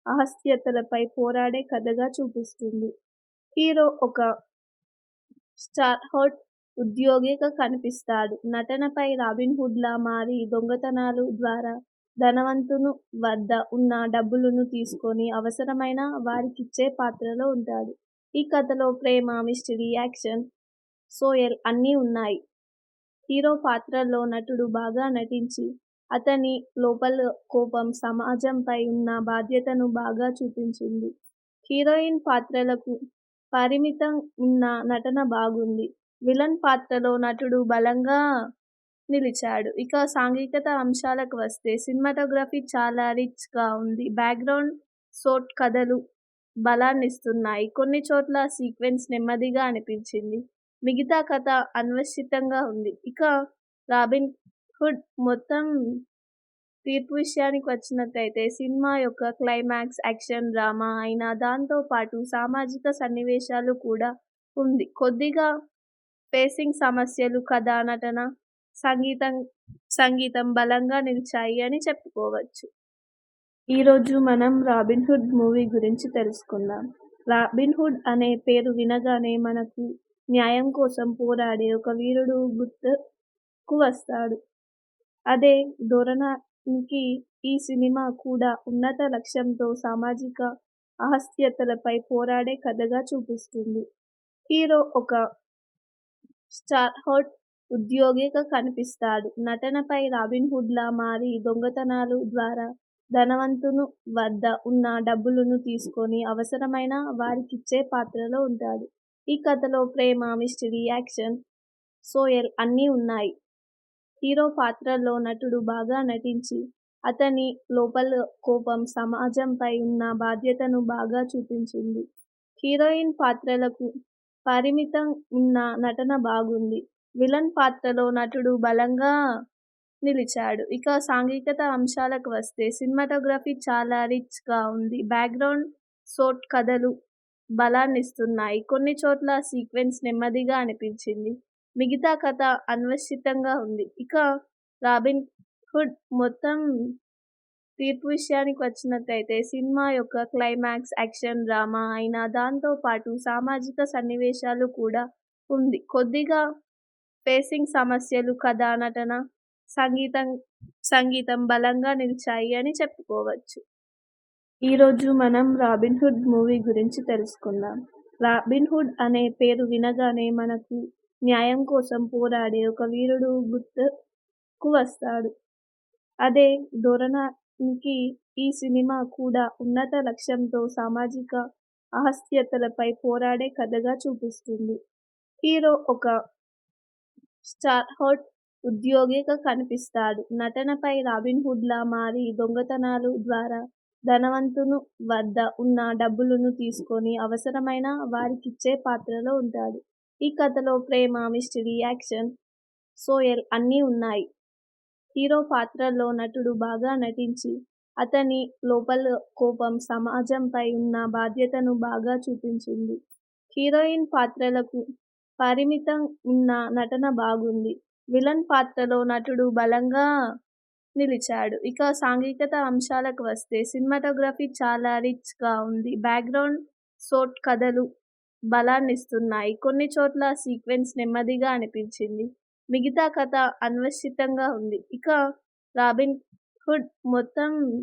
అసహ్యతలపై పోరాడే కథగా చూపిస్తుంది. హీరో ఒక స్టార్హోడ్ ఉద్యోగిగా కనిపిస్తాడు. నటనపై రాబిన్ హుడ్లా మారి దొంగతనాలు ద్వారా ధనవంతుని వద్ద ఉన్న డబ్బులను తీసుకొని అవసరమైన వారికిచ్చే పాత్రలో ఉంటాడు. ఈ కథలో ప్రేమ, మిస్టరీ, యాక్షన్, సోయల్ అన్నీ ఉన్నాయి. హీరో పాత్రలో నటుడు బాగా నటించి అతని లోపల కోపం, సమాజంపై ఉన్న బాధ్యతను బాగా చూపించింది. హీరోయిన్ పాత్రలకు పరిమితం ఉన్న నటన బాగుంది. విలన్ పాత్రలో నటుడు బలంగా నిలిచాడు. ఇక సాంఘికత అంశాలకు వస్తే సినిమాటోగ్రఫీ చాలా రిచ్ గా ఉంది. బ్యాక్గ్రౌండ్ షాట్ కథలు బలాన్నిస్తున్నాయి. కొన్ని చోట్ల సీక్వెన్స్ నెమ్మదిగా అనిపించింది. మిగతా కథ అన్వేషితంగా ఉంది. ఇక 'రాబిన్ హుడ్' మొత్తం తీర్పు విషయానికి వచ్చినట్టయితే సినిమా యొక్క క్లైమాక్స్ యాక్షన్ డ్రామా అయినా దాంతో పాటు సామాజిక సన్నివేశాలు కూడా ఉంది. కొద్దిగా పేసింగ్ సమస్యలు, కథ, నటన, సంగీతం బలంగా నిలిచాయి అని చెప్పుకోవచ్చు. ఈరోజు మనం 'రాబిన్ హుడ్' మూవీ గురించి తెలుసుకుందాం. 'రాబిన్ హుడ్' అనే పేరు వినగానే మనకు న్యాయం కోసం పోరాడే ఒక వీరుడు గుర్తుకు వస్తాడు. అదే ధోరణికి ఈ సినిమా కూడా ఉన్నత లక్ష్యంతో సామాజిక అసహ్యతలపై పోరాడే కథగా చూపిస్తుంది. హీరో ఒక స్టార్హోడ్ ఉద్యోగిగా కనిపిస్తాడు. నటనపై రాబిన్ హుడ్లా మారి దొంగతనాలు ద్వారా ధనవంతుని వద్ద ఉన్న డబ్బులను తీసుకొని అవసరమైన వారికిచ్చే పాత్రలో ఉంటాడు. ఈ కథలో ప్రేమ, మిస్టరీ, యాక్షన్, సోయల్ అన్నీ ఉన్నాయి. హీరో పాత్రలో నటుడు బాగా నటించి అతని లోపల కోపం, సమాజంపై ఉన్న బాధ్యతను బాగా చూపించింది. హీరోయిన్ పాత్రలకు పరిమితం ఉన్న నటన బాగుంది. విలన్ పాత్రలో నటుడు బలంగా నిలిచాడు. ఇక సాంఘికత అంశాలకు వస్తే సినిమాటోగ్రఫీ చాలా రిచ్ గా ఉంది. బ్యాక్గ్రౌండ్ షాట్ కథలు బలాన్నిస్తున్నాయి. కొన్ని చోట్ల సీక్వెన్స్ నెమ్మదిగా అనిపించింది. మిగతా కథ అన్వేషితంగా ఉంది. ఇక 'రాబిన్ హుడ్' మొత్తం తీర్పు విషయానికి వచ్చినట్టయితే సినిమా యొక్క క్లైమాక్స్ యాక్షన్ డ్రామా అయినా దాంతో పాటు సామాజిక సన్నివేశాలు కూడా ఉంది. కొద్దిగా పేసింగ్ సమస్యలు, కథ, నటన, సంగీతం బలంగా నిలిచాయి అని చెప్పుకోవచ్చు. ఈరోజు మనం 'రాబిన్ హుడ్' మూవీ గురించి తెలుసుకుందాం. 'రాబిన్ హుడ్' అనే పేరు వినగానే మనకు న్యాయం కోసం పోరాడే ఒక వీరుడు గుర్తుకు వస్తాడు. అదే ధోరణికి ఈ సినిమా కూడా ఉన్నత లక్ష్యంతో సామాజిక అసహ్యతలపై పోరాడే కథగా చూపిస్తుంది. హీరో ఒక స్టార్హోడ్ ఉద్యోగిగా కనిపిస్తాడు. నటనపై రాబిన్హుడ్లా మారి దొంగతనాలు ద్వారా ధనవంతుని వద్ద ఉన్న డబ్బులను తీసుకొని అవసరమైన వారికిచ్చే పాత్రలో ఉంటాడు. ఈ కథలో ప్రేమ, మిస్టరీ, యాక్షన్, సోయల్ అన్నీ ఉన్నాయి. హీరో పాత్రలో నటుడు బాగా నటించి అతని లోపల కోపం, సమాజంపై ఉన్న బాధ్యతను బాగా చూపించింది. హీరోయిన్ పాత్రలకు పరిమితం ఉన్న నటన బాగుంది. విలన్ పాత్రలో నటుడు బలంగా నిలిచాడు. ఇక సాంఘికత అంశాలకు వస్తే సినిమాటోగ్రఫీ చాలా రిచ్ గా ఉంది. బ్యాక్గ్రౌండ్ షాట్ కథలు బలాన్నిస్తున్నాయి. కొన్ని చోట్ల సీక్వెన్స్ నెమ్మదిగా అనిపించింది. మిగతా కథ అన్వేషితంగా ఉంది. ఇక రాబిన్ హుడ్ మొత్తం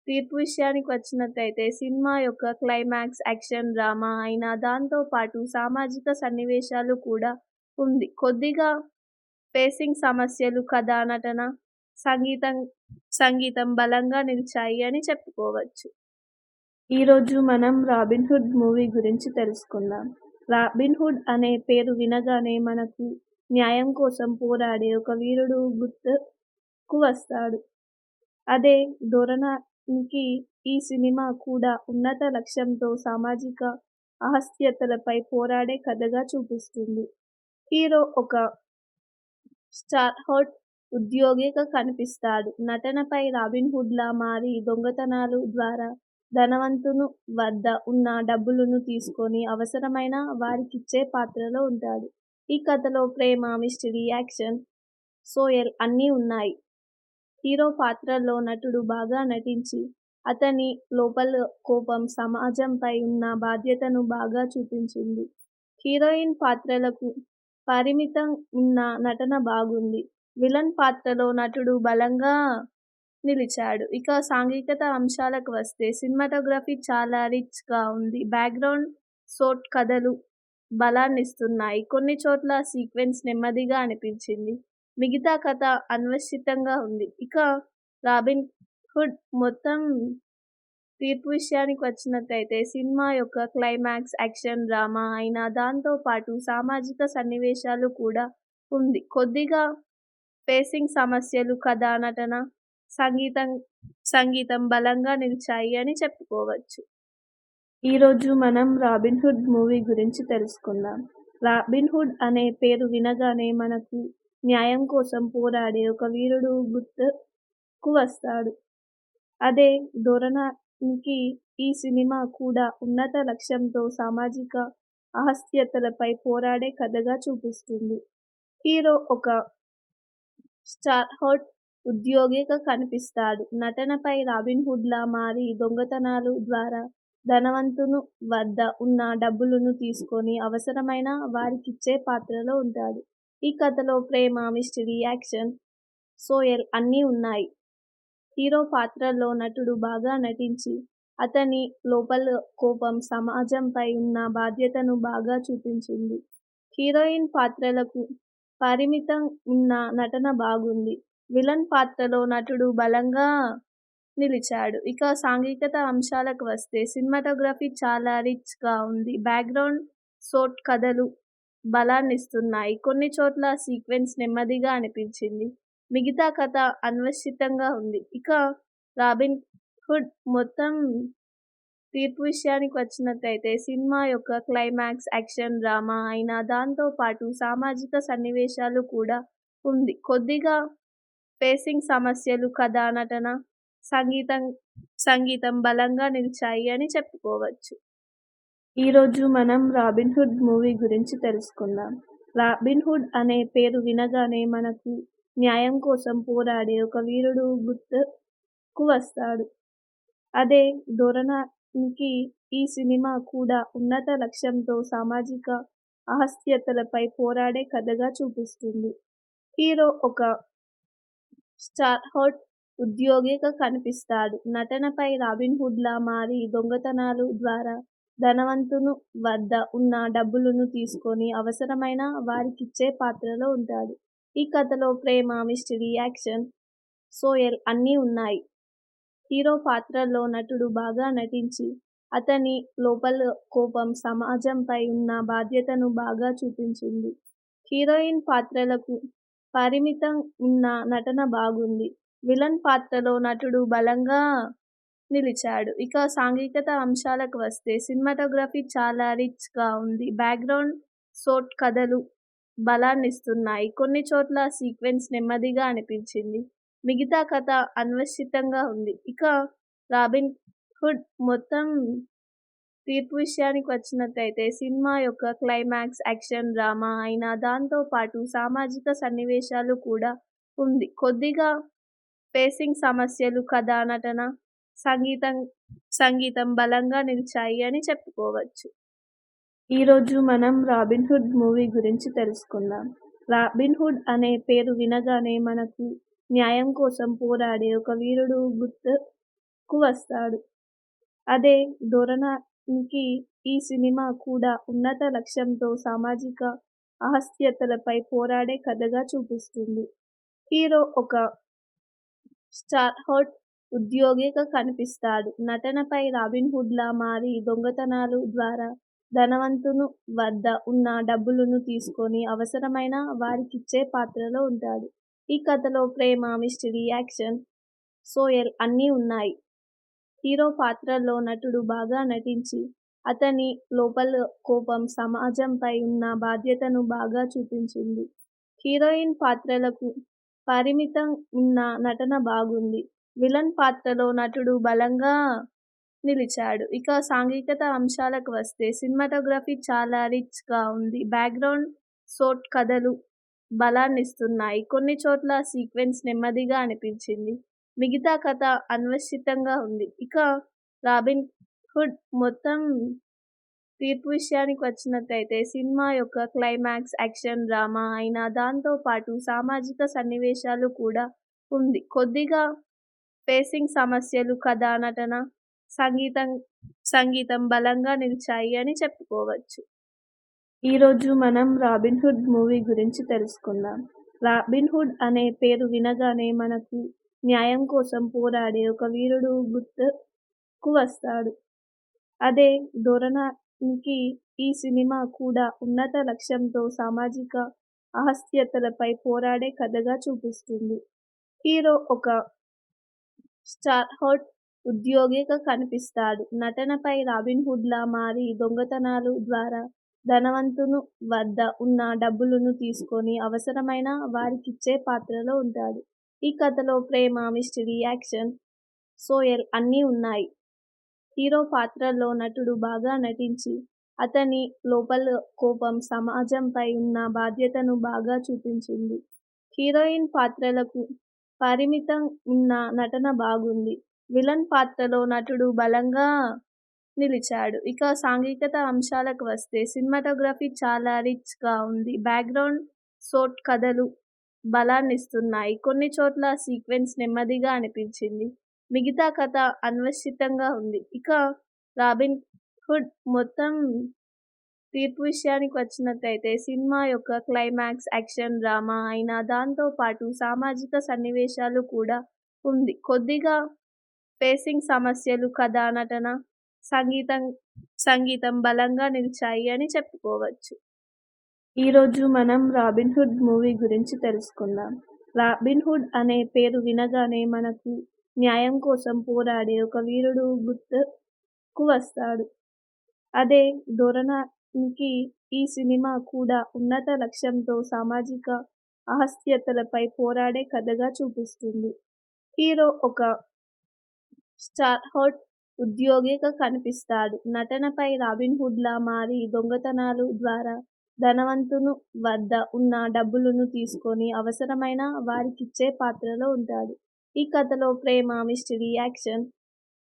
తీర్పు విషయానికి వచ్చినట్లయితే సినిమా యొక్క క్లైమాక్స్ యాక్షన్ డ్రామా అయినా దాంతో పాటు సామాజిక సన్నివేశాలు కూడా ఉంది. కొద్దిగా పేసింగ్ సమస్యలు, కథ, నటన, సంగీతం బలంగా నిలిచాయి అని చెప్పుకోవచ్చు. ఈరోజు మనం రాబిన్ హుడ్ మూవీ గురించి తెలుసుకుందాం. రాబిన్ హుడ్ అనే పేరు వినగానే మనకు న్యాయం కోసం పోరాడే ఒక వీరుడు గుర్తుకు వస్తాడు. అదే ధోరణికి ఈ సినిమా కూడా ఉన్నత లక్ష్యంతో సామాజిక అసహ్యతలపై పోరాడే కథగా చూపిస్తుంది. హీరో ఒక స్టార్హోడ్ ఉద్యోగిగా కనిపిస్తాడు. నటనపై రాబిన్హుడ్లా మారి దొంగతనాలు ద్వారా ధనవంతుని వద్ద ఉన్న డబ్బులను తీసుకొని అవసరమైన వారికిచ్చే పాత్రలో ఉంటాడు. ఈ కథలో ప్రేమ, మిస్టరీ, యాక్షన్, సోయల్ అన్నీ ఉన్నాయి. హీరో పాత్రలో నటుడు బాగా నటించి అతని లోపల కోపం, సమాజంపై ఉన్న బాధ్యతను బాగా చూపించింది. హీరోయిన్ పాత్రలకు పరిమితం ఉన్న నటన బాగుంది. విలన్ పాత్రలో నటుడు బలంగా నిలిచాడు. ఇక సాంఘికత అంశాలకు వస్తే సినిమాటోగ్రఫీ చాలా రిచ్ గా ఉంది. బ్యాక్గ్రౌండ్ షాట్ కథలు బలాన్నిస్తున్నాయి. కొన్ని చోట్ల సీక్వెన్స్ నెమ్మదిగా అనిపించింది. మిగతా కథ అన్వేషితంగా ఉంది. ఇక రాబిన్ హుడ్ మొత్తం తీర్పు విషయానికి వచ్చినట్లయితే సినిమా యొక్క క్లైమాక్స్ యాక్షన్ డ్రామా అయినా దాంతో పాటు సామాజిక సన్నివేశాలు కూడా ఉంది. కొద్దిగా పేసింగ్ సమస్యలు, కథ, నటన, సంగీతం బలంగా నిలిచాయి అని చెప్పుకోవచ్చు. ఈరోజు మనం రాబిన్ హుడ్ మూవీ గురించి తెలుసుకుందాం. రాబిన్ హుడ్ అనే పేరు వినగానే మనకు న్యాయం కోసం పోరాడే ఒక వీరుడు గుర్తుకు వస్తాడు. అదే ధోరణికి ఈ సినిమా కూడా ఉన్నత లక్ష్యంతో సామాజిక అసహ్యతలపై పోరాడే కథగా చూపిస్తుంది. హీరో ఒక స్టార్హోడ్ ఉద్యోగిగా కనిపిస్తాడు. నటనపై రాబిన్హుడ్లా మారి దొంగతనాలు ద్వారా ధనవంతుని వద్ద ఉన్న డబ్బులను తీసుకొని అవసరమైన వారికిచ్చే పాత్రలో ఉంటాడు. ఈ కథలో ప్రేమ, మిస్టరీ, యాక్షన్, సోయల్ అన్నీ ఉన్నాయి. హీరో పాత్రలో నటుడు బాగా నటించి అతని లోపల కోపం, సమాజంపై ఉన్న బాధ్యతను బాగా చూపించింది. హీరోయిన్ పాత్రలకు పరిమితం ఉన్న నటన బాగుంది. విలన్ పాత్రలో నటుడు బలంగా నిలిచాడు. ఇక సాంఘికత అంశాలకు వస్తే సినిమాటోగ్రఫీ చాలా రిచ్ గా ఉంది. బ్యాక్గ్రౌండ్ షాట్ కథలు బలాన్నిస్తున్నాయి. కొన్ని చోట్ల సీక్వెన్స్ నెమ్మదిగా అనిపించింది. మిగతా కథ అన్వేషితంగా ఉంది. ఇక రాబిన్ హుడ్ మొత్తం తీర్పు విషయానికి వచ్చినట్లయితే సినిమా యొక్క క్లైమాక్స్ యాక్షన్ డ్రామా అయినా దాంతో పాటు సామాజిక సన్నివేశాలు కూడా ఉంది. కొద్దిగా పేసింగ్ సమస్యలు, కథ, నటన, సంగీతం బలంగా నిలిచాయి అని చెప్పుకోవచ్చు. ఈరోజు మనం రాబిన్ హుడ్ మూవీ గురించి తెలుసుకుందాం. రాబిన్ హుడ్ అనే పేరు వినగానే మనకు న్యాయం కోసం పోరాడే ఒక వీరుడు గుర్తుకు వస్తాడు. అదే ధోరణికి ఈ సినిమా కూడా ఉన్నత లక్ష్యంతో సామాజిక అసహ్యతలపై పోరాడే కథగా చూపిస్తుంది. హీరో ఒక స్టార్హోడ్ ఉద్యోగిగా కనిపిస్తాడు. నటనపై రాబిన్హుడ్లా మారి దొంగతనాలు ద్వారా ధనవంతుని వద్ద ఉన్న డబ్బులను తీసుకొని అవసరమైన వారికిచ్చే పాత్రలో ఉంటాడు. ఈ ఈ కథలో ప్రేమ, మిస్టరీ, యాక్షన్, సోయల్ అన్నీ ఉన్నాయి. హీరో పాత్రలో నటుడు బాగా నటించి అతని లోపల కోపం, సమాజంపై ఉన్న బాధ్యతను బాగా చూపించింది. హీరోయిన్ పాత్రలకు పరిమితం ఉన్న నటన బాగుంది. విలన్ పాత్రలో నటుడు బలంగా నిలిచాడు. ఇక సాంఘికత అంశాలకు వస్తే సినిమాటోగ్రఫీ చాలా రిచ్‌గా ఉంది. బ్యాక్‌గ్రౌండ్ షాట్ కథలు బలాన్నిస్తున్నాయి. కొన్ని చోట్ల సీక్వెన్స్ నెమ్మదిగా అనిపించింది. మిగతా కథ అన్వేషితంగా ఉంది. ఇక 'రాబిన్ హుడ్' మొత్తం తీర్పు విషయానికి వచ్చినట్టయితే సినిమా యొక్క క్లైమాక్స్ యాక్షన్ డ్రామా అయినా దాంతో పాటు సామాజిక సన్నివేశాలు కూడా ఉంది. కొద్దిగా పేసింగ్ సమస్యలు, కథ, నటన, సంగీతం సంగీతం బలంగా నిలిచాయి అని చెప్పుకోవచ్చు. ఈరోజు మనం 'రాబిన్ హుడ్' మూవీ గురించి తెలుసుకుందాం. 'రాబిన్ హుడ్' అనే పేరు వినగానే మనకు న్యాయం కోసం పోరాడే ఒక వీరుడు గుర్తుకు వస్తాడు. అదే ధోరణికి ఈ సినిమా కూడా ఉన్నత లక్ష్యంతో సామాజిక అసహ్యతలపై పోరాడే కథగా చూపిస్తుంది. హీరో ఒక స్టార్హోల్డ్ ఉద్యోగిగా కనిపిస్తాడు. నటనపై రాబిన్ హుడ్‌లా మారి దొంగతనాలు ద్వారా ధనవంతుని వద్ద ఉన్న డబ్బులను తీసుకొని అవసరమైన వారికిచ్చే పాత్రలో ఉంటాడు. ఈ కథలో ప్రేమ, మిస్టరీ, యాక్షన్, సోయల్ అన్నీ ఉన్నాయి. హీరో పాత్రలో నటుడు బాగా నటించి అతని లోపల కోపం, సమాజంపై ఉన్న బాధ్యతను బాగా చూపించింది. హీరోయిన్ పాత్రలకు పరిమితం ఉన్న నటన బాగుంది. విలన్ పాత్రలో నటుడు బలంగా నిలిచాడు. ఇక సాంఘికత అంశాలకు వస్తే సినిమాటోగ్రఫీ చాలా రిచ్‌గా ఉంది. బ్యాక్‌గ్రౌండ్ షాట్ కథలు బలాన్నిస్తున్నాయి. కొన్ని చోట్ల సీక్వెన్స్ నెమ్మదిగా అనిపించింది. మిగతా కథ అన్వేషితంగా ఉంది. ఇక 'రాబిన్ హుడ్' మొత్తం తీర్పు విషయానికి వచ్చినట్టయితే సినిమా యొక్క క్లైమాక్స్ యాక్షన్ డ్రామా అయినా దాంతో పాటు సామాజిక సన్నివేశాలు కూడా ఉంది. కొద్దిగా పేసింగ్ సమస్యలు, కథ, నటన, సంగీతం బలంగా నిలిచాయి అని చెప్పుకోవచ్చు. ఈరోజు మనం 'రాబిన్ హుడ్' మూవీ గురించి తెలుసుకుందాం. 'రాబిన్ హుడ్' అనే పేరు వినగానే మనకు న్యాయం కోసం పోరాడే ఒక వీరుడు గుర్తుకు వస్తాడు. అదే ధోరణికి ఈ సినిమా కూడా ఉన్నత లక్ష్యంతో సామాజిక అసహ్యతలపై పోరాడే కథగా చూపిస్తుంది. హీరో ఒక స్టార్హోల్డ్ ఉద్యోగిగా కనిపిస్తాడు. నటనపై రాబిన్ హుడ్‌లా మారి దొంగతనాలు ద్వారా ధనవంతుని వద్ద ఉన్న డబ్బులను తీసుకొని అవసరమైన వారికిచ్చే పాత్రలో ఉంటాడు. ఈ కథలో ప్రేమ, మిస్టరీ, యాక్షన్, సోయల్ అన్నీ ఉన్నాయి. హీరో పాత్రలో నటుడు బాగా నటించి అతని లోపల కోపం, సమాజంపై ఉన్న బాధ్యతను బాగా చూపించింది. హీరోయిన్ పాత్రలకు పరిమితం ఉన్న నటన బాగుంది. విలన్ పాత్రలో నటుడు బలంగా నిలిచాడు. ఇక సాంఘికత అంశాలకు వస్తే సినిమాటోగ్రఫీ చాలా రిచ్‌గా ఉంది. బ్యాక్‌గ్రౌండ్ షాట్ కథలు బలాన్నిస్తున్నాయి. కొన్ని చోట్ల సీక్వెన్స్ నెమ్మదిగా అనిపించింది. మిగతా కథ అన్వేషితంగా ఉంది. ఇక 'రాబిన్ హుడ్' మొత్తం తీర్పు విషయానికి వచ్చినట్టయితే సినిమా యొక్క క్లైమాక్స్ యాక్షన్ డ్రామా అయినా దాంతో పాటు సామాజిక సన్నివేశాలు కూడా ఉంది. కొద్దిగా పేసింగ్ సమస్యలు, కథ, నటన, సంగీతం బలంగా నిలిచాయి అని చెప్పుకోవచ్చు. ఈరోజు మనం 'రాబిన్ హుడ్' మూవీ గురించి తెలుసుకుందాం. 'రాబిన్ హుడ్' అనే పేరు వినగానే మనకు న్యాయం కోసం పోరాడే ఒక వీరుడు గుర్తుకు వస్తాడు. అదే ధోరణికి ఈ సినిమా కూడా ఉన్నత లక్ష్యంతో సామాజిక అసహ్యతలపై పోరాడే కథగా చూపిస్తుంది. హీరో ఒక స్టార్హోల్డ్ ఉద్యోగిగా కనిపిస్తాడు. నటనపై రాబిన్ హుడ్‌లా మారి దొంగతనాలు ద్వారా ధనవంతుని వద్ద ఉన్న డబ్బులను తీసుకొని అవసరమైన వారికిచ్చే పాత్రలో ఉంటాడు. ఈ కథలో ప్రేమ, మిస్టరీ, యాక్షన్,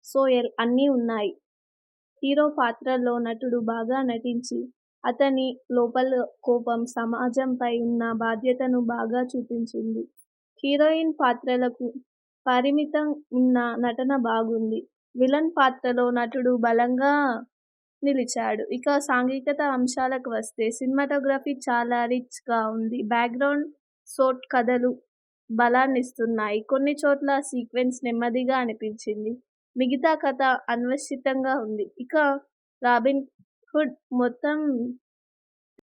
సోయల్ అన్నీ ఉన్నాయి. హీరో పాత్రలో నటుడు బాగా నటించి అతని లోపల కోపం, సమాజంపై ఉన్న బాధ్యతను బాగా చూపించింది. హీరోయిన్ పాత్రలకు పరిమితం ఉన్న నటన బాగుంది. విలన్ పాత్రలో నటుడు బలంగా నిలిచాడు. ఇక సాంఘికత అంశాలకు వస్తే సినిమాటోగ్రఫీ చాలా రిచ్‌గా ఉంది. బ్యాక్‌గ్రౌండ్ సోట్ కథలు బలాన్నిస్తున్నాయి. కొన్ని చోట్ల సీక్వెన్స్ నెమ్మదిగా అనిపించింది. మిగతా కథ అన్వేషితంగా ఉంది. ఇక 'రాబిన్ హుడ్' మొత్తం